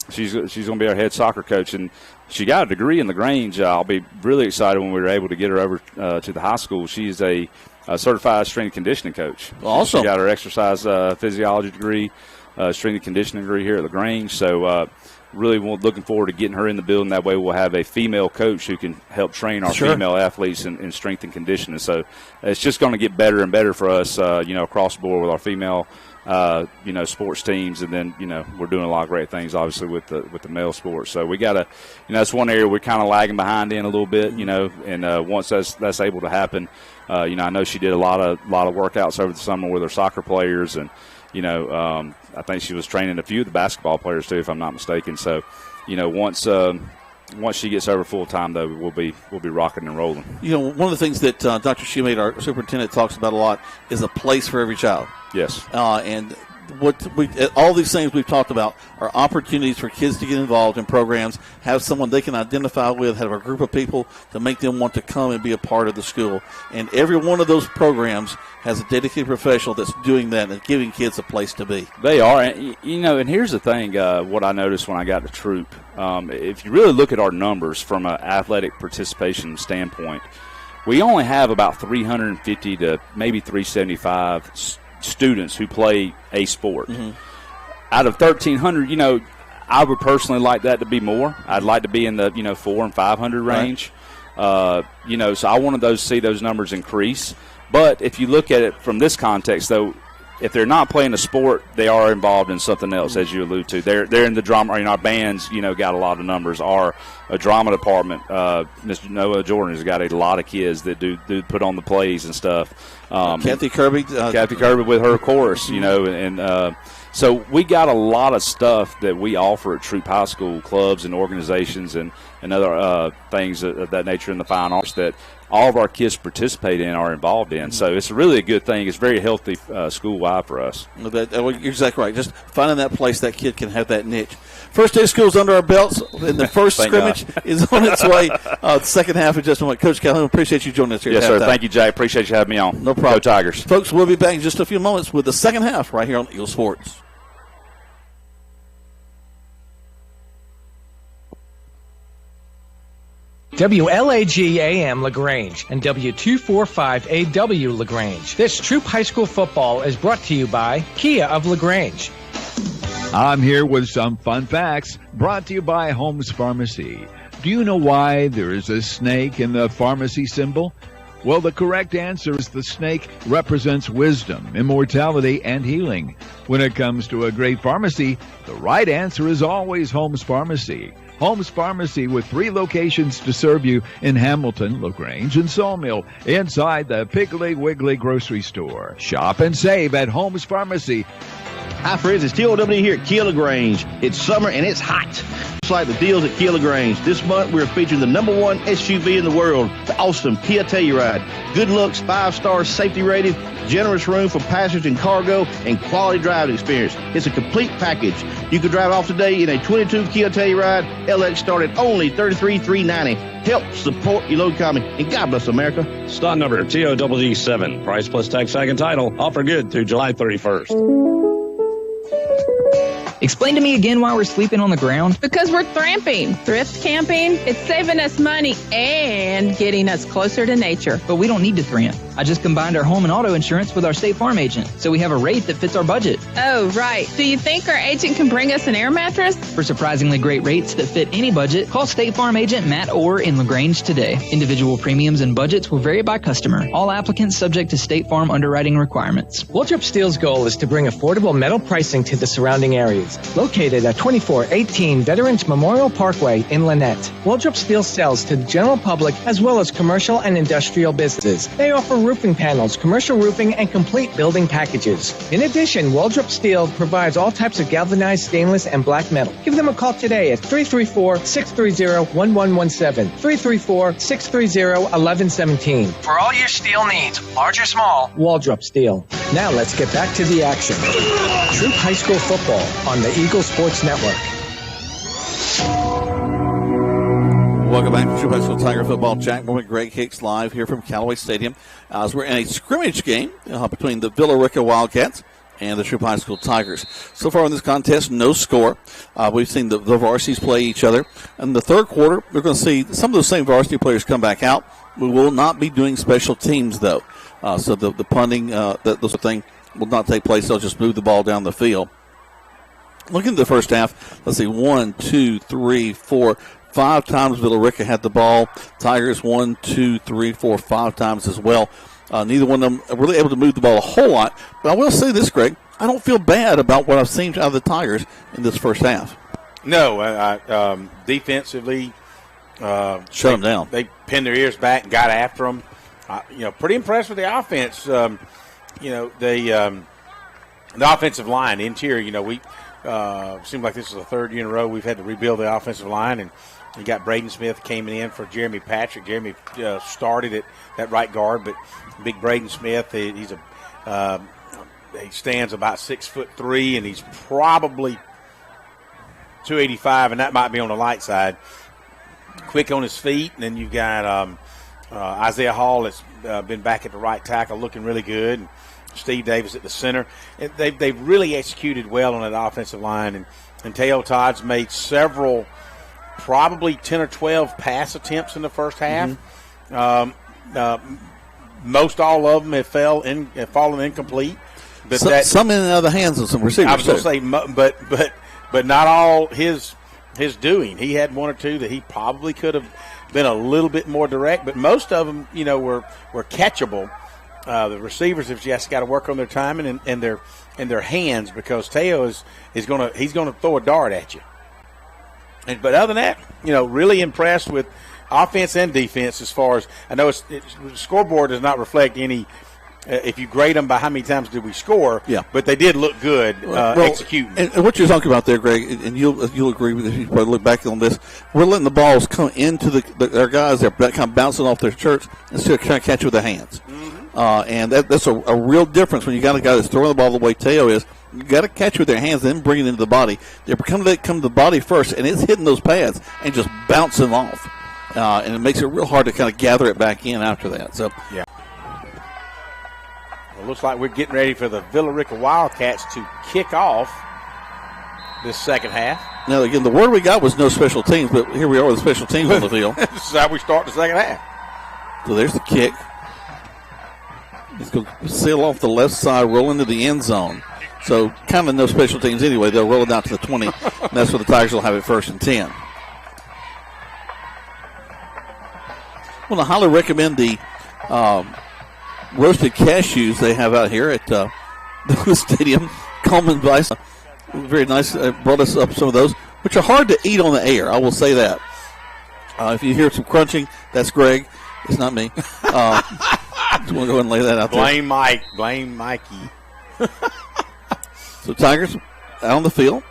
she's going to be our head soccer coach. And she got a degree in LaGrange. I'll be really excited when we were able to get her over to the high school. She's a certified strength and conditioning coach. Awesome. She got her exercise physiology degree, strength and conditioning degree here at LaGrange. So really looking forward to getting her in the building. That way we'll have a female coach who can help train our female athletes in strength and conditioning. So it's just going to get better and better for us, across the board with our female, sports teams. And then, we're doing a lot of great things, obviously, with the male sports. So we got to, that's one area we're kind of lagging behind in a little bit, and once that's able to happen, I know she did a lot of workouts over the summer with her soccer players, and I think she was training a few of the basketball players too, if I'm not mistaken. So, once she gets over full time, though, we'll be rocking and rolling. One of the things that Dr. Shoemate, our superintendent, talks about a lot is a place for every child. Yes. And all these things we've talked about are opportunities for kids to get involved in programs, have someone they can identify with, have a group of people to make them want to come and be a part of the school. And every one of those programs has a dedicated professional that's doing that and giving kids a place to be. They are. And, and here's the thing, what I noticed when I got to Troup, if you really look at our numbers from an athletic participation standpoint, we only have about 350 to maybe 375 students who play a sport. Mm-hmm. Out of 1,300, I would personally like that to be more. I'd like to be in the 400 and 500 range. Right. So I wanted to see those numbers increase. But if you look at it from this context, though, if they're not playing a sport, they are involved in something else, as you allude to. They're in the drama. Our bands, got a lot of numbers. Our drama department, Mr. Noah Jordan has got a lot of kids that do put on the plays and stuff. Kathy Kirby with her chorus, and so we got a lot of stuff that we offer at Troup High School, clubs and organizations and other things of that nature in the fine arts that all of our kids participate in, are involved in. So it's really a good thing. It's very healthy school-wide for us. You're exactly right. Just finding that place that kid can have that niche. First day of school is under our belts, and the first scrimmage is on its way. The second half is just on. Coach Calhoun, appreciate you joining us here. Yes, sir. Thank you, Jay. Appreciate you having me on. No problem. Go Tigers. Folks, we'll be back in just a few moments with the second half right here on Eagle Sports. WLAG-AM LaGrange and W245AW LaGrange. This Troup High School football is brought to you by Kia of LaGrange. I'm here with some fun facts brought to you by Holmes Pharmacy. Do you know why there is a snake in the pharmacy symbol? Well, the correct answer is the snake represents wisdom, immortality, and healing. When it comes to a great pharmacy, the right answer is always Holmes Pharmacy. Holmes Pharmacy, with 3 locations to serve you in Hamilton, LaGrange, and Sawmill, inside the Piggly Wiggly grocery store. Shop and save at Holmes Pharmacy. Hi, friends. It's TOW here at Kia LaGrange. It's summer and it's hot. Just like the deals at Kia LaGrange. This month, we're featuring the #1 SUV in the world, the awesome Kia Telluride. Good looks, 5-star safety rated, generous room for passengers and cargo, and quality driving experience. It's a complete package. You can drive off today in a 22 Kia Telluride. LX start at only $33,390. Help support your local economy, and God bless America. Stock number TOW7. Price plus tax, tag, and title. Offer good through July 31st. Explain to me again why we're sleeping on the ground. Because we're thramping, thrift camping. It's saving us money and getting us closer to nature. But we don't need to tramp. I just combined our home and auto insurance with our State Farm agent, so we have a rate that fits our budget. Oh, right. Do you think our agent can bring us an air mattress? For surprisingly great rates that fit any budget, call State Farm agent Matt Orr in LaGrange today. Individual premiums and budgets will vary by customer. All applicants subject to State Farm underwriting requirements. Waldrop Steel's goal is to bring affordable metal pricing to the surrounding areas. Located at 2418 Veterans Memorial Parkway in Lynette, Waldrop Steel sells to the general public as well as commercial and industrial businesses. They offer roofing panels, commercial roofing, and complete building packages. In addition, Waldrop Steel provides all types of galvanized stainless and black metal. Give them a call today at 334-630-1117, 334-630-1117. For all your steel needs, large or small, Waldrop Steel. Now let's get back to the action. Troup High School football on the Eagle Sports Network. Welcome back to Troup High School Tiger Football. Jack Moore and Greg Hicks live here from Callaway Stadium as we're in a scrimmage game between the Villa Rica Wildcats and the Troup High School Tigers. So far in this contest, no score. We've seen the varsities play each other. In the third quarter, we're going to see some of those same varsity players come back out. We will not be doing special teams, though. So the punting, that sort of thing will not take place. They'll just move the ball down the field. Looking at the first half, let's see, 1, 2, 3, 4, 5 times Villa Rica had the ball. Tigers 1, 2, 3, 4, 5 times as well. Neither one of them are really able to move the ball a whole lot. But I will say this, Greg, I don't feel bad about what I've seen out of the Tigers in this first half. No, defensively, shut them down. They pinned their ears back and got after them. Pretty impressed with the offense. The offensive line, interior. We seemed like this is the third year in a row we've had to rebuild the offensive line, and you got Braden Smith came in for Jeremy Patrick. Jeremy started at that right guard, but big Braden Smith, he stands about 6'3", and he's probably 285, and that might be on the light side. Quick on his feet, and then you've got Isaiah Hall that's been back at the right tackle, looking really good. And Steve Davis at the center. They've really executed well on that offensive line, and Teo Todd's made several, probably 10 or 12 pass attempts in the first half. Mm-hmm. Most all of them have fallen incomplete. But some in and out of the hands of some receivers. I was going to say, but not all his doing. He had one or two that he probably could have been a little bit more direct, but most of them, were catchable. The receivers have just got to work on their timing and their hands, because Teo he's going to throw a dart at you. But other than that, really impressed with offense and defense. As far as I know, the scoreboard does not reflect any. If you grade them by how many times did we score, yeah. But they did look good executing. And what you're talking about there, Greg, and you'll agree with this. You probably look back on this. We're letting the balls come into their guys. They're kind of bouncing off their shirts instead of trying to catch it with their hands. Mm-hmm. And that's a real difference when you got a guy that's throwing the ball the way Teo is. You got to catch it with their hands, then bring it into the body. They come to the body first, and it's hitting those pads and just bouncing off. And it makes it real hard to kind of gather it back in after that. So yeah. It looks like we're getting ready for the Villa Rica Wildcats to kick off this second half. Now, again, the word we got was no special teams, but here we are with the special teams on the field. This is how we start the second half. So there's the kick. It's going to sail off the left side, roll into the end zone. So kind of no special teams anyway. They'll roll it down to the 20, and that's where the Tigers will have it 1st and 10. Well, I highly recommend the roasted cashews they have out here at the stadium. Coleman Vice, very nice. Brought us up some of those, which are hard to eat on the air. I will say that. If you hear some crunching, that's Greg. It's not me. Just want to go ahead and lay that out there. Blame Mike. Blame Mikey. So Tigers out on the field.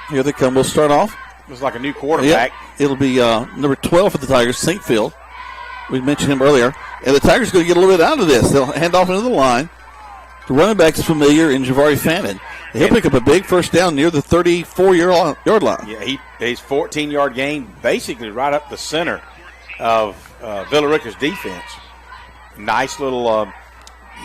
Here they come. We'll start off. Looks like a new quarterback. Yep. It'll be number 12 for the Tigers, St. Field. We mentioned him earlier. And the Tigers are going to get a little bit out of this. They'll hand off into the line. The running back is familiar in Javari Fannin. He'll pick up a big first down near the 34-yard line. Yeah, he's 14-yard gain, basically right up the center of Villa Rica's defense. Nice little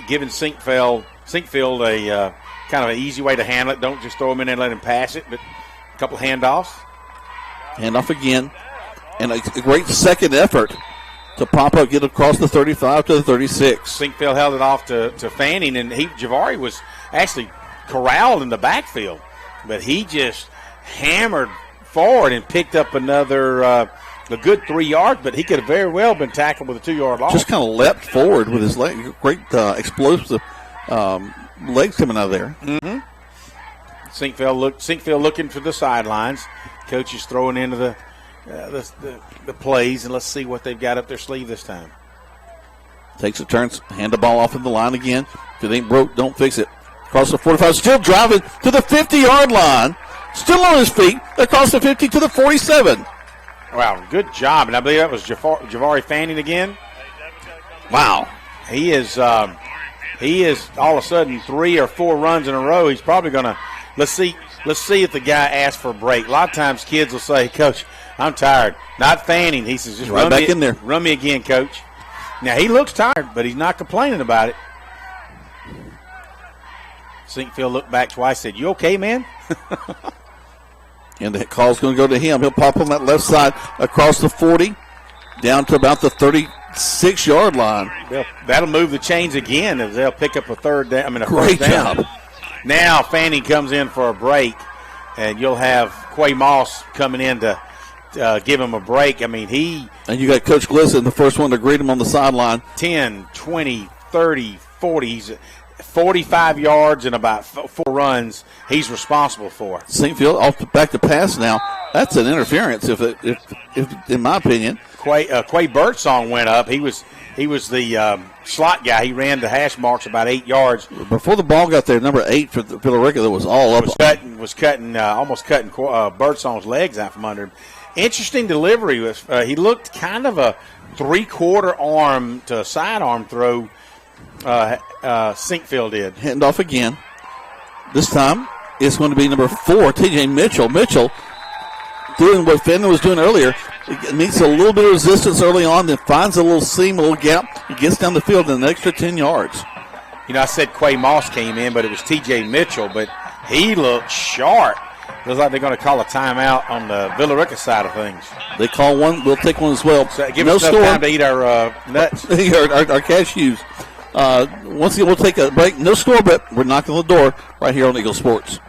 giving Sinkfield a kind of an easy way to handle it. Don't just throw him in there and let him pass it, but a couple of handoffs. Handoff again. And a great second effort to pop up, get across the 35 to the 36. Sinkfield held it off to Fanning, and Javari was actually corralled in the backfield, but he just hammered forward and picked up another a good 3 yards, but he could have very well been tackled with a 2-yard loss. Just kind of leapt forward with his leg. Great explosive legs coming out of there. Mm-hmm. Sinkfield looking for the sidelines. Coach is throwing into the plays, and let's see what they've got up their sleeve this time. Takes a turn, hand the ball off in the line again. If it ain't broke, don't fix it. Across the 45, still driving to the 50-yard line. Still on his feet, across the 50 to the 47. Wow, good job. And I believe that was Javari Fanning again. Wow. He is all of a sudden 3 or 4 runs in a row. He's probably going to, let's see let's see if the guy asks for a break. A lot of times kids will say, Coach, I'm tired. Not fanning. He says, just right back in there. Run me again, Coach. Now, he looks tired, but he's not complaining about it. Sinkfield looked back twice, said, you okay, man? And the call's going to go to him. He'll pop on that left side across the 40, down to about the 36-yard line. That'll move the chains again as they'll pick up a Great first down. job. Now Fanning comes in for a break, and you'll have Quay Moss coming in to give him a break. I mean, And you got Coach Glisson, the first one to greet him on the sideline. 10, 20, 30, 40. He's 45 yards and about 4 runs he's responsible for. Sinkfield back to pass now. That's an interference, if in my opinion. Quay Birdsong went up. He was the slot guy. He ran the hash marks about 8 yards. Before the ball got there, number 8 for Villa Rica, that was all up. Was cutting almost cutting Birdsong's legs out from under him. Interesting delivery. He looked kind of a 3/4 arm to a sidearm throw. Sinkfield did. Hand off again. This time it's going to be number 4, T.J. Mitchell. Mitchell doing what Fenton was doing earlier. It needs a little bit of resistance early on, then finds a little seam, a little gap. He gets down the field in an extra 10 yards. You know, I said Quay Moss came in, but it was T.J. Mitchell, but he looked sharp. Looks like they're going to call a timeout on the Villa Rica side of things. They call one. We'll take one as well. So give us enough time to eat our nuts. our cashews. Once again, we'll take a break. No score, but we're knocking on the door right here on Eagle Sports.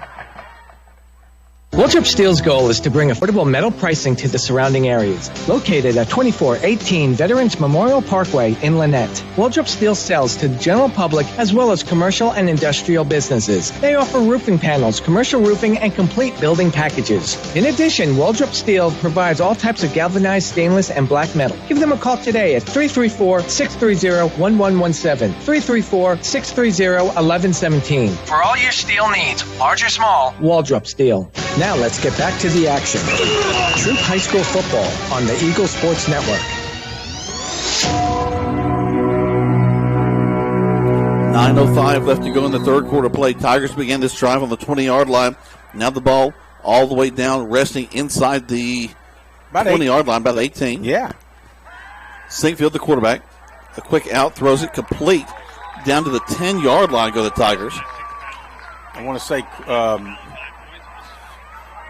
Troup Steel's goal is to bring affordable metal pricing to the surrounding areas. Located at 2418 Veterans Memorial Parkway in Lynette, Troup Steel sells to the general public as well as commercial and industrial businesses. They offer roofing panels, commercial roofing, and complete building packages. In addition, Troup Steel provides all types of galvanized stainless and black metal. Give them a call today at 334-630-1117, 334-630-1117. For all your steel needs, large or small, Troup Steel. Now let's get back to the action. Troup High School football on the Eagle Sports Network. 9:05 left to go in the third quarter play. Tigers began this drive on the 20-yard line. Now the ball all the way down, resting inside the 20-yard line, about 18. Yeah. Sinkfield, the quarterback. The quick out, throws it complete. Down to the 10-yard line go the Tigers. I want to say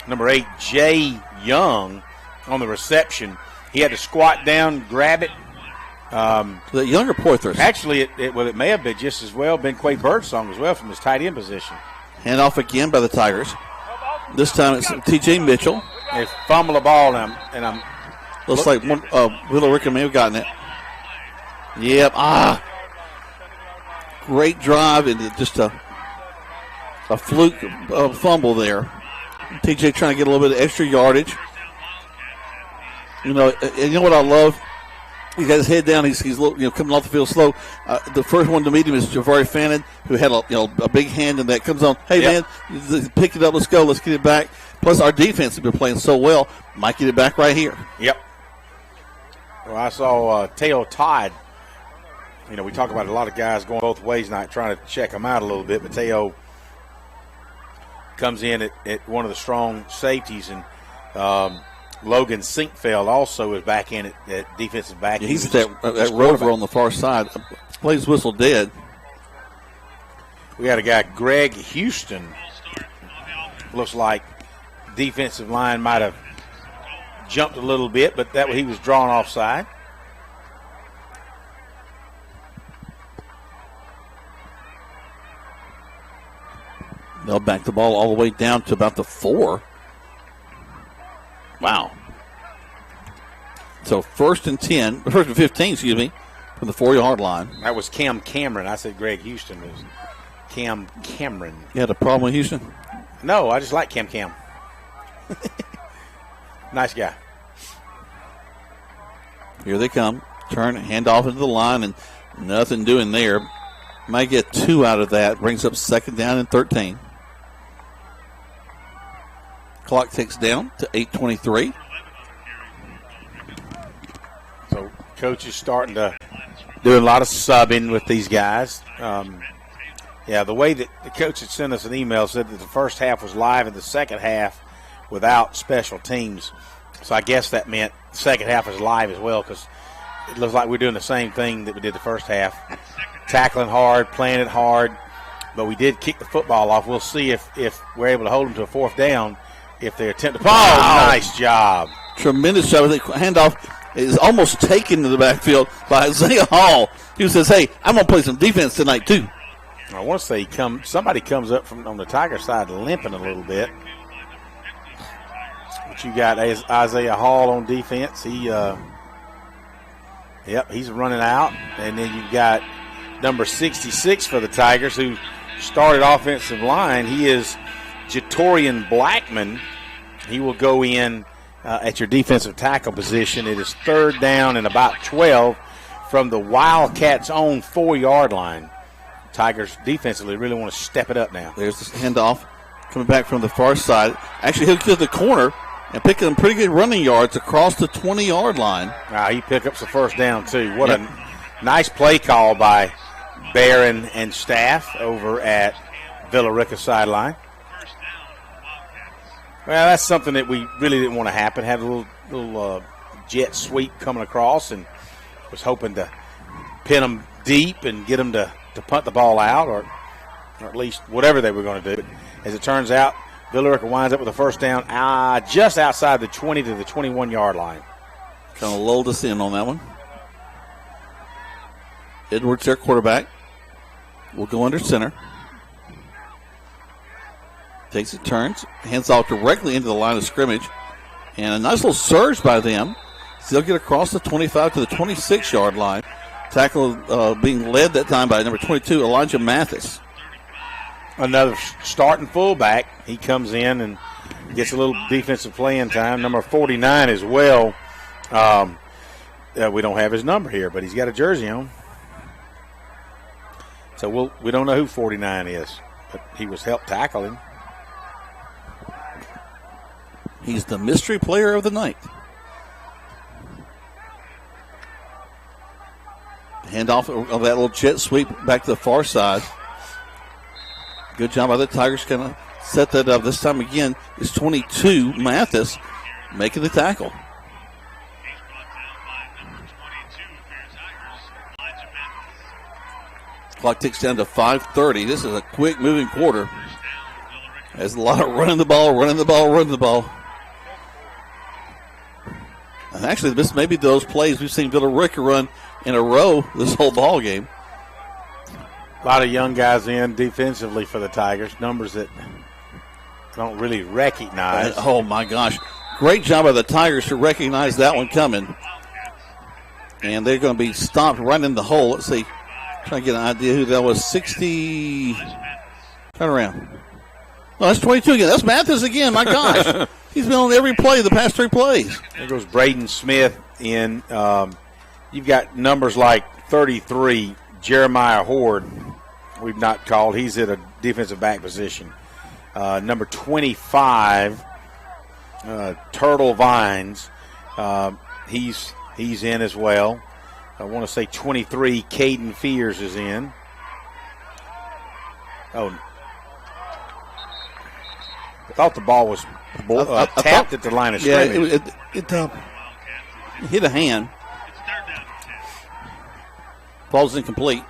number 8, Jay Young, on the reception. He had to squat down, grab it. The younger Poithers. Actually, it may have been just as well been Quay Birdsong as well from his tight end position. Hand off again by the Tigers. This time it's T.J. Mitchell. They fumble the ball, and I'm looks like Villa Rica may have gotten it. Yep. Great drive and just a fluke fumble there. TJ trying to get a little bit of extra yardage. You know what I love? He got his head down. He's coming off the field slow. The first one to meet him is Javari Fannin, who had a big hand in that. Comes on, hey man, pick it up. Let's go. Let's get it back. Plus our defense has been playing so well. Might get it back right here. Yep. Well, I saw Teo Todd. You know, we talk about a lot of guys going both ways, not trying to check them out a little bit, but Teo comes in at one of the strong safeties, and Logan Sinkfeld also is back in at defensive back. Yeah, he's at that rover on the far side. Plays whistle dead. We got a guy, Greg Houston. Looks like defensive line might have jumped a little bit, but he was drawn offside. They'll back the ball all the way down to about the 4. Wow. So first and 15, from the 4-yard line. That was Cam Cameron. I said Greg Houston was Cam Cameron. You had a problem with Houston? No, I just like Cam. Nice guy. Here they come. Turn, hand off into the line, and nothing doing there. Might get 2 out of that. Brings up second down and 13. Clock ticks down to 8:23. So coach is starting to do a lot of subbing with these guys. Yeah, the way that the coach had sent us an email said that the first half was live and the second half without special teams. So I guess that meant the second half is live as well, because it looks like we're doing the same thing that we did the first half. Tackling hard, playing it hard, but we did kick the football off. We'll see if we're able to hold them to a fourth down if they attempt to. Oh, nice job. Tremendous job. The handoff is almost taken to the backfield by Isaiah Hall. He says, hey, I'm going to play some defense tonight too. I want to say somebody comes up from on the Tiger side limping a little bit. But you got Isaiah Hall on defense. He's running out. And then you've got number 66 for the Tigers, who started offensive line. He is Jatorian Blackman. He will go in at your defensive tackle position. It is third down and about 12 from the Wildcats' own 4-yard line. Tigers defensively really want to step it up now. There's this handoff coming back from the far side. Actually, he'll get the corner and pick up pretty good running yards across the 20-yard line. He picked up the first down, too. What a nice play call by Barron and staff over at Villa Rica sideline. Well, that's something that we really didn't want to happen. Had a little jet sweep coming across and was hoping to pin them deep and get them to punt the ball out or at least whatever they were going to do. But as it turns out, Villa Rica winds up with a first down just outside the 20 to the 21-yard line. Kind of lulled us in on that one. Edwards, their quarterback, will go under center. Takes it, turns, hands off directly into the line of scrimmage. And a nice little surge by them. So they'll get across the 25 to the 26-yard line. Tackle being led that time by number 22, Elijah Mathis. Another starting fullback. He comes in and gets a little defensive playing time. Number 49 as well. We don't have his number here, but he's got a jersey on. So we don't know who 49 is, but he was helped tackling. He's the mystery player of the night. Handoff of that little jet sweep back to the far side. Good job by the Tigers. Kind of set that up. This time again, it's 22, Mathis, making the tackle. Clock ticks down to 5:30. This is a quick moving quarter. There's a lot of running the ball. And actually, this may be those plays we've seen Villa Rica run in a row this whole ball game. A lot of young guys in defensively for the Tigers, numbers that don't really recognize. Oh, my gosh. Great job by the Tigers to recognize that one coming. And they're going to be stopped right in the hole. Let's see. Trying to get an idea who that was. 60. Turn around. Oh, that's 22 again. That's Mathis again. My gosh. He's been on every play the past 3 plays. There goes Braden Smith in. You've got numbers like 33, Jeremiah Horde, we've not called. He's at a defensive back position. Number 25, Turtle Vines, he's in as well. I want to say 23, Caden Fears is in. Oh, I thought the ball was tapped at the line of scrimmage. Yeah, it hit a hand. Ball's incomplete.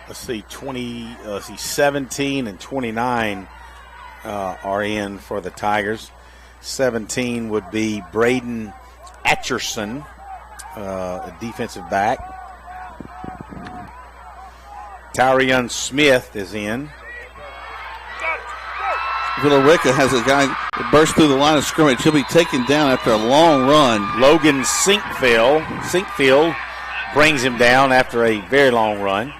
Let's see, 17 and 29 are in for the Tigers. 17 would be Braden Atcherson, a defensive back. Tyrion Smith is in. Villa Rica has a guy that bursts through the line of scrimmage. He'll be taken down after a long run. Logan Sinkfield brings him down after a very long run.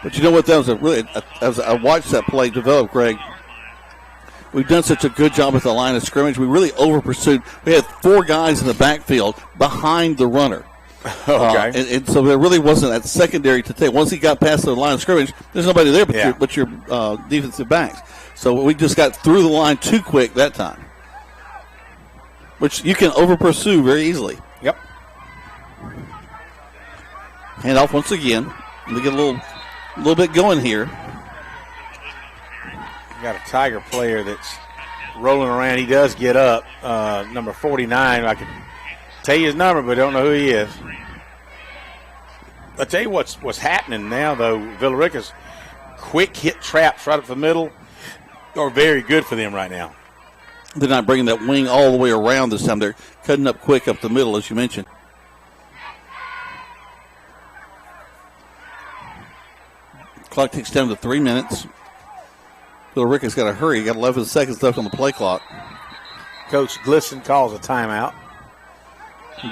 But you know what? That was as I watched that play develop, Greg, we've done such a good job with the line of scrimmage. We really over-pursued. We had 4 guys in the backfield behind the runner. Okay. And so there really wasn't that secondary to take. Once he got past the line of scrimmage, there's nobody there but your defensive backs. So we just got through the line too quick that time, which you can over-pursue very easily. Yep. Hand off once again. We get a little a little bit going here. You got a Tiger player that's rolling around. He does get up. Number 49. I can tell you his number, but I don't know who he is. I'll tell you what's happening now, though. Villa Rica's quick hit traps right up the middle are very good for them right now. They're not bringing that wing all the way around this time. They're cutting up quick up the middle, as you mentioned. Clock takes down to 3 minutes. Villa Rica's got to hurry. Got 11 seconds left on the play clock. Coach Glisson calls a timeout.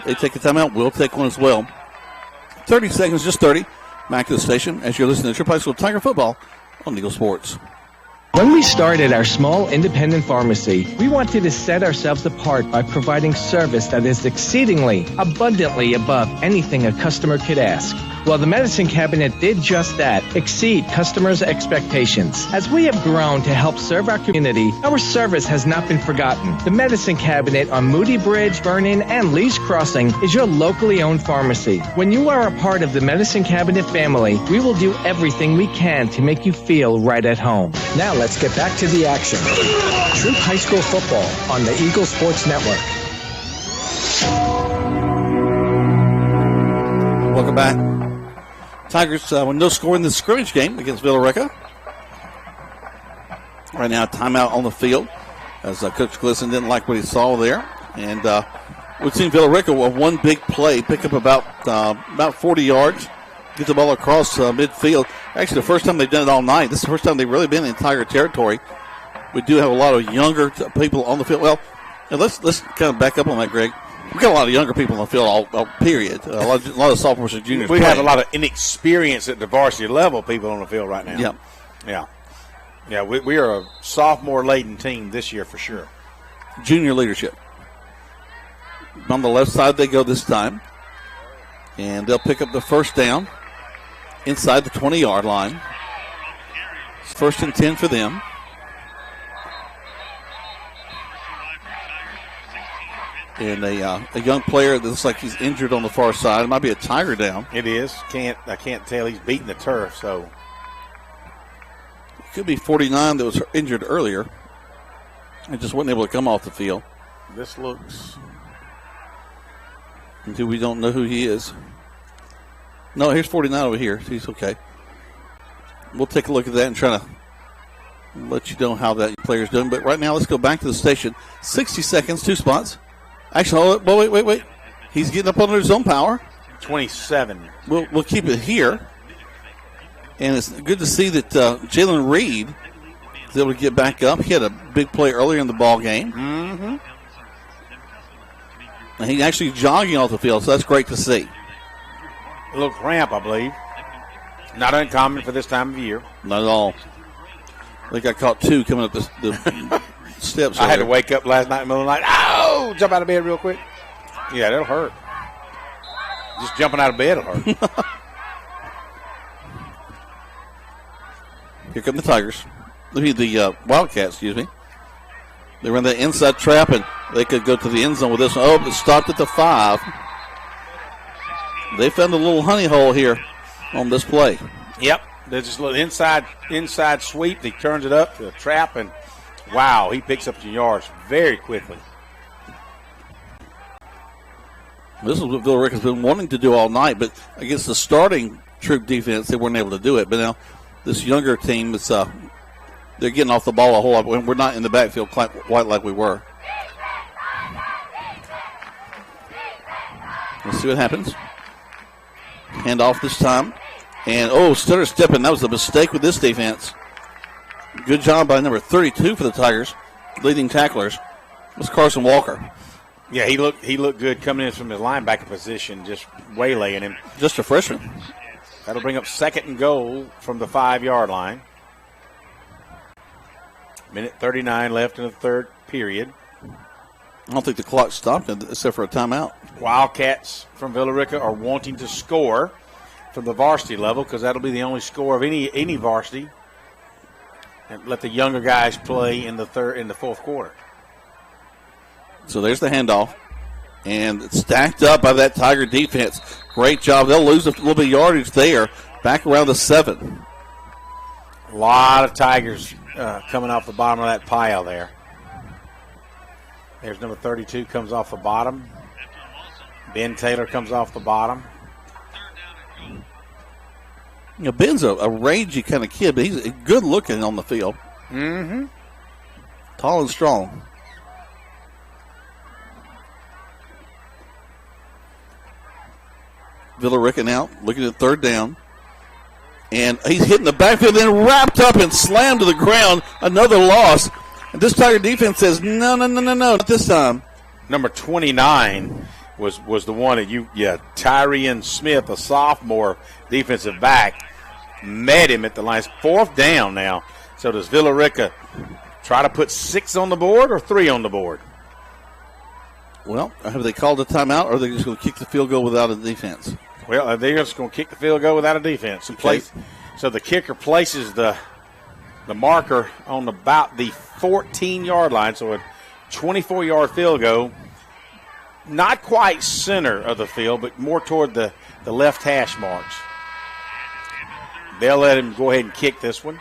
They take a timeout. We'll take one as well. 30 seconds, just 30. Back to the station as you're listening to Troup High School Tiger Football on Eagle Sports. When we started our small independent pharmacy, we wanted to set ourselves apart by providing service that is exceedingly, abundantly above anything a customer could ask. Well, the medicine cabinet did just that, exceed customers' expectations. As we have grown to help serve our community, our service has not been forgotten. The medicine cabinet on Moody Bridge, Vernon, and Lee's Crossing is your locally owned pharmacy. When you are a part of the medicine cabinet family, we will do everything we can to make you feel right at home. Now let's get back to the action. Troup High School football on the Eagle Sports Network. Welcome back. Tigers with no score in the scrimmage game against Villa Rica. Right now, timeout on the field as Coach Glisson didn't like what he saw there. And we've seen Villa Rica with one big play, pick up about 40 yards, get the ball across midfield. Actually, the first time they've done it all night. This is the first time they've really been in Tiger territory. We do have a lot of younger people on the field. Well, let's kind of back up on that, Greg. We've got a lot of younger people on the field, all period. A lot of sophomores and juniors. We have a lot of inexperience at the varsity level people on the field right now. Yeah. We are a sophomore-laden team this year for sure. Junior leadership. On the left side they go this time. And they'll pick up the first down inside the 20-yard line. First and 10 for them. And a young player that looks like he's injured on the far side. It might be a Tiger down. It is. I can't tell. He's beating the turf, so. It could be 49 that was injured earlier and just wasn't able to come off the field. This looks. Until we don't know who he is. No, here's 49 over here. He's okay. We'll take a look at that and try to let you know how that player's doing. But right now, let's go back to the station. 60 seconds, 2 spots. Actually, wait. He's getting up under his own power. 27. We'll keep it here. And it's good to see that Jalen Reed is able to get back up. He had a big play earlier in the ball game. Mm-hmm. And he's actually jogging off the field, so that's great to see. A little cramp, I believe. Not uncommon for this time of year. Not at all. They got caught 2 coming up the steps. I had to wake up last night in the middle of the night. Oh, jump out of bed real quick. Yeah, that'll hurt. Just jumping out of bed will hurt. Here come the Tigers. The Wildcats, excuse me. They run that inside trap, and they could go to the end zone with this one. Oh, it stopped at the 5. They found a little honey hole here on this play. Yep. There's just a little inside sweep. He turns it up to the trap, and wow, he picks up the yards very quickly. This is what Villa Rica's been wanting to do all night, but against the starting Troup defense, they weren't able to do it. But now this younger team, they're getting off the ball a whole lot. We're not in the backfield quite like we were. Let's see what happens. Hand off this time. And, stutter stepping. That was a mistake with this defense. Good job by number 32 for the Tigers. Leading tacklers was Carson Walker. Yeah, he looked good coming in from his linebacker position, just waylaying him. Just a freshman. That'll bring up 2nd and goal from the 5-yard line. Minute 39 left in the third period. I don't think the clock stopped except for a timeout. Wildcats from Villa Rica are wanting to score from the varsity level because that'll be the only score of any varsity. And let the younger guys play in the fourth quarter. So there's the handoff. And it's stacked up by that Tiger defense. Great job. They'll lose a little bit of yardage there. Back around the 7. A lot of Tigers coming off the bottom of that pile there. There's number 32 comes off the bottom. Ben Taylor comes off the bottom. You know, Ben's a rangy kind of kid, but he's good looking on the field. Mm-hmm. Tall and strong. Villa Rica now looking at third down. And he's hitting the backfield, then wrapped up and slammed to the ground. Another loss. And this Tiger defense says, no, not this time. Number 29 was the one that Tyrion Smith, a sophomore defensive back, met him at the line. It's fourth down now. So does Villa Rica try to put 6 on the board or 3 on the board? Well, have they called a timeout, or are they just going to kick the field goal without a defense? Well, they're just going to kick the field goal without a defense. Okay. So the kicker places the marker on about the 14-yard line, so a 24-yard field goal. Not quite center of the field, but more toward the left hash marks. They'll let him go ahead and kick this one.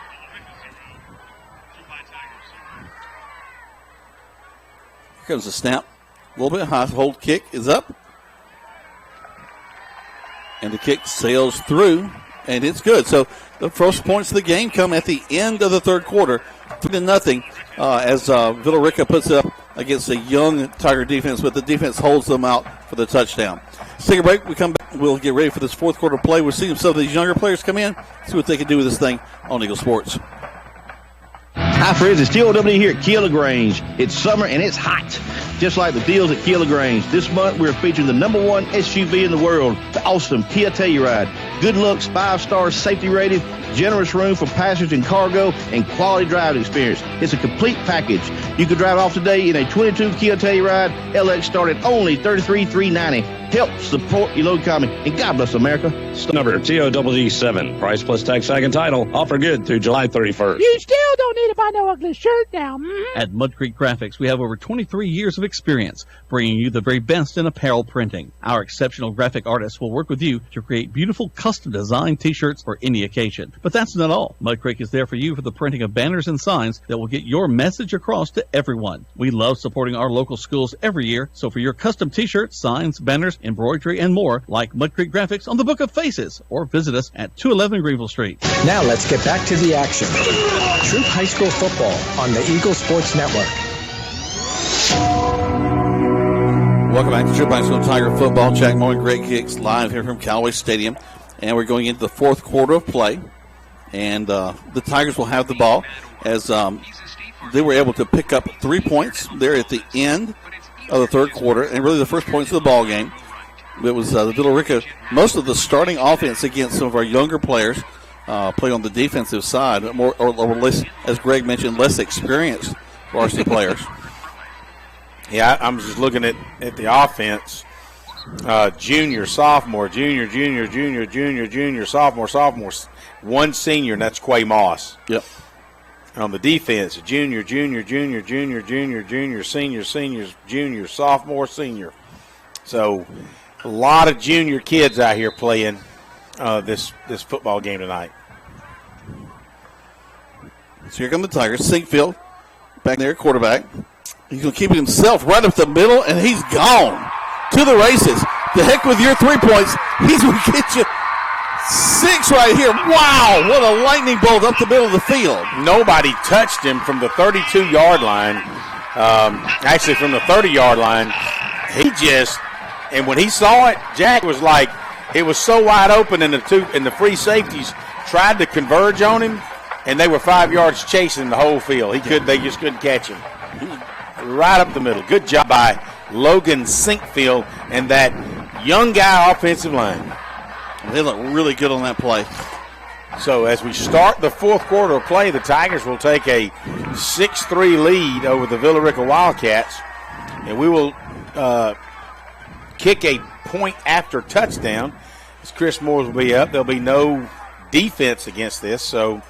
Here comes the snap. A little bit high. Hold kick is up. And the kick sails through, and it's good. So the first points of the game come at the end of the third quarter, 3-0, as Villa Rica puts it up against a young Tiger defense, but the defense holds them out for the touchdown. Let's take a break. We come back. We'll get ready for this fourth quarter play. We'll see some of these younger players come in, see what they can do with this thing on Eagle Sports. Hi, friends. It's TOW here at Kia LaGrange. It's summer and it's hot, just like the deals at Kia LaGrange. This month, we're featuring the #1 SUV in the world, the awesome Kia Telluride. Good looks, 5-star safety rated, generous room for passengers and cargo, and quality driving experience. It's a complete package. You can drive off today in a 22 Kia Telluride. LX start at only $33,390. Help support your local economy, and God bless America. Number TOW7, price plus tax tag and title. Offer good through July 31st. You still don't need to buy no ugly shirt now. At Mud Creek Graphics, we have over 23 years of experience bringing you the very best in apparel printing. Our exceptional graphic artists will work with you to create beautiful custom designed t-shirts for any occasion. But that's not all. Mud Creek is there for you for the printing of banners and signs that will get your message across to everyone. We love supporting our local schools every year, so for your custom t-shirts, signs, banners, embroidery, and more, like Mud Creek Graphics on the Book of Faces, or visit us at 211 Greenville Street. Now let's get back to the action. Troup High School football on the Eagle Sports Network. Welcome back to Troup High School Tiger football. Jack Moore and Greg Hicks live here from Callaway Stadium. And we're going into the fourth quarter of play. And the Tigers will have the ball as they were able to pick up 3 points there at the end of the third quarter, and really the first points of the ball game. It was the Villa Rica, most of the starting offense against some of our younger players play on the defensive side, more or less, as Greg mentioned, less experienced varsity players. Yeah, I'm just looking at the offense. Junior, sophomore, junior, sophomore, one senior, and that's Quay Moss. Yep. On the defense, junior, senior, junior, sophomore, senior. So a lot of junior kids out here playing this football game tonight. So here come the Tigers. Sinkfield back there, quarterback. He's going to keep it himself right up the middle, and he's gone to the races. The heck with your 3 points. He's going to get you 6 right here. Wow, what a lightning bolt up the middle of the field. Nobody touched him from the 32-yard line. Actually, from the 30-yard line. And when he saw it, Jack was like, it was so wide open, and the free safeties tried to converge on him, and they were 5 yards chasing the whole field. They just couldn't catch him. Right up the middle. Good job by Logan Sinkfield and that young guy offensive line. They look really good on that play. So as we start the fourth quarter of play, the Tigers will take a 6-3 lead over the Villa Rica Wildcats, and we will kick a point after touchdown. As Chris Moore will be up, there'll be no defense against this. So,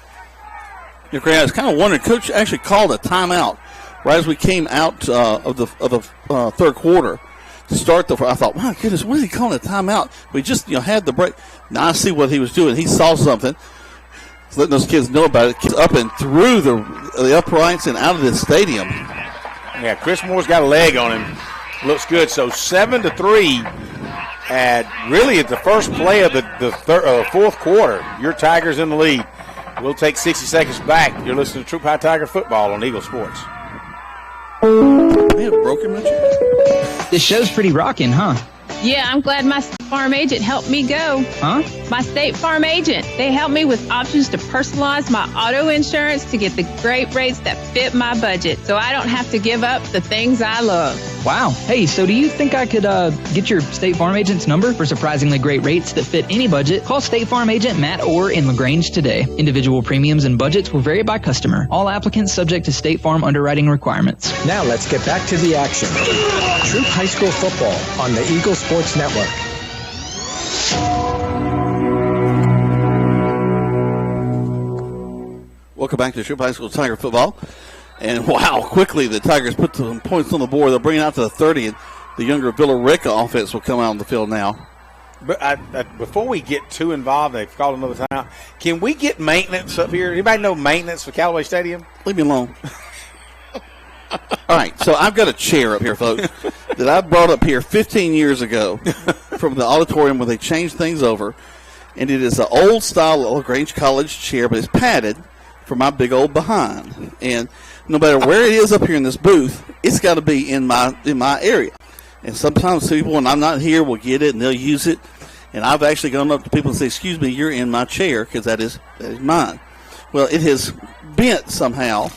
I was kind of wondering, Coach actually called a timeout right as we came out of the third quarter to start the. I thought, my goodness, what is he calling a timeout? We just had the break. Now I see what he was doing. He saw something. letting those kids know about it. Kids up and through the uprights and out of the stadium. Yeah, Chris Moore's got a leg on him. Looks good. So 7-3. Really at the first play of the fourth quarter. Your Tigers in the lead. We'll take 60 seconds back. You're listening to Troup High Tiger Football on Eagle Sports. They have broken much? This show's pretty rocking, huh? Yeah, I'm glad my State Farm agent helped me go. Huh? My State Farm agent. They help me with options to personalize my auto insurance to get the great rates that fit my budget, so I don't have to give up the things I love. Wow. Hey, so do you think I could get your State Farm agent's number for surprisingly great rates that fit any budget? Call State Farm agent Matt Orr in LaGrange today. Individual premiums and budgets will vary by customer. All applicants subject to State Farm underwriting requirements. Now let's get back to the action. Troup High School football on the Eagle Sports Network. Welcome back to Troup High School Tiger football. And wow, quickly the Tigers put some points on the board. They'll bring it out to the 30, and the younger Villa Rica offense will come out on the field now. But before we get too involved, they've called another timeout. Can we get maintenance up here? Anybody know maintenance for Callaway Stadium? Leave me alone. All right, so I've got a chair up here, folks, that I brought up here 15 years ago from the auditorium when they changed things over. And it is an old-style LaGrange College chair, but it's padded for my big old behind. And no matter where it is up here in this booth, it's got to be in my area. And sometimes people, when I'm not here, will get it and they'll use it. And I've actually gone up to people and say, "Excuse me, you're in my chair," because that is mine. Well, it has bent somehow,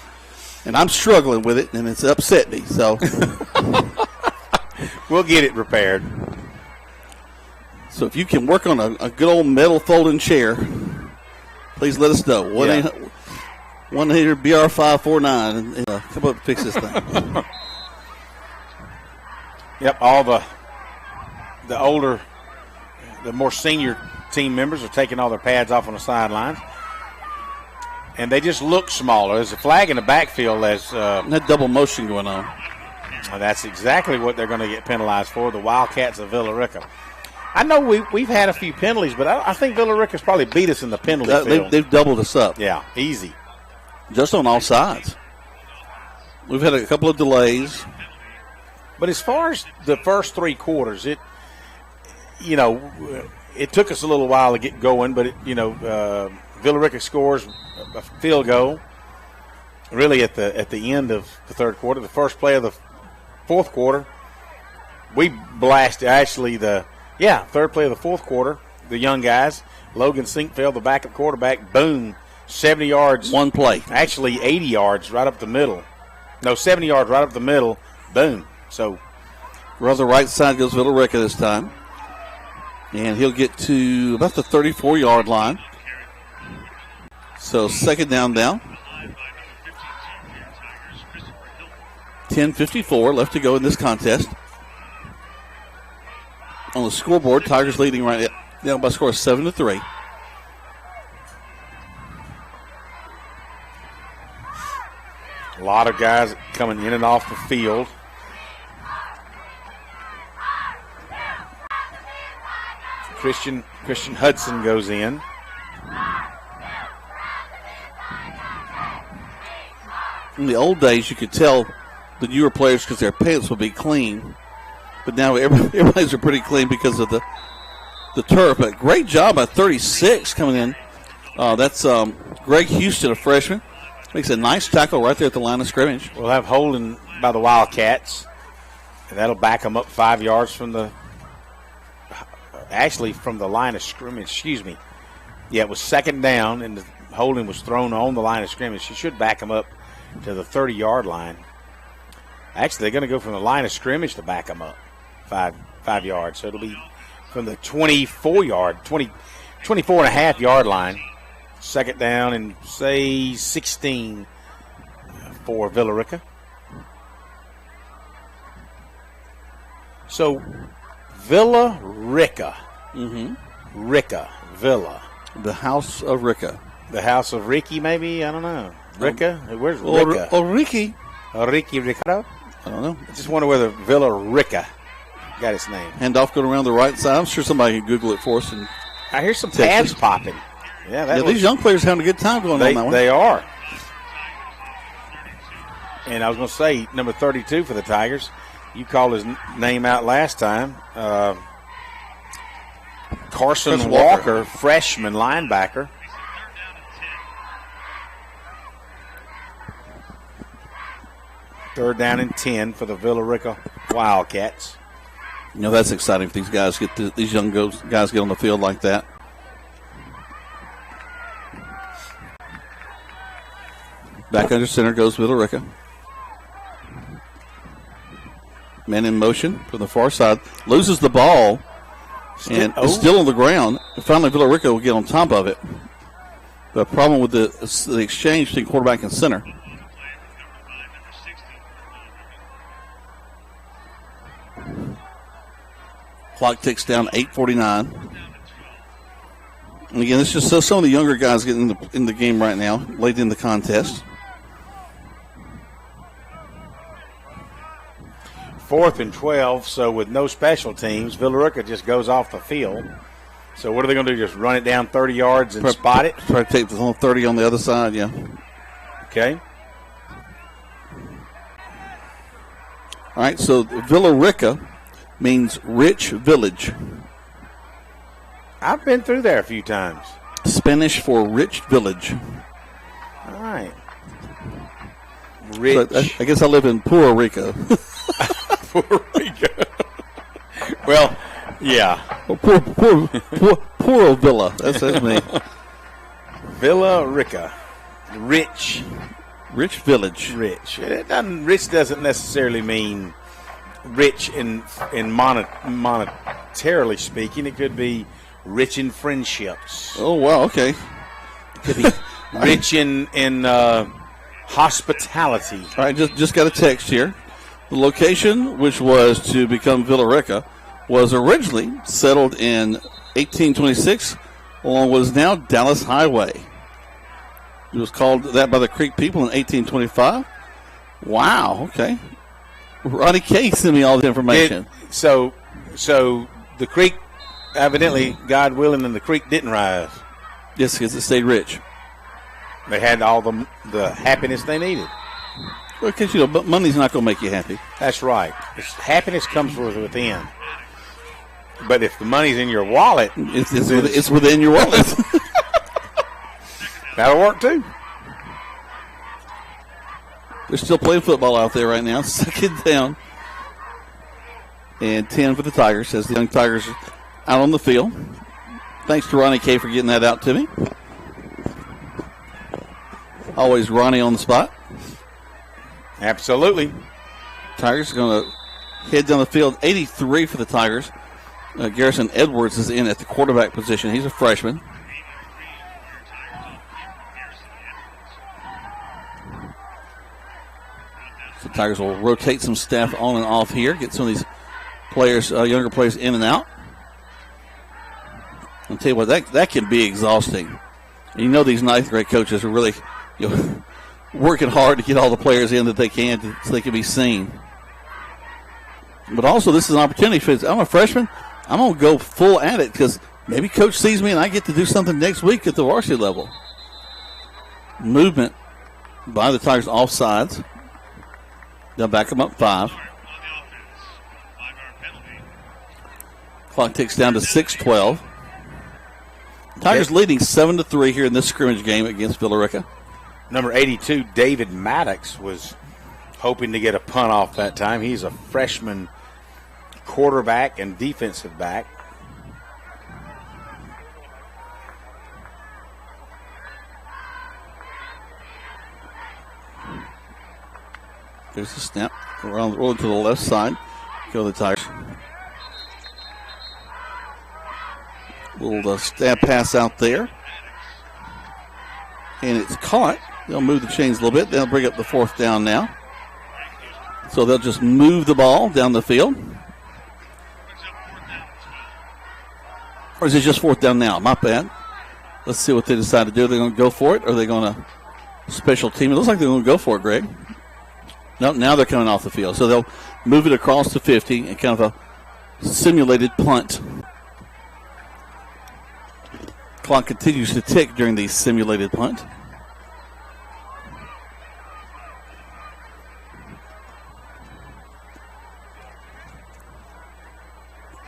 and I'm struggling with it, and it's upset me. So we'll get it repaired. So if you can work on a good old metal folding chair, please let us know. 1-800-BR549 and come up and fix this thing. Yep, all the older, the more senior team members are taking all their pads off on the sidelines. And they just look smaller. There's a flag in the backfield as that double motion going on. That's exactly what they're going to get penalized for, the Wildcats of Villa Rica. I know we've had a few penalties, but I think Villa Rica's probably beat us in the penalty field. They've doubled us up. Yeah, easy. Just on all sides. We've had a couple of delays. But as far as the first three quarters, it took us a little while to get going, but Villa Rica scores a field goal really at the end of the third quarter. The first play of the fourth quarter, we blasted third play of the fourth quarter, the young guys, Logan Sinkfeld, the backup quarterback, boom, 70 yards. One play. Actually 80 yards right up the middle. No, 70 yards right up the middle, boom. So, on the right side goes Villa Rica this time. And he'll get to about the 34-yard line. So, second down now. 10:54 left to go in this contest. On the scoreboard, Tigers leading right now by a score of 7-3. A lot of guys coming in and off the field. Christian Hudson goes in. In the old days, you could tell the newer players because their pants would be clean. But now everybody's are pretty clean because of the turf. But great job by 36 coming in. That's Greg Houston, a freshman. Makes a nice tackle right there at the line of scrimmage. We'll have holding by the Wildcats. And that'll back them up 5 yards from the line of scrimmage. Excuse me. Yeah, it was second down, and the holding was thrown on the line of scrimmage. She should back them up to the 30-yard line. Actually, they're going to go from the line of scrimmage to back them up 5 yards. So it'll be from the 24.5-yard line. Second down and, say, 16 for Villa Rica. So, Villa Rica. Villa. The House of Rica. The House of Ricky, maybe? I don't know. Rica? Where's Rica? Ricky. Ricky Ricardo? I don't know. I just wonder whether Villa Rica got its name. Handoff going around the right side. I'm sure somebody can Google it for us. And I hear some pads popping these young players having a good time going on that one. They are. And I was going to say, number 32 for the Tigers. You called his name out last time. Carson Walker, freshman linebacker. Third down and 10 for the Villa Rica Wildcats. That's exciting if these guys these young guys get on the field like that. Back under center goes Villa Rica. Man in motion from the far side. Loses the ball and is still on the ground. Finally, Villa Rica will get on top of it. The problem with the exchange between quarterback and center. Clock ticks down, 8:49. And again, it's just so some of the younger guys getting in the game right now, late in the contest. 4th and 12, so with no special teams, Villa Rica just goes off the field. So what are they going to do, just run it down 30 yards and spot it? Try to take the whole 30 on the other side, yeah. Okay. All right, so Villa Rica means rich village. I've been through there a few times. Spanish for rich village. All right. Rich. So I guess I live in Puerto Rico. Puerto Rico. Well, yeah. Puro Villa. That's me. Villa Rica. Rich. Rich village. Rich. Rich doesn't necessarily mean rich in monetarily speaking. It could be rich in friendships. Oh, wow, okay. It could be rich in hospitality. All right, just got a text here. The location, which was to become Villa Rica, was originally settled in 1826 along what is now Dallas Highway. It was called that by the Creek people in 1825. Wow, okay. Ronnie K sent me all the information. So the creek, evidently, God willing, and the creek didn't rise. Yes, because it stayed rich. They had all the happiness they needed. Well, because, but money's not going to make you happy. That's right. Happiness comes from within. But if the money's in your wallet, it's within your wallet. That'll work too. They're still playing football out there right now. Second down. And 10 for the Tigers, as the young Tigers are out on the field. Thanks to Ronnie K for getting that out to me. Always Ronnie on the spot. Absolutely. Tigers are going to head down the field. 83 for the Tigers. Garrison Edwards is in at the quarterback position. He's a freshman. So Tigers will rotate some staff on and off here, get some of these players, younger players, in and out. I'll tell you what, that can be exhausting. And these ninth grade coaches are really working hard to get all the players in that they can so they can be seen. But also, this is an opportunity for I'm a freshman. I'm going to go full at it because maybe coach sees me and I get to do something next week at the varsity level. Movement by the Tigers off sides. They'll back them up 5. Clock ticks down to 6:12. Tigers leading 7-3 here in this scrimmage game against Villa Rica. Number 82, David Maddox, was hoping to get a punt off that time. He's a freshman quarterback and defensive back. There's a snap. Rolling to the left side. Go the Tigers. Little stab pass out there. And it's caught. They'll move the chains a little bit. They'll bring up the 4th down now. So they'll just move the ball down the field. Or is it just 4th down now? My bad. Let's see what they decide to do. Are they going to go for it, or are they going to special team? It looks like they're going to go for it, Greg. No, now they're coming off the field. So they'll move it across to 50 and kind of a simulated punt. Clock continues to tick during the simulated punt.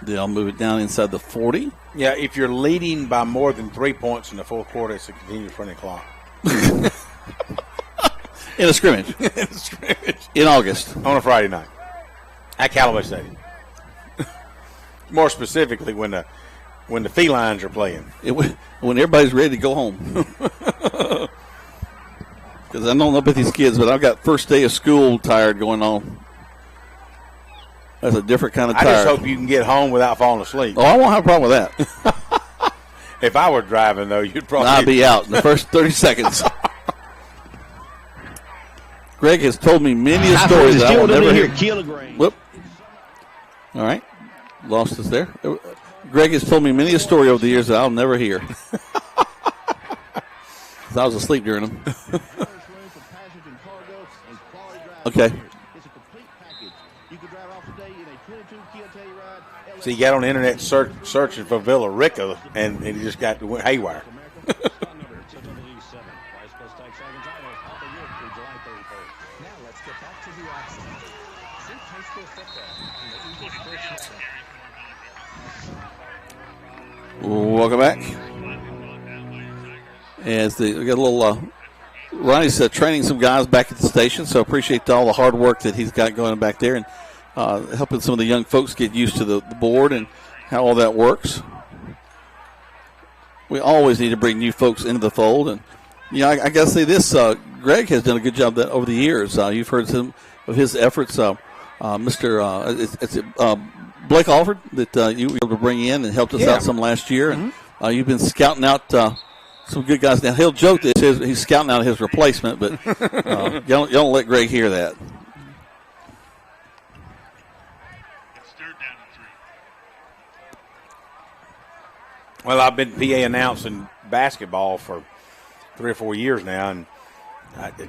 They'll move it down inside the 40. Yeah, if you're leading by more than 3 points in the fourth quarter, it's a continuous running clock. In a scrimmage. In August. On a Friday night. At Callaway Stadium. More specifically, when the felines are playing. When everybody's ready to go home. Because I don't know about these kids, but I've got first day of school tired going on. That's a different kind of tired. I just hope you can get home without falling asleep. Oh, I won't have a problem with that. If I were driving, though, you'd probably... I'd be out in the first 30 seconds. Greg has told me many a story that I will never hear. Whoop. All right. Lost us there. Greg has told me many a story over the years that I'll never hear. I was asleep during them. Okay. So you got on the internet searching for Villa Rica, and he just went haywire. Welcome back. As we got a little, Ronnie's training some guys back at the station, so appreciate all the hard work that he's got going back there and helping some of the young folks get used to the board and how all that works. We always need to bring new folks into the fold, and I got to say this: Greg has done a good job that over the years. You've heard some of his efforts. Mr. Blake Alford that you were able to bring in and helped us out some last year. And you've been scouting out some good guys. Now, he'll joke that he's scouting out his replacement, but you don't let Greg hear that. Well, I've been PA announcing basketball for 3 or 4 years now, and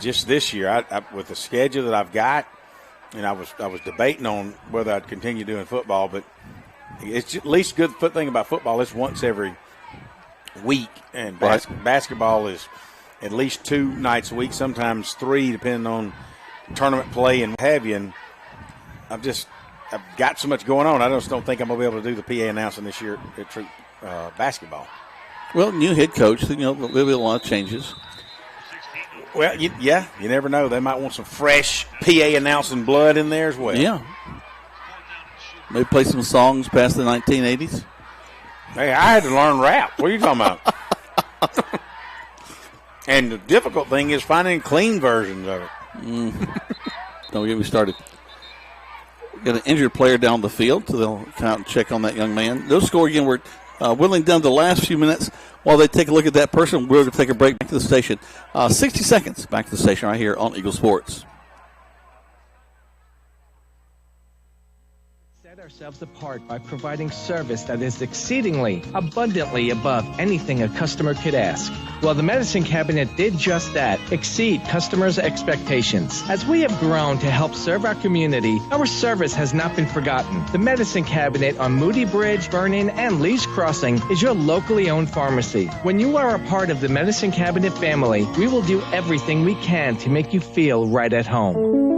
just this year, I with the schedule that I've got, and I was debating on whether I'd continue doing football, but it's at least good thing about football. It's once every week, and basketball is at least 2 nights a week, sometimes 3, depending on tournament play and what have you. And I've got so much going on. I just don't think I'm gonna be able to do the PA announcing this year at Troup basketball. Well, new head coach, there'll be a lot of changes. Well, you never know. They might want some fresh PA announcing blood in there as well. Yeah. Maybe play some songs past the 1980s. Hey, I had to learn rap. What are you talking about? And the difficult thing is finding clean versions of it. Don't get me started. Got an injured player down the field, so they'll come out and check on that young man. They'll score again. We're whittling down the last few minutes. While they take a look at that person, we're going to take a break back to the station. 60 seconds back to the station right here on Eagle Sports. Set ourselves apart by providing service that is exceedingly, abundantly above anything a customer could ask. Well, the Medicine Cabinet did just that, exceed customers' expectations. As we have grown to help serve our community, our service has not been forgotten. The Medicine Cabinet on Moody Bridge, Vernon, and Lee's Crossing is your locally owned pharmacy. When you are a part of the Medicine Cabinet family, we will do everything we can to make you feel right at home.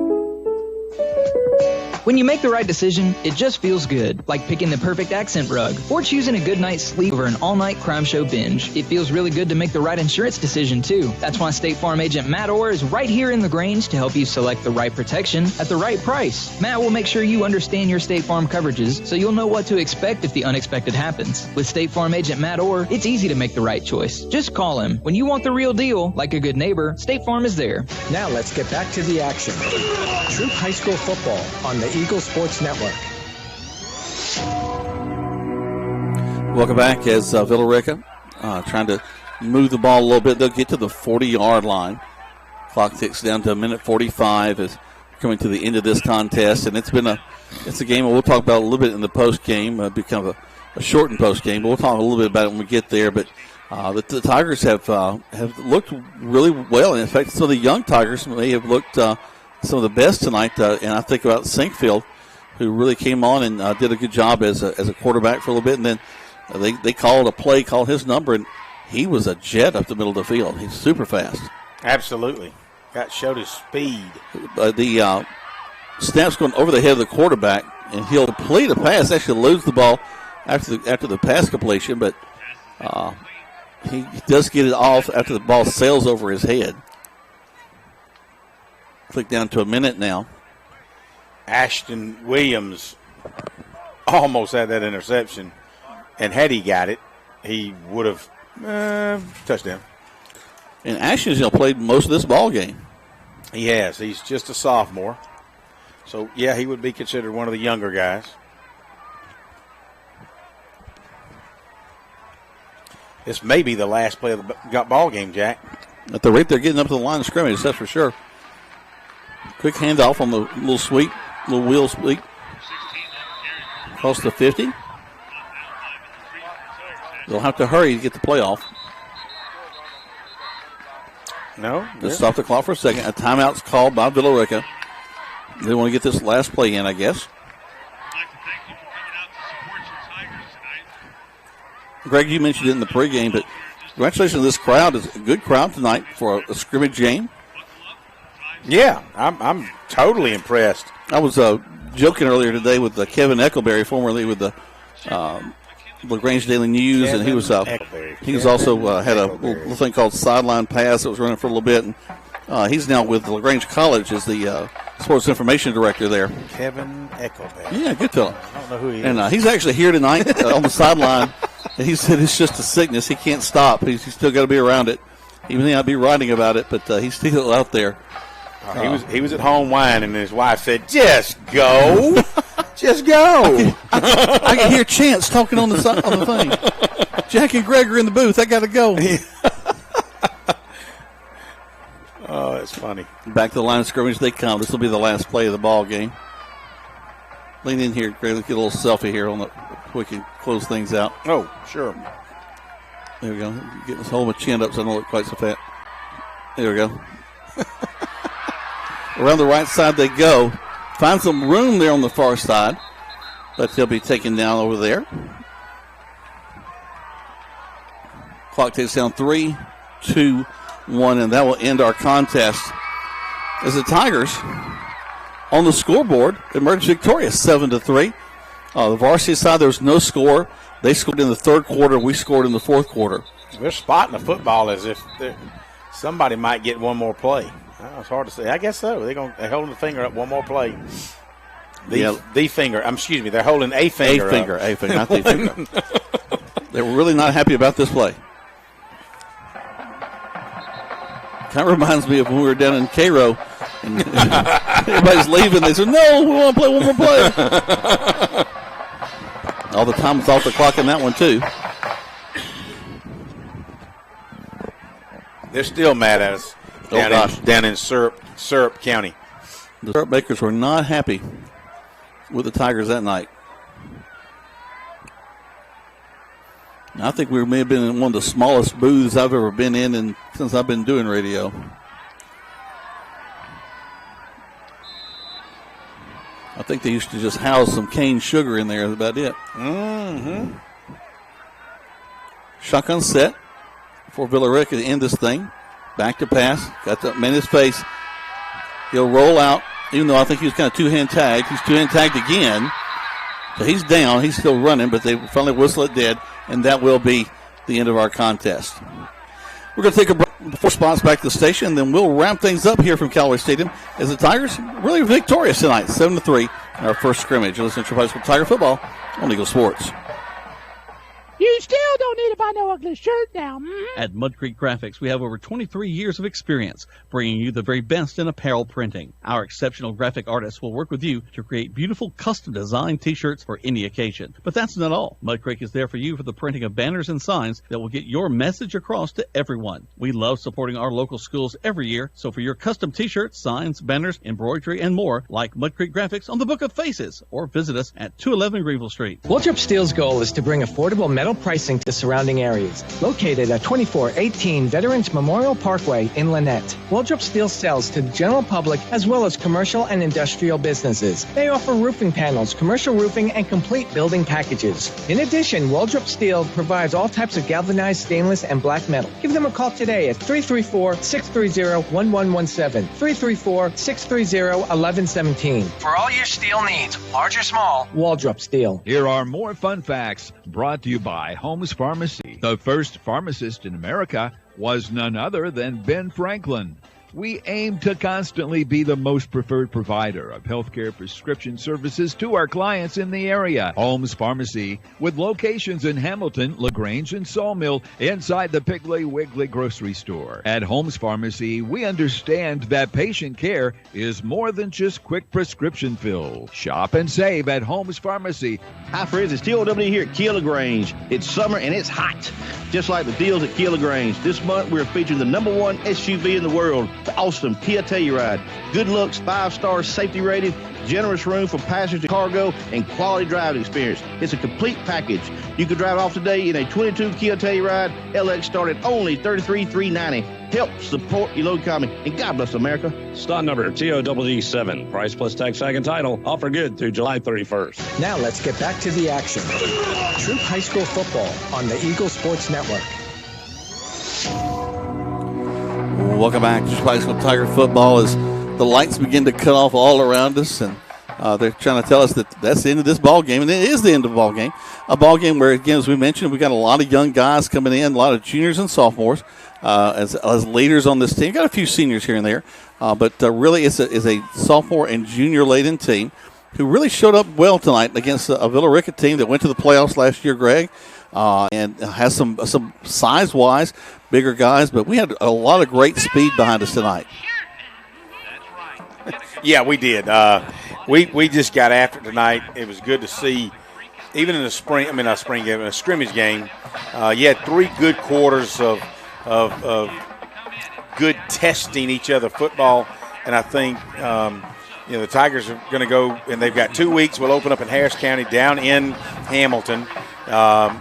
When you make the right decision, it just feels good, like picking the perfect accent rug or choosing a good night's sleep over an all-night crime show binge. It feels really good to make the right insurance decision, too. That's why State Farm agent Matt Orr is right here in LaGrange to help you select the right protection at the right price. Matt will make sure you understand your State Farm coverages so you'll know what to expect if the unexpected happens. With State Farm agent Matt Orr, it's easy to make the right choice. Just call him. When you want the real deal, like a good neighbor, State Farm is there. Now let's get back to the action. Troup High School football on the Eagle Sports Network. Welcome back as Villa Rica trying to move the ball a little bit. They'll get to the 40-yard line. Clock ticks down to a minute 45 as coming to the end of this contest, and it's a game we'll talk about a little bit in the post game. Become a shortened post game, but we'll talk a little bit about it when we get there. But the Tigers have looked really well. In fact, some of the young Tigers may have looked some of the best tonight, and I think about Sinkfield, who really came on and did a good job as a quarterback for a little bit, and then they called his number, and he was a jet up the middle of the field. He's super fast. Absolutely. Showed his speed. The snap's going over the head of the quarterback, and he'll complete a pass. Actually lose the ball after the pass completion, but he does get it off after the ball sails over his head. Click down to a minute now. Ashton Williams almost had that interception, and had he got it, he would have touchdown. And Ashton's played most of this ball game. He has. He's just a sophomore. So, yeah, he would be considered one of the younger guys. This may be the last play of the ball game, Jack. At the rate they're getting up to the line of scrimmage, that's for sure. Quick handoff on the little wheel sweep. Across the 50. They'll have to hurry to get the play off. No. Just stop the clock for a second. A timeout's called by Villa Rica. They want to get this last play in, I guess. Greg, you mentioned it in the pregame, but congratulations to this crowd. It's a good crowd tonight for a scrimmage game. Yeah, I'm totally impressed. I was joking earlier today with Kevin Eckleberry, formerly with the LaGrange Daily News, and he was also had a little thing called Sideline Pass that was running for a little bit, and he's now with LaGrange College as the sports information director there. Kevin Eckleberry. Yeah, good fellow. I don't know who he is. And he's actually here tonight on the sideline, and he said it's just a sickness. He can't stop. He's still got to be around it. He may not be writing about it, but he's still out there. He was at home whining, and his wife said, "Just go, just go." I can hear Chance talking on the thing. Jack and Greg are in the booth. I got to go. Oh, that's funny. Back to the line of scrimmage they come. This will be the last play of the ball game. Lean in here, Greg. Let's get a little selfie here so we can close things out. Oh, sure. There we go. Get this hold my chin up so I don't look quite so fat. There we go. Around the right side they go. Find some room there on the far side, but they'll be taken down over there. Clock takes down 3, 2, 1, and that will end our contest as the Tigers on the scoreboard emerged victorious 7-3. The varsity side, there was no score. They scored in the third quarter. We scored in the fourth quarter. They're spotting the football as if somebody might get one more play. It's hard to say. I guess so. They're holding the finger up one more play. The finger. Excuse me. They're holding a finger. A finger, not the finger. They were really not happy about this play. Kind of reminds me of when we were down in Cairo and everybody's leaving. They said, "No, we want to play one more play." All the time was off the clock in that one too. They're still mad at us. Down in Syrup County. The Syrup Bakers were not happy with the Tigers that night. I think we may have been in one of the smallest booths I've ever been in since I've been doing radio. I think they used to just house some cane sugar in there. That's about it. Mm-hmm. Shotgun set for Villa Rica to end this thing. Back to pass. Got the man in his face. He'll roll out, even though I think he was kind of two-hand tagged. He's two-hand tagged again. So he's down. He's still running, but they finally whistle it dead, and that will be the end of our contest. We're going to take a break before spots back to the station, and then we'll wrap things up here from Callaway Stadium as the Tigers really victorious tonight, 7-3 in our first scrimmage. You're listening to Troup High School Tiger Football on Eagle Sports. You still don't need to buy no ugly shirt now. At Mud Creek Graphics, we have over 23 years of experience bringing you the very best in apparel printing. Our exceptional graphic artists will work with you to create beautiful custom designed t-shirts for any occasion. But that's not all. Mud Creek is there for you for the printing of banners and signs that will get your message across to everyone. We love supporting our local schools every year, so for your custom t-shirts, signs, banners, embroidery, and more, like Mud Creek Graphics on the Book of Faces, or visit us at 211 Greenville Street. Waltrip Steel's goal is to bring affordable metal pricing to surrounding areas. Located at 2418 Veterans Memorial Parkway in Lynette, Waldrop Steel sells to the general public as well as commercial and industrial businesses. They offer roofing panels, commercial roofing, and complete building packages. In addition, Waldrop Steel provides all types of galvanized stainless and black metal. Give them a call today at 334-630-1117, 334-630-1117. For all your steel needs, large or small, Waldrop Steel. Here are more fun facts brought to you by Holmes Pharmacy. The first pharmacist in America was none other than Ben Franklin. We aim to constantly be the most preferred provider of healthcare prescription services to our clients in the area. Holmes Pharmacy, with locations in Hamilton, LaGrange, and Sawmill, inside the Piggly Wiggly grocery store. At Holmes Pharmacy, we understand that patient care is more than just quick prescription fills. Shop and save at Holmes Pharmacy. Hi, friends. It's TOW here at Kia LaGrange. It's summer and it's hot, just like the deals at Kia LaGrange. This month, we're featuring the #1 SUV in the world, the awesome Kia Telluride. Good looks, 5-star safety rated, generous room for passengers and cargo, and quality driving experience. It's a complete package. You can drive off today in a 22 Kia Telluride. LX started only $33,390. Help support your local economy, and God bless America. Stock number TOWD7. Price plus tax, tag, and title. Offer good through July 31st. Now let's get back to the action. Troup High School football on the Eagle Sports Network. Welcome back to High School Tiger football as the lights begin to cut off all around us, and they're trying to tell us that that's the end of this ball game, and it is the end of the ball game. A ball game where, again, as we mentioned, we got a lot of young guys coming in, a lot of juniors and sophomores as leaders on this team. Got a few seniors here and there, but really it's a sophomore and junior laden team who really showed up well tonight against a Villa Rica team that went to the playoffs last year, Greg, and has some size-wise bigger guys, but we had a lot of great speed behind us tonight. Yeah, we did. We just got after it tonight. It was good to see, even in a scrimmage game, you had 3 good quarters of good testing each other football, and I think the Tigers are going to go, and they've got 2 weeks. We'll open up in Harris County down in Hamilton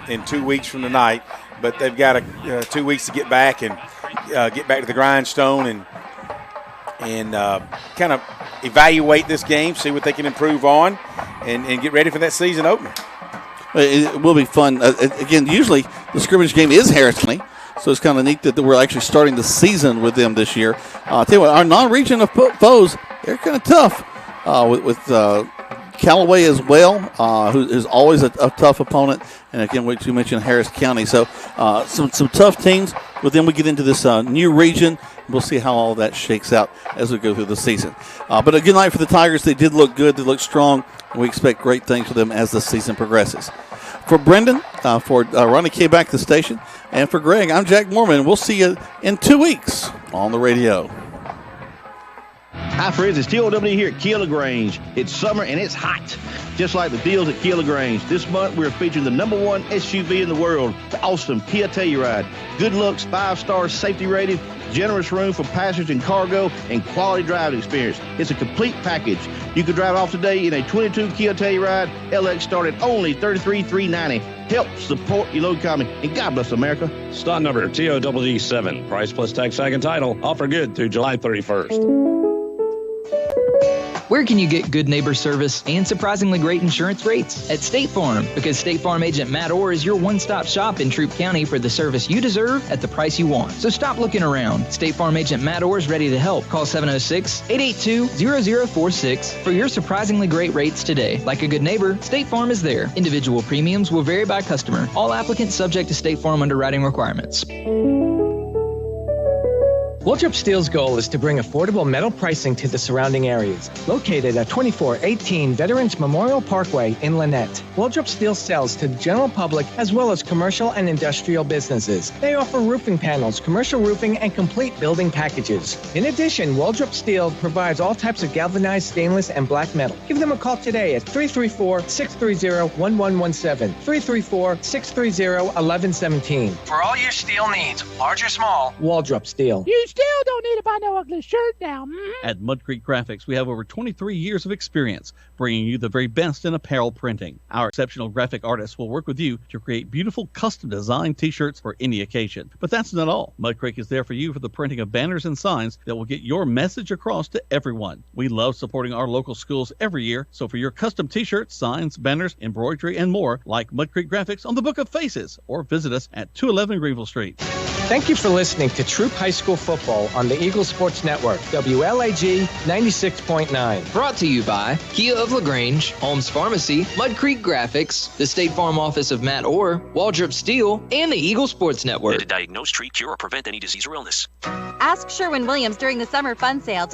in 2 weeks from tonight, but they've got 2 weeks to get back and get back to the grindstone and kind of evaluate this game, see what they can improve on, and get ready for that season opener. It will be fun. Again, usually the scrimmage game is Harris County, so it's kind of neat that we're actually starting the season with them this year. I'll tell you what, our non-region of foes, they're kind of tough with Callaway as well, who is always a tough opponent. And again, what you mentioned, Harris County. So some tough teams. But then we get into this new region. We'll see how all that shakes out as we go through the season. But a good night for the Tigers. They did look good. They look strong. And we expect great things for them as the season progresses. For Brendan, for Ronnie K back to the station, and for Greg, I'm Jack Mormon. We'll see you in 2 weeks on the radio. Hi, friends. It's TOW here at Kia LaGrange. It's summer and it's hot, just like the deals at Kia LaGrange. This month, we're featuring the #1 SUV in the world, the awesome Kia Telluride. Good looks, 5-star safety rated, generous room for passengers and cargo, and quality driving experience. It's a complete package. You can drive off today in a 22 Kia Telluride. LX started only $33,390. Help support your local economy, and God bless America. Stock number TOWD7. Price plus tax, tag, and title. Offer good through July 31st. Where can you get good neighbor service and surprisingly great insurance rates? At State Farm, because State Farm agent Matt Orr is your one-stop shop in Troup County for the service you deserve at the price you want. So stop looking around. State Farm agent Matt Orr is ready to help. Call 706-882-0046 for your surprisingly great rates today. Like a good neighbor, State Farm is there. Individual premiums will vary by customer. All applicants subject to State Farm underwriting requirements. Waldrop Steel's goal is to bring affordable metal pricing to the surrounding areas. Located at 2418 Veterans Memorial Parkway in Lynette, Waldrop Steel sells to the general public as well as commercial and industrial businesses. They offer roofing panels, commercial roofing, and complete building packages. In addition, Waldrop Steel provides all types of galvanized stainless and black metal. Give them a call today at 334-630-1117, 334-630-1117. For all your steel needs, large or small, Waldrop Steel. You still don't need to buy no ugly shirt now. At Mud Creek Graphics, we have over 23 years of experience bringing you the very best in apparel printing. Our exceptional graphic artists will work with you to create beautiful custom designed t-shirts for any occasion. But that's not all. Mud Creek is there for you for the printing of banners and signs that will get your message across to everyone. We love supporting our local schools every year, so for your custom t-shirts, signs, banners, embroidery, and more, like Mud Creek Graphics on the Book of Faces, or visit us at 211 Greenville Street. Thank you for listening to Troup High School Football on the Eagle Sports Network, WLAG 96.9. Brought to you by Kia of LaGrange, Holmes Pharmacy, Mud Creek Graphics, the State Farm office of Matt Orr, Waldrop Steel, and the Eagle Sports Network. To diagnose, treat, cure, or prevent any disease or illness. Ask Sherwin-Williams during the summer fun sale.